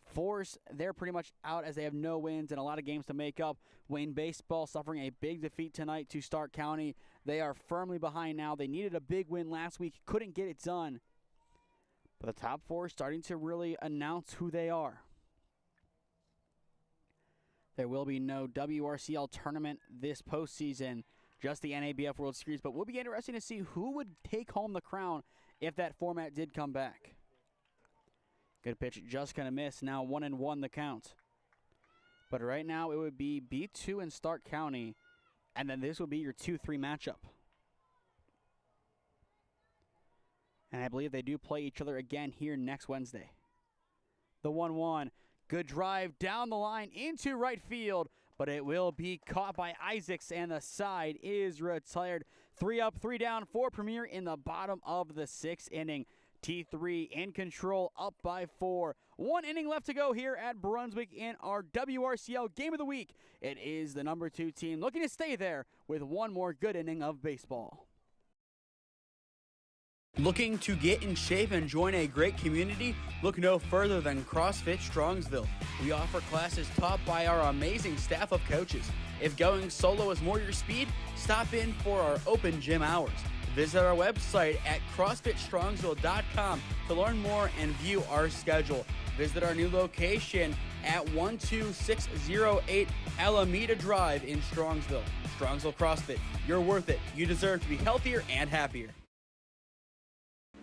Force, they're pretty much out as they have no wins and a lot of games to make up. Wayne Baseball suffering a big defeat tonight to Stark County. They are firmly behind now. They needed a big win last week, couldn't get it done. But the top 4 starting to really announce who they are. There will be no WRCL tournament this postseason, just the NABF World Series, but will be interesting to see who would take home the crown if that format did come back. Good pitch, just going to miss. Now 1-1 the count. But right now it would be B2 and Stark County, and then this would be your 2-3 matchup. And I believe they do play each other again here next Wednesday. The 1-1. Good drive down the line into right field, but it will be caught by Isaacs, and the side is retired. 3 up, 3 down for Premier in the bottom of the 6th inning. T3 in control, up by 4. 1 inning left to go here at Brunswick in our WRCL Game of the Week. It is the number 2 team looking to stay there with 1 more good inning of baseball. Looking to get in shape and join a great community? Look no further than CrossFit Strongsville. We offer classes taught by our amazing staff of coaches. If going solo is more your speed, stop in for our open gym hours. Visit our website at CrossFitStrongsville.com to learn more and view our schedule. Visit our new location at 12608 Alameda Drive in Strongsville. Strongsville CrossFit, you're worth it. You deserve to be healthier and happier.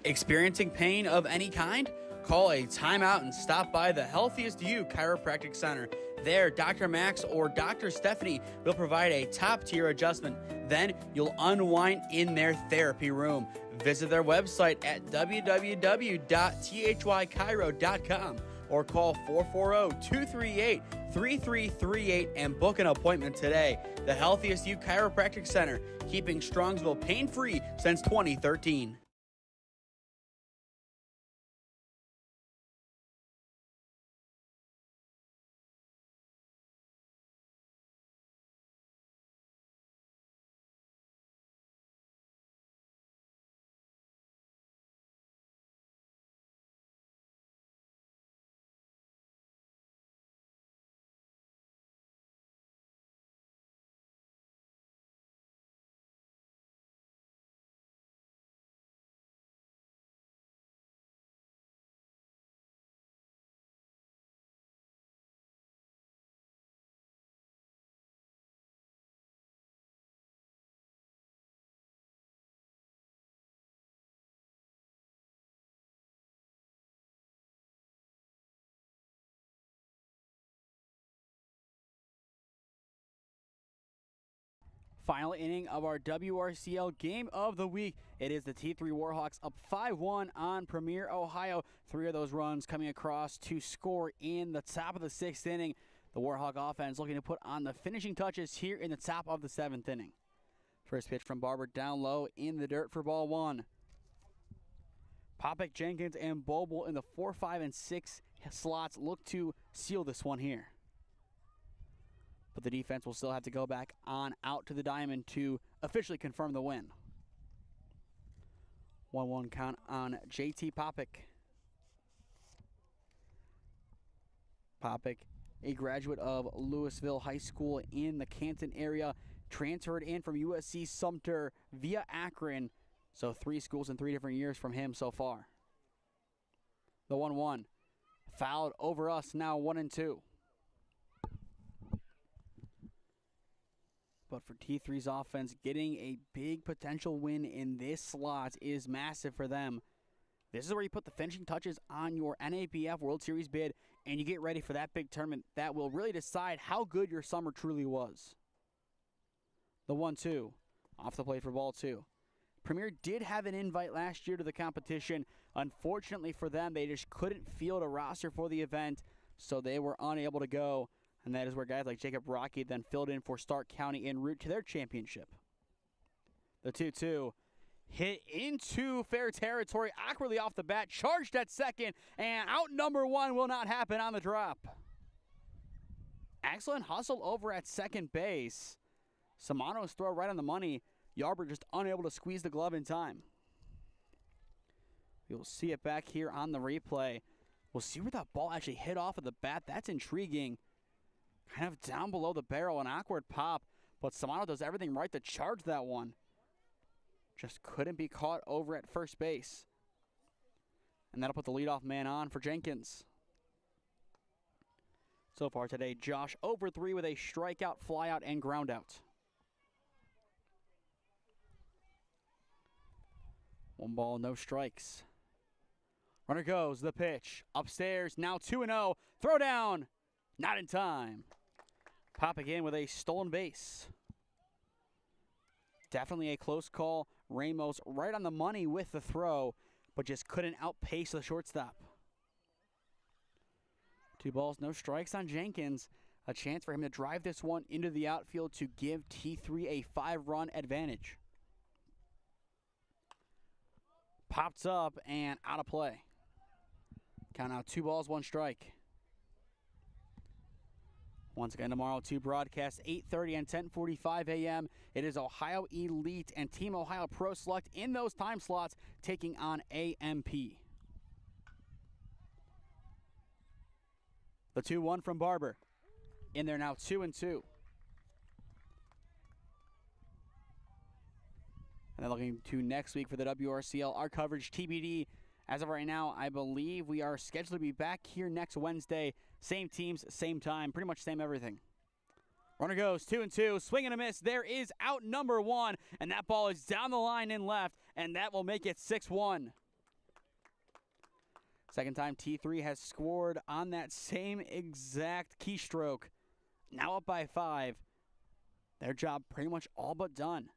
Experiencing pain of any kind? Call a timeout and stop by the Healthiest You Chiropractic Center. There, Dr. Max or Dr. Stephanie will provide a top-tier adjustment. Then you'll unwind in their therapy room. Visit their website at www.thychiro.com or call 440-238-3338 and book an appointment today. The Healthiest You Chiropractic Center, keeping Strongsville pain-free since 2013. Final inning of our WRCL game of the week. It is the T3 Warhawks up 5-1 on Premier, Ohio. 3 of those runs coming across to score in the top of the 6th inning. The Warhawk offense looking to put on the finishing touches here in the top of the 7th inning. First pitch from Barber down low in the dirt for ball 1. Popek, Jenkins, and Boble in the 4, 5, and 6 slots look to seal this one here. But the defense will still have to go back on out to the diamond to officially confirm the win. 1-1 count on JT Popek. Popek, a graduate of Louisville High School in the Canton area, transferred in from USC Sumter via Akron. So 3 schools in 3 different years from him so far. The 1-1. Fouled over us, now 1-2. But for T3's offense, getting a big potential win in this slot is massive for them. This is where you put the finishing touches on your NABF World Series bid, and you get ready for that big tournament that will really decide how good your summer truly was. The 1-2, off the plate for ball 2. Premier did have an invite last year to the competition. Unfortunately for them, they just couldn't field a roster for the event, so they were unable to go. And that is where guys like Jacob Rocky then filled in for Stark County en route to their championship. The 2-2 hit into fair territory, awkwardly off the bat, charged at second, and out number 1 will not happen on the drop. Excellent hustle over at second base. Samano's throw right on the money. Yarber just unable to squeeze the glove in time. You'll see it back here on the replay. We'll see where that ball actually hit off of the bat. That's intriguing. Kind of down below the barrel, an awkward pop, but Samano does everything right to charge that one. Just couldn't be caught over at first base. And that'll put the leadoff man on for Jenkins. So far today, Josh over 3 with a strikeout, flyout, and groundout. 1 ball, no strikes. Runner goes, the pitch. Upstairs, now 2-0. Throw down, not in time. Pop again with a stolen base. Definitely a close call. Ramos right on the money with the throw, but just couldn't outpace the shortstop. 2 balls, no strikes on Jenkins. A chance for him to drive this one into the outfield to give T3 a 5-run advantage. Pops up and out of play. Count out 2 balls, 1 strike. Once again tomorrow, 2 broadcasts, 8:30 and 10:45 a.m. It is Ohio Elite and Team Ohio Pro Select in those time slots taking on AMP. The 2-1 from Barber. In there now, 2-2. And then looking to next week for the WRCL, our coverage TBD. As of right now, I believe we are scheduled to be back here next Wednesday. Same teams, same time, pretty much same everything. Runner goes 2-2, swing and a miss. There is out number 1, and that ball is down the line in left, and that will make it 6-1. Second time T3 has scored on that same exact keystroke. Now up by 5. Their job pretty much all but done.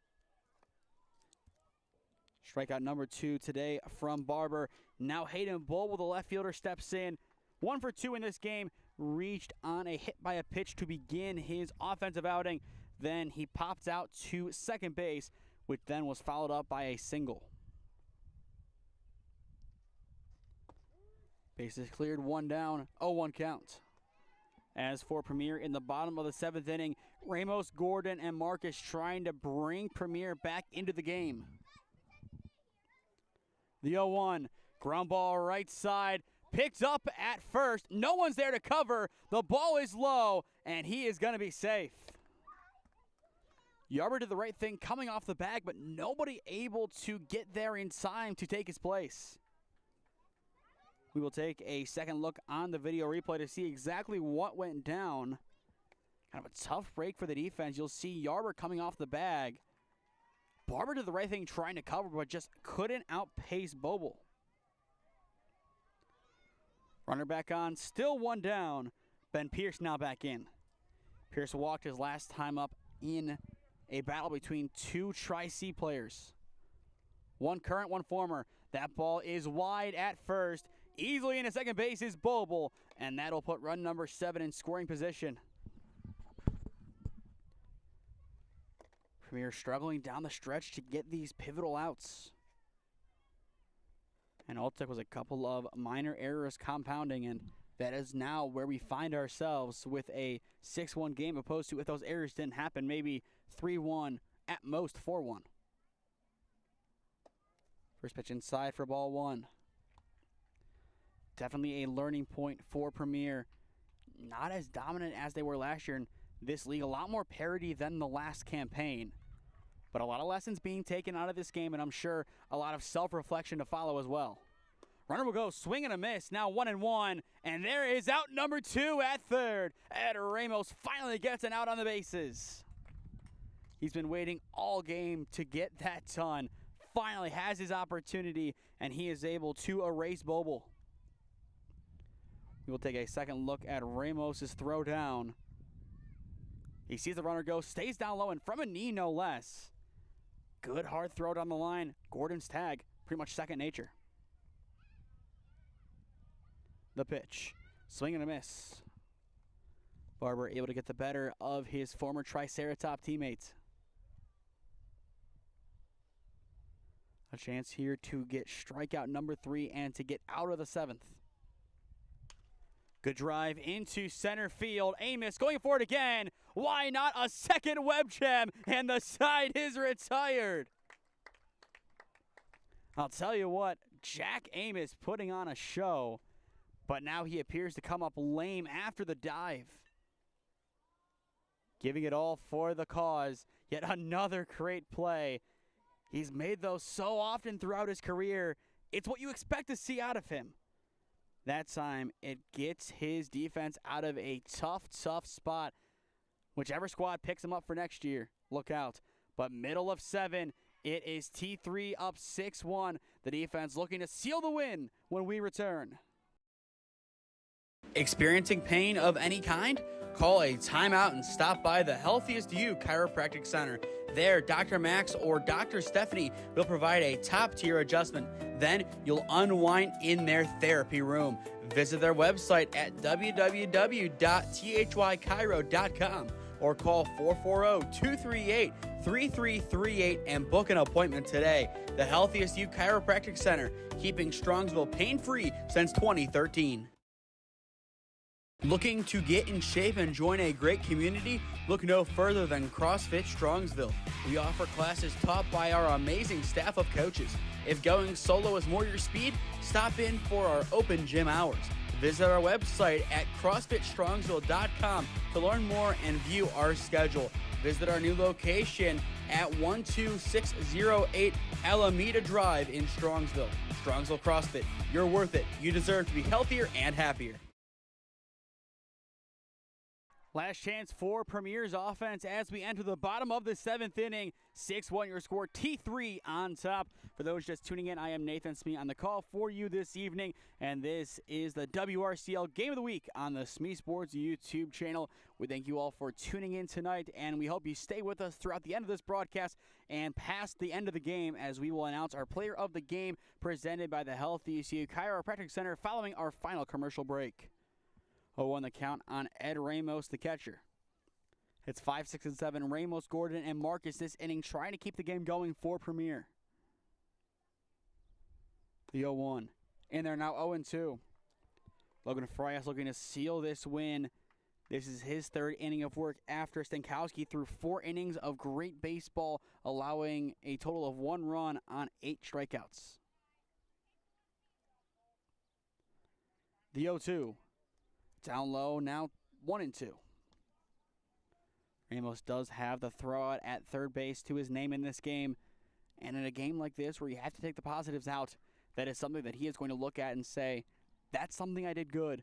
Strikeout number 2 today from Barber. Now Hayden Bull with the left fielder steps in. 1 for 2 in this game. Reached on a hit by a pitch to begin his offensive outing. Then he popped out to second base, which then was followed up by a single. Bases cleared, 1 down, 0-1 count. As for Premier in the bottom of the 7th inning, Ramos, Gordon, and Marcus trying to bring Premier back into the game. The 0-1, ground ball right side, picked up at first. No one's there to cover. The ball is low, and he is going to be safe. Yarber did the right thing coming off the bag, but nobody able to get there in time to take his place. We will take a second look on the video replay to see exactly what went down. Kind of a tough break for the defense. You'll see Yarber coming off the bag. Barber did the right thing trying to cover, but just couldn't outpace Boble. Runner back on, still 1 down. Ben Pierce now back in. Pierce walked his last time up in a battle between 2 Tri-C players. 1 current, 1 former. That ball is wide at first. Easily into second base is Boble, and that'll put run number 7 in scoring position. Premier struggling down the stretch to get these pivotal outs. And all it took was a couple of minor errors compounding, and that is now where we find ourselves with a 6-1 game, opposed to if those errors didn't happen, maybe 3-1, at most 4-1. First pitch inside for ball 1. Definitely a learning point for Premier. Not as dominant as they were last year in this league. A lot more parity than the last campaign. But a lot of lessons being taken out of this game, and I'm sure a lot of self-reflection to follow as well. Runner will go swing and a miss. Now 1-1. And there is out number 2 at third. Ed Ramos finally gets an out on the bases. He's been waiting all game to get that done. Finally has his opportunity, and he is able to erase Boble. We will take a second look at Ramos's throw down. He sees the runner go, stays down low, and from a knee no less. Good hard throw down the line. Gordon's tag, pretty much second nature. The pitch, swing and a miss. Barber able to get the better of his former Triceratop teammate. A chance here to get strikeout number 3 and to get out of the 7th. Good drive into center field. Amos going for it again. Why not a second web gem? And the side is retired. I'll tell you what, Jack Amos putting on a show, but now he appears to come up lame after the dive. Giving it all for the cause. Yet another great play. He's made those so often throughout his career. It's what you expect to see out of him. That time, it gets his defense out of a tough spot. Whichever squad picks him up for next year, look out. But middle of 7, it is T3 up 6-1. The defense looking to seal the win when we return. Experiencing pain of any kind? Call a timeout and stop by the Healthiest You Chiropractic Center. There, Dr. Max or Dr. Stephanie will provide a top-tier adjustment. Then you'll unwind in their therapy room. Visit their website at www.thychiro.com or call 440-238-3338 and book an appointment today. The Healthiest You Chiropractic Center, keeping Strongsville pain-free since 2013. Looking to get in shape and join a great community? Look no further than CrossFit Strongsville. We offer classes taught by our amazing staff of coaches. If going solo is more your speed, stop in for our open gym hours. Visit our website at CrossFitStrongsville.com to learn more and view our schedule. Visit our new location at 12608 Alameda Drive in Strongsville. Strongsville CrossFit, you're worth it. You deserve to be healthier and happier. Last chance for Premier's offense as we enter the bottom of the 7th inning. 6-1 your score, T3 on top. For those just tuning in, I am Nathan Smee on the call for you this evening, and this is the WRCL Game of the Week on the SmeeSports YouTube channel. We thank you all for tuning in tonight, and we hope you stay with us throughout the end of this broadcast and past the end of the game as we will announce our player of the game presented by the Healthy ECU Chiropractic Center following our final commercial break. 0-1 the count on Ed Ramos, the catcher. It's 5, 6, and 7. Ramos, Gordon, and Marcus this inning trying to keep the game going for Premier. The 0-1. In there now 0-2. Logan Frias looking to seal this win. This is his 3rd inning of work after Stankowski threw 4 innings of great baseball, allowing a total of 1 run on 8 strikeouts. The 0-2. Down low, now 1-2. Ramos does have the throwout at third base to his name in this game. And in a game like this where you have to take the positives out, that is something that he is going to look at and say, that's something I did good,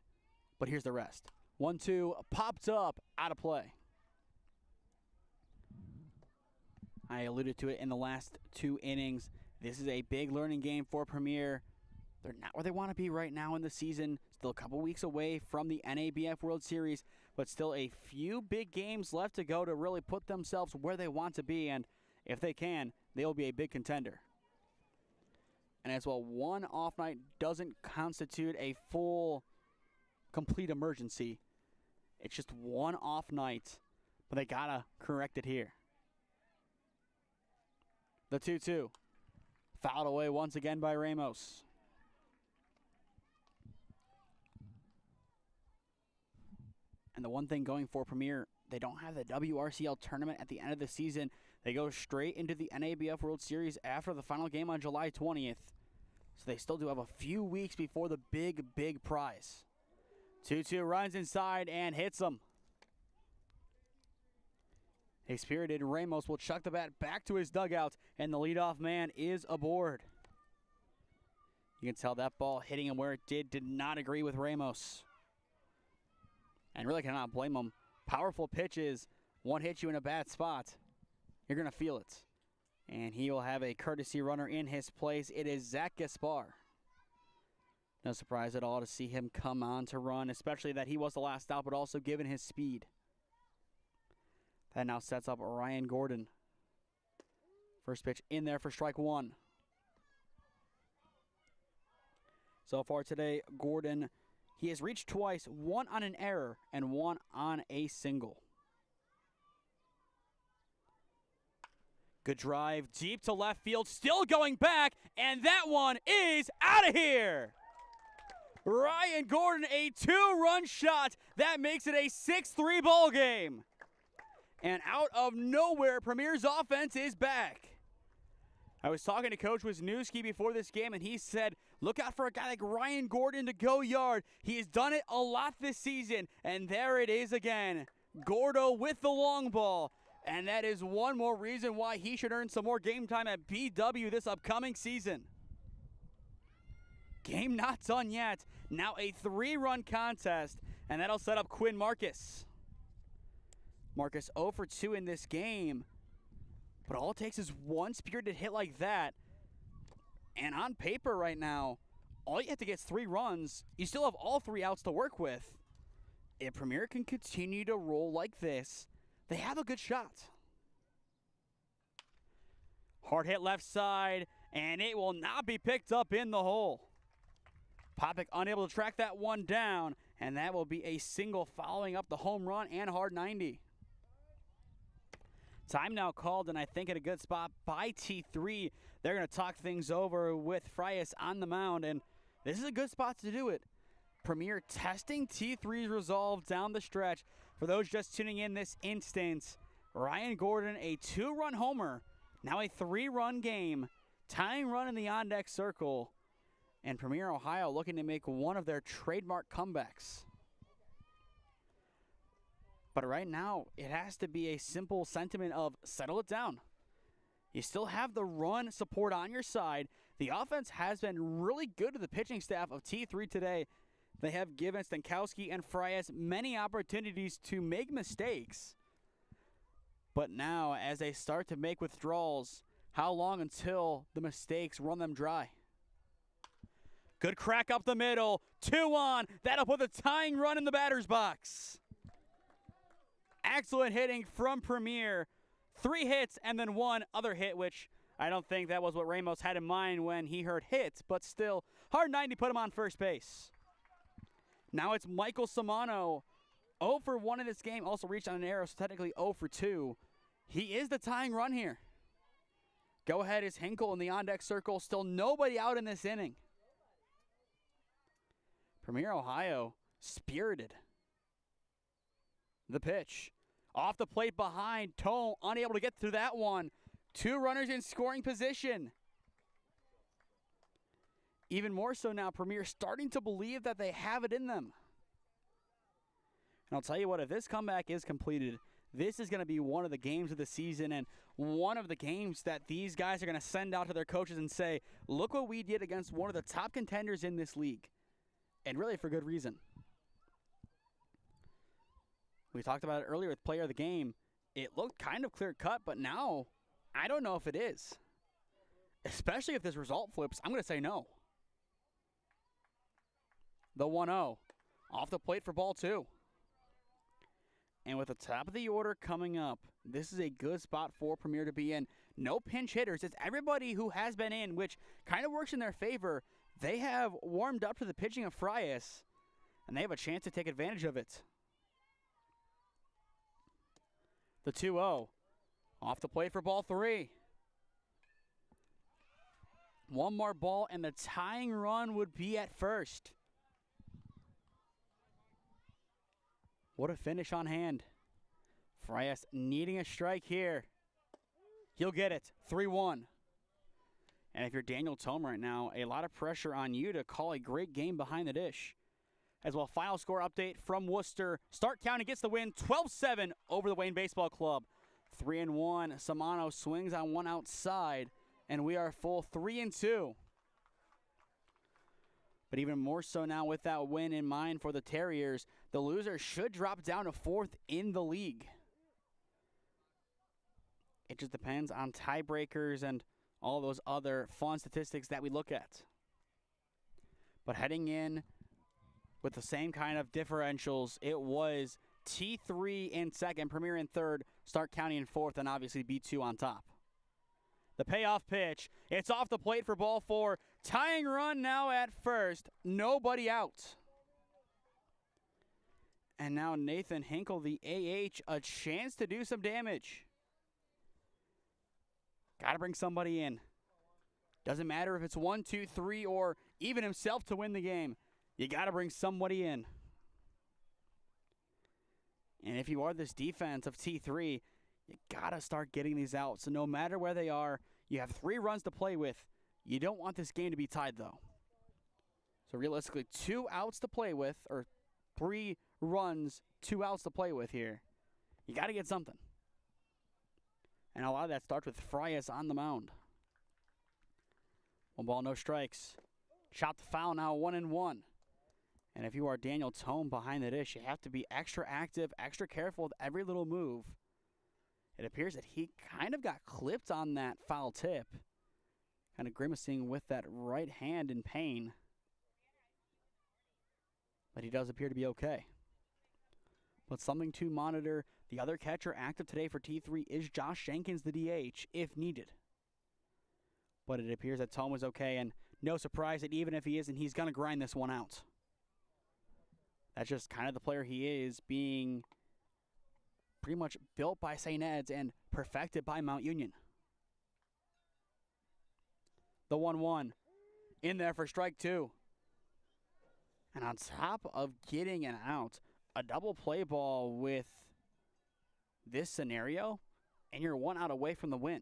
but here's the rest. 1-2, popped up, out of play. I alluded to it in the last 2 innings. This is a big learning game for Premier. They're not where they want to be right now in the season. Still a couple weeks away from the NABF World Series, but still a few big games left to go to really put themselves where they want to be, and if they can, they'll be a big contender. And as well, one off night doesn't constitute a full, complete emergency. It's just one off night, but they gotta correct it here. The 2-2. Fouled away once again by Ramos. And the one thing going for Premier, they don't have the WRCL tournament at the end of the season. They go straight into the NABF World Series after the final game on July 20th. So they still do have a few weeks before the big, big prize. 2-2 runs inside and hits him. A spirited Ramos will chuck the bat back to his dugout, and the leadoff man is aboard. You can tell that ball hitting him where it did not agree with Ramos. And really cannot blame him. Powerful pitches, one hits you in a bad spot, you're going to feel it. And he will have a courtesy runner in his place. It is Zach Gaspar. No surprise at all to see him come on to run, especially that he was the last out, but also given his speed. That now sets up Ryan Gordon. First pitch in there for strike 1. So far today, Gordon, he has reached twice, 1 on an error and 1 on a single. Good drive, deep to left field, still going back, and that one is out of here. Ryan Gordon, a 2-run shot. That makes it a 6-3 ball game. And out of nowhere, Premier's offense is back. I was talking to Coach Wisniewski before this game, and he said, look out for a guy like Ryan Gordon to go yard. He has done it a lot this season, and there it is again. Gordo with the long ball. And that is one more reason why he should earn some more game time at BW this upcoming season. Game not done yet. Now a 3-run contest, and that'll set up Quinn Marcus. Marcus 0 for 2 in this game. But all it takes is one spirited hit like that. And on paper right now, all you have to get is 3 runs. You still have all 3 outs to work with. If Premier can continue to roll like this, they have a good shot. Hard hit left side, and it will not be picked up in the hole. Popik unable to track that one down, and that will be a single following up the home run and hard 90. Time now called, and I think at a good spot by T3. They're going to talk things over with Frias on the mound, and this is a good spot to do it. Premier testing T3's resolve down the stretch. For those just tuning in this instance, Ryan Gordon, a 2-run homer, now a 3-run game, tying run in the on-deck circle, and Premier Ohio looking to make one of their trademark comebacks. But right now, it has to be a simple sentiment of settle it down. You still have the run support on your side. The offense has been really good to the pitching staff of T3 today. They have given Stankowski and Frias many opportunities to make mistakes. But now, as they start to make withdrawals, how long until the mistakes run them dry? Good crack up the middle. 2 on. That'll put the tying run in the batter's box. Excellent hitting from Premier. 3 hits and then 1 other hit, which I don't think that was what Ramos had in mind when he heard hits, but still, hard 90 put him on first base. Now it's Michael Samano. 0 for 1 in this game, also reached on an error, so technically 0 for 2. He is the tying run here. Go ahead is Hinkle in the on-deck circle. Still nobody out in this inning. Premier Ohio, spirited. The pitch. Off the plate behind. Tome unable to get through that one. 2 runners in scoring position. Even more so now, Premier starting to believe that they have it in them. And I'll tell you what, if this comeback is completed, this is going to be one of the games of the season and one of the games that these guys are going to send out to their coaches and say, look what we did against one of the top contenders in this league. And really for good reason. We talked about it earlier with player of the game. It looked kind of clear-cut, but now I don't know if it is. Especially if this result flips, I'm going to say no. The 1-0. Off the plate for ball 2. And with the top of the order coming up, this is a good spot for Premier to be in. No pinch hitters. It's everybody who has been in, which kind of works in their favor. They have warmed up to the pitching of Frias, and they have a chance to take advantage of it. The 2-0. Off the plate for ball 3. One more ball, and the tying run would be at first. What a finish on hand. Frias needing a strike here. He'll get it. 3-1. And if you're Daniel Tome right now, a lot of pressure on you to call a great game behind the dish. As well, final score update from Worcester. Stark County gets the win 12-7 over the Wayne Baseball Club. 3-1. Samano swings on one outside, and we are full 3-2. But even more so now with that win in mind for the Terriers, the loser should drop down to 4th in the league. It just depends on tiebreakers and all those other fun statistics that we look at. But heading in with the same kind of differentials, it was T3 in 2nd, Premier in 3rd, Stark County in 4th, and obviously B2 on top. The payoff pitch, it's off the plate for ball 4. Tying run now at first, nobody out. And now Nathan Hinkle, the AH, a chance to do some damage. Got to bring somebody in. Doesn't matter if it's 1, 2, 3, or even himself to win the game. You got to bring somebody in. And if you are this defense of T3, you got to start getting these out. So no matter where they are, you have 3 runs to play with. You don't want this game to be tied, though. So realistically, 2 outs to play with, or 3 runs, 2 outs to play with here. You got to get something. And a lot of that starts with Frias on the mound. 1 ball, no strikes. Chopped foul now, 1-1. And if you are Daniel Tome behind the dish, you have to be extra active, extra careful with every little move. It appears that he kind of got clipped on that foul tip. Kind of grimacing with that right hand in pain. But he does appear to be okay. But something to monitor. The other catcher active today for T3 is Josh Jenkins, the DH, if needed. But it appears that Tome was okay, and no surprise that even if he isn't, he's going to grind this one out. That's just kind of the player he is, being pretty much built by St. Ed's and perfected by Mount Union. The 1-1 in there for strike 2. And on top of getting an out, a double play ball with this scenario, and you're 1 out away from the win.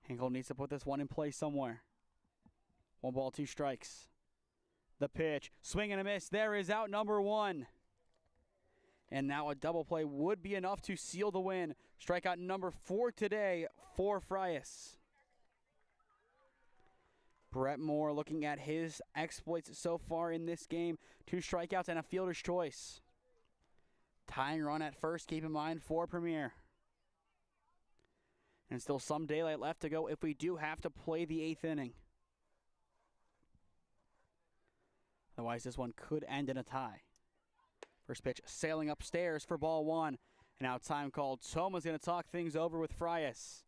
Hinkle needs to put this one in play somewhere. 1 ball, 2 strikes. The pitch, swing and a miss. There is out number 1. And now a double play would be enough to seal the win. Strikeout number 4 today for Frias. Brett Moore looking at his exploits so far in this game. 2 strikeouts and a fielder's choice. Tying run at first, keep in mind, for Premier. And still some daylight left to go if we do have to play the 8th inning. Otherwise, this one could end in a tie. First pitch sailing upstairs for ball 1. And now time called. Toma's going to talk things over with Frias.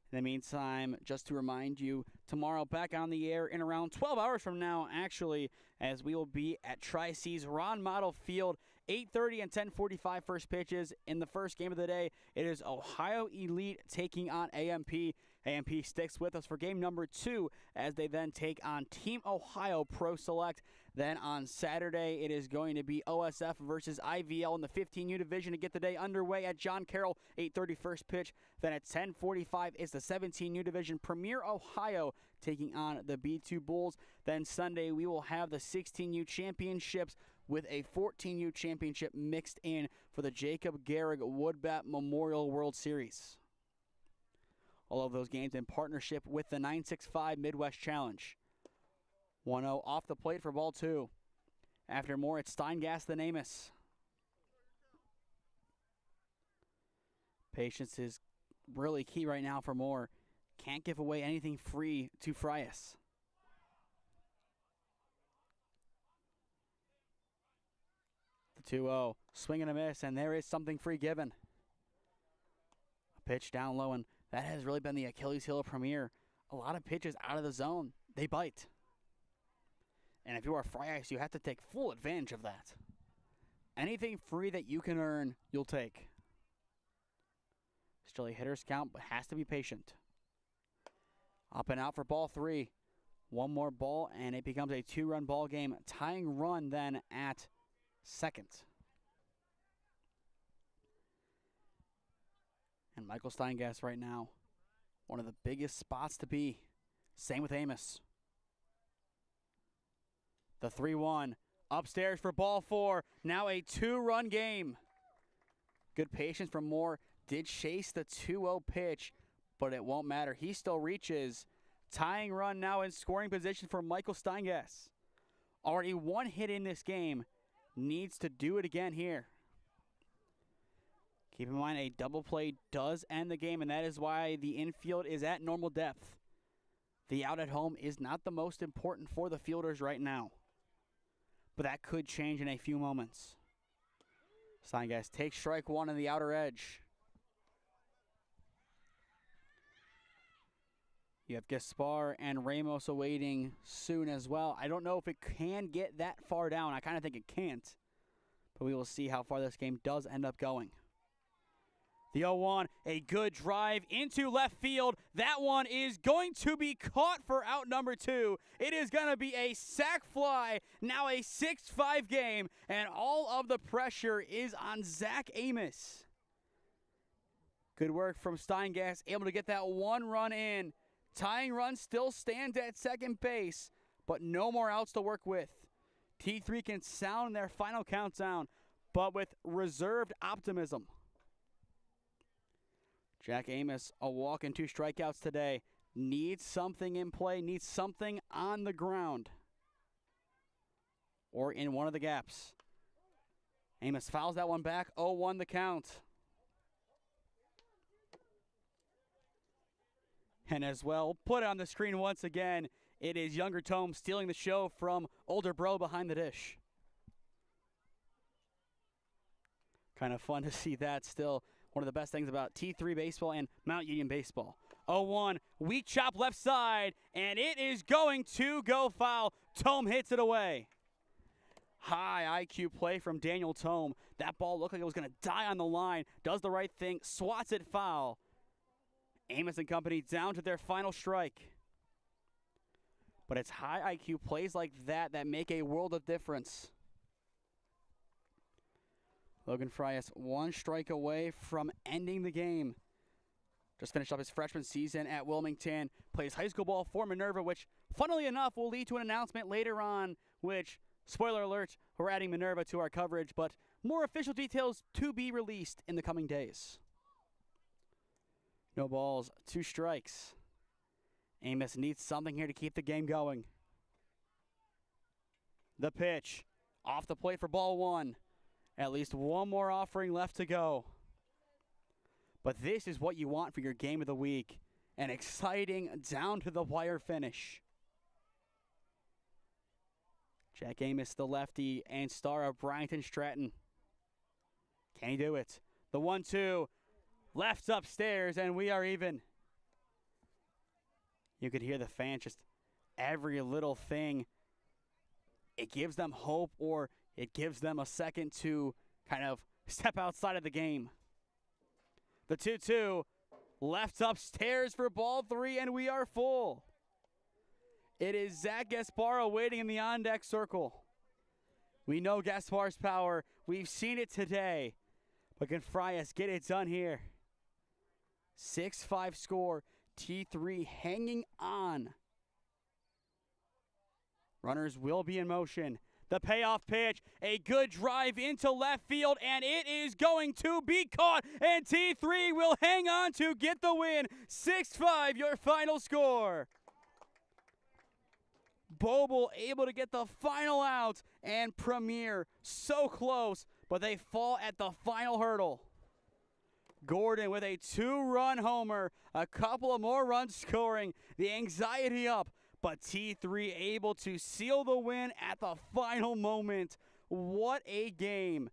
In the meantime, just to remind you, tomorrow back on the air in around 12 hours from now, actually, as we will be at Tri-C's Ron Model Field, 8:30 and 10:45 first pitches. In the first game of the day, it is Ohio Elite taking on AMP. AMP sticks with us for game number 2 as they then take on Team Ohio Pro Select. Then on Saturday, it is going to be OSF versus IVL in the 15U division to get the day underway at John Carroll, 8:30 first pitch. Then at 10:45 is the 17U division, Premier Ohio taking on the B2 Bulls. Then Sunday, we will have the 16U championships with a 14U championship mixed in for the Jacob Garrig Woodbat Memorial World Series. All of those games in partnership with the 965 Midwest Challenge. 1-0 off the plate for ball 2. After more, it's Steingast than Amos. Patience is really key right now for Moore. Can't give away anything free to Frias. The 2-0, swing and a miss, and there is something free given. A pitch down low, and that has really been the Achilles heel of Premier. A lot of pitches out of the zone, they bite. And if you are Frias, you have to take full advantage of that. Anything free that you can earn, you'll take. Still a hitter's count, but has to be patient. Up and out for ball 3. One more ball, and it becomes a 2-run ball game. Tying run then at second. And Michael Steingast right now, one of the biggest spots to be. Same with Amos. The 3-1, upstairs for ball 4. Now a 2-run game. Good patience from Moore. Did chase the 2-0 pitch, but it won't matter. He still reaches. Tying run now in scoring position for Michael Steingast. Already 1 hit in this game. Needs to do it again here. Keep in mind, a double play does end the game, and that is why the infield is at normal depth. The out at home is not the most important for the fielders right now. But that could change in a few moments. Steingast takes strike 1 on the outer edge. You have Gaspar and Ramos awaiting soon as well. I don't know if it can get that far down. I kind of think it can't. But we will see how far this game does end up going. The 0-1, a good drive into left field. That one is going to be caught for out number 2. It is going to be a sac fly. Now a 6-5 game, and all of the pressure is on Zach Amos. Good work from Steingast, able to get that 1 run in. Tying run still stands at second base, but no more outs to work with. T3 can sound their final countdown, but with reserved optimism. Jack Amos, a walk and 2 strikeouts today. Needs something in play, needs something on the ground. Or in one of the gaps. Amos fouls that one back, 0-1 the count. And as well, put it on the screen once again. It is younger Tome stealing the show from older bro behind the dish. Kind of fun to see that still. One of the best things about T3 baseball and Mount Union baseball. 0-1, weak chop left side, and it is going to go foul. Tome hits it away. High IQ play from Daniel Tome. That ball looked like it was going to die on the line. Does the right thing, swats it foul. Amos and company down to their final strike. But it's high IQ plays like that that make a world of difference. Logan Frias 1 strike away from ending the game. Just finished up his freshman season at Wilmington. Plays high school ball for Minerva, which, funnily enough, will lead to an announcement later on, which, spoiler alert, we're adding Minerva to our coverage, but more official details to be released in the coming days. No balls, 2 strikes. Amos needs something here to keep the game going. The pitch. Off the plate for ball one. At least one more offering left to go. But this is what you want for your game of the week. An exciting down-to-the-wire finish. Jack Amos, the lefty, and star of Bryington Stratton. Can he do it? The 1-2. Left upstairs, and we are even. You could hear the fans just every little thing. It gives them hope, or it gives them a second to kind of step outside of the game. The 2-2, left upstairs for ball three, and we are full. It is Zach Gasparo waiting in the on-deck circle. We know Gaspar's power. We've seen it today. But can Frias get it done here? 6-5 score. T3 hanging on. Runners will be in motion. The payoff pitch, a good drive into left field, and it is going to be caught, and T3 will hang on to get the win. 6-5, your final score. Boble able to get the final out, and Premier so close, but they fall at the final hurdle. Gordon with a 2-run homer, a couple of more runs scoring, the anxiety up, but T3 able to seal the win at the final moment. What a game.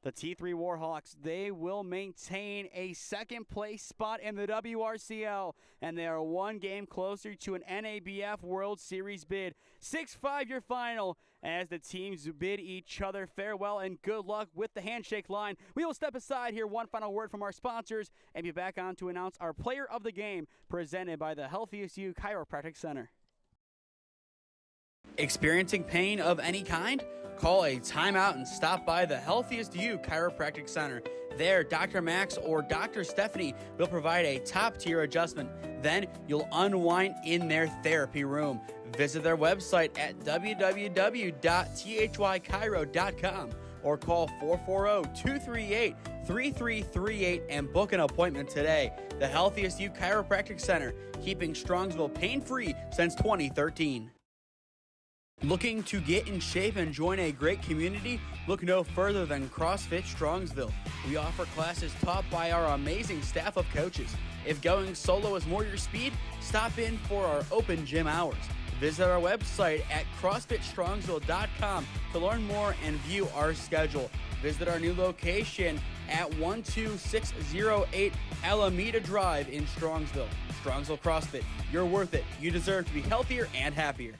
The T3 Warhawks, they will maintain a second place spot in the WRCL, and they are one game closer to an NABF World Series bid. 6-5 your final as the teams bid each other farewell and good luck with the handshake line. We will step aside here, one final word from our sponsors, and be back on to announce our player of the game presented by the Healthiest You Chiropractic Center. Experiencing pain of any kind? Call a timeout and stop by the Healthiest You Chiropractic Center. There, Dr. Max or Dr. Stephanie will provide a top-tier adjustment. Then you'll unwind in their therapy room. Visit their website at www.thychiro.com or call 440-238-3338 and book an appointment today. The Healthiest You Chiropractic Center, keeping Strongsville pain-free since 2013. Looking to get in shape and join a great community? Look no further than CrossFit Strongsville. We offer classes taught by our amazing staff of coaches. If going solo is more your speed, stop in for our open gym hours. Visit our website at CrossFitStrongsville.com to learn more and view our schedule. Visit our new location at 12608 Alameda Drive in Strongsville. Strongsville CrossFit, you're worth it. You deserve to be healthier and happier.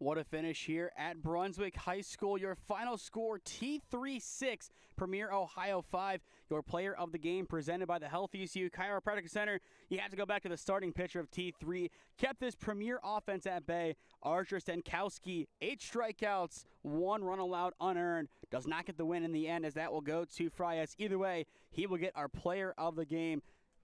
What a finish here at Brunswick High School. Your final score, T3 6, Premier Ohio 5. Your player of the game presented by the Healthiest You Chiropractic Center. You have to go back to the starting pitcher of T3. Kept this premier offense at bay. Archer Stankowski, 8 strikeouts, 1 run allowed unearned. Does not get the win in the end, as that will go to Frias. Either way, he will get our player of the game.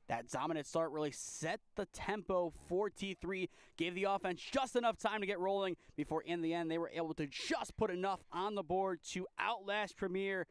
That dominant start really set the tempo for T3, gave the offense just enough time to get rolling before in the end they were able to just put enough on the board to outlast Premier.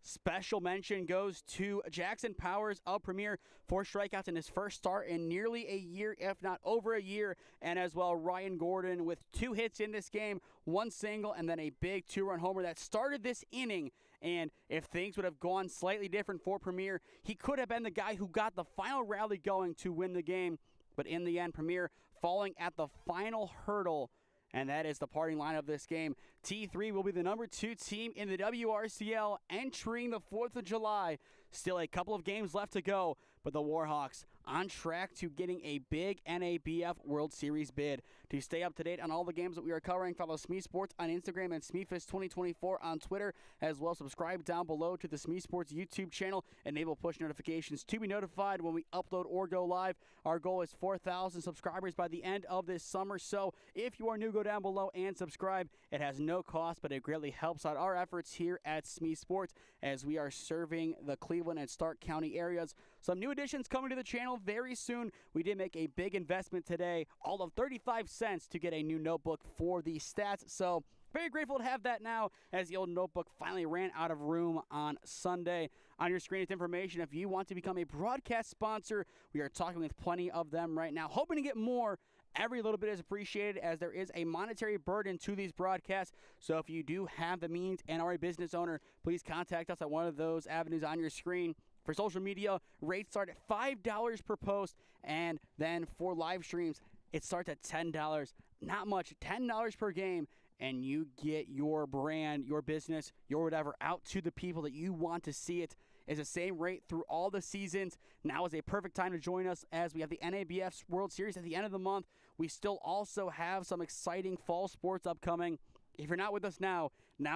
Special mention goes to Jackson Powers of Premier, 4 strikeouts in his first start in nearly a year, if not over a year, and as well Ryan Gordon with 2 hits in this game, 1 single, and then a big 2-run homer that started this inning. And if things would have gone slightly different for Premier, he could have been the guy who got the final rally going to win the game. But in the end, Premier falling at the final hurdle. And that is the parting line of this game. T3 will be the number 2 team in the WRCL entering the 4th of July. Still a couple of games left to go, but the Warhawks on track to getting a big NABF World Series bid. To stay up to date on all the games that we are covering, follow SmeeSports on Instagram and SmeeFist2024 on Twitter. As well, subscribe down below to the SmeeSports YouTube channel. Enable push notifications to be notified when we upload or go live. Our goal is 4,000 subscribers by the end of this summer. So if you are new, go down below and subscribe. It has no cost, but it greatly helps out our efforts here at SmeeSports as we are serving the Cleveland and Stark County areas. Some new additions coming to the channel very soon. We did make a big investment today, all of 35 cents to get a new notebook for the stats. So very grateful to have that now, as the old notebook finally ran out of room on Sunday. On your screen is information if you want to become a broadcast sponsor. We are talking with plenty of them right now, hoping to get more. Every little bit is appreciated, as there is a monetary burden to these broadcasts. So if you do have the means and are a business owner, please contact us at one of those avenues on your screen. For social media, rates start at $5 per post, and then for live streams, it starts at $10. Not much, $10 per game, and you get your brand, your business, your whatever out to the people that you want to see it. It's the same rate through all the seasons. Now is a perfect time to join us, as we have the NABF World Series at the end of the month. We still also have some exciting fall sports upcoming. If you're not with us now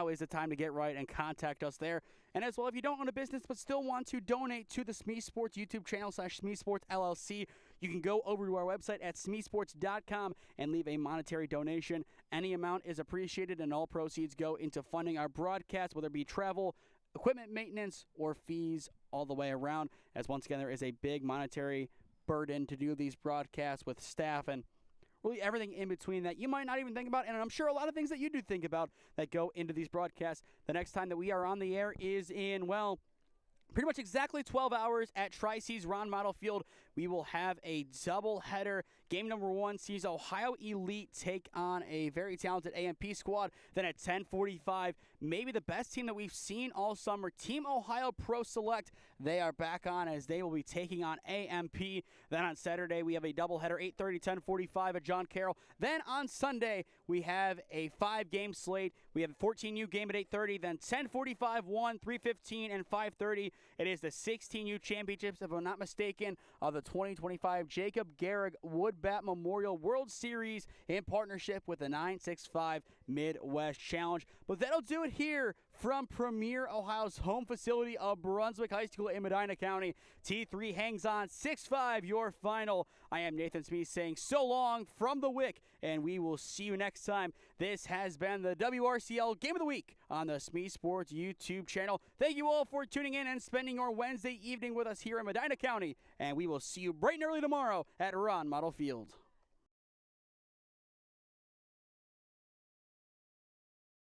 is the time to get right and contact us there. And as well, if you don't own a business but still want to donate to the SmeeSports YouTube channel /SmeeSports LLC, you can go over to our website at SmeeSports.com and leave a monetary donation. Any amount is appreciated, and all proceeds go into funding our broadcast, whether it be travel, equipment maintenance, or fees all the way around. As once again, there is a big monetary burden to do these broadcasts with staff and really everything in between that you might not even think about, and I'm sure a lot of things that you do think about that go into these broadcasts. The next time that we are on the air is in, well, pretty much exactly 12 hours at Tri-C's Ron Model Field. We will have a doubleheader. Game number 1 sees Ohio Elite take on a very talented AMP squad. Then at 10:45, maybe the best team that we've seen all summer, Team Ohio Pro Select. They are back on, as they will be taking on AMP. Then on Saturday, we have a doubleheader, 8:30, 10:45 at John Carroll. Then on Sunday, we have a 5-game slate. We have a 14U game at 8:30, then 10:45, 1, 3:15, and 5:30. It is the 16U championships, if I'm not mistaken, of the 2025 Jacob Garrig Woodbat Memorial World Series in partnership with the 965 Midwest Challenge. But that'll do it here from Premier Ohio's home facility of Brunswick High School in Medina County. T3 hangs on 6-5, your final. I am Nathan Smee saying so long from the WIC, and we will see you next time. This has been the WRCL Game of the Week on the SmeeSports YouTube channel. Thank you all for tuning in and spending your Wednesday evening with us here in Medina County, and we will see you bright and early tomorrow at Ron Model Field.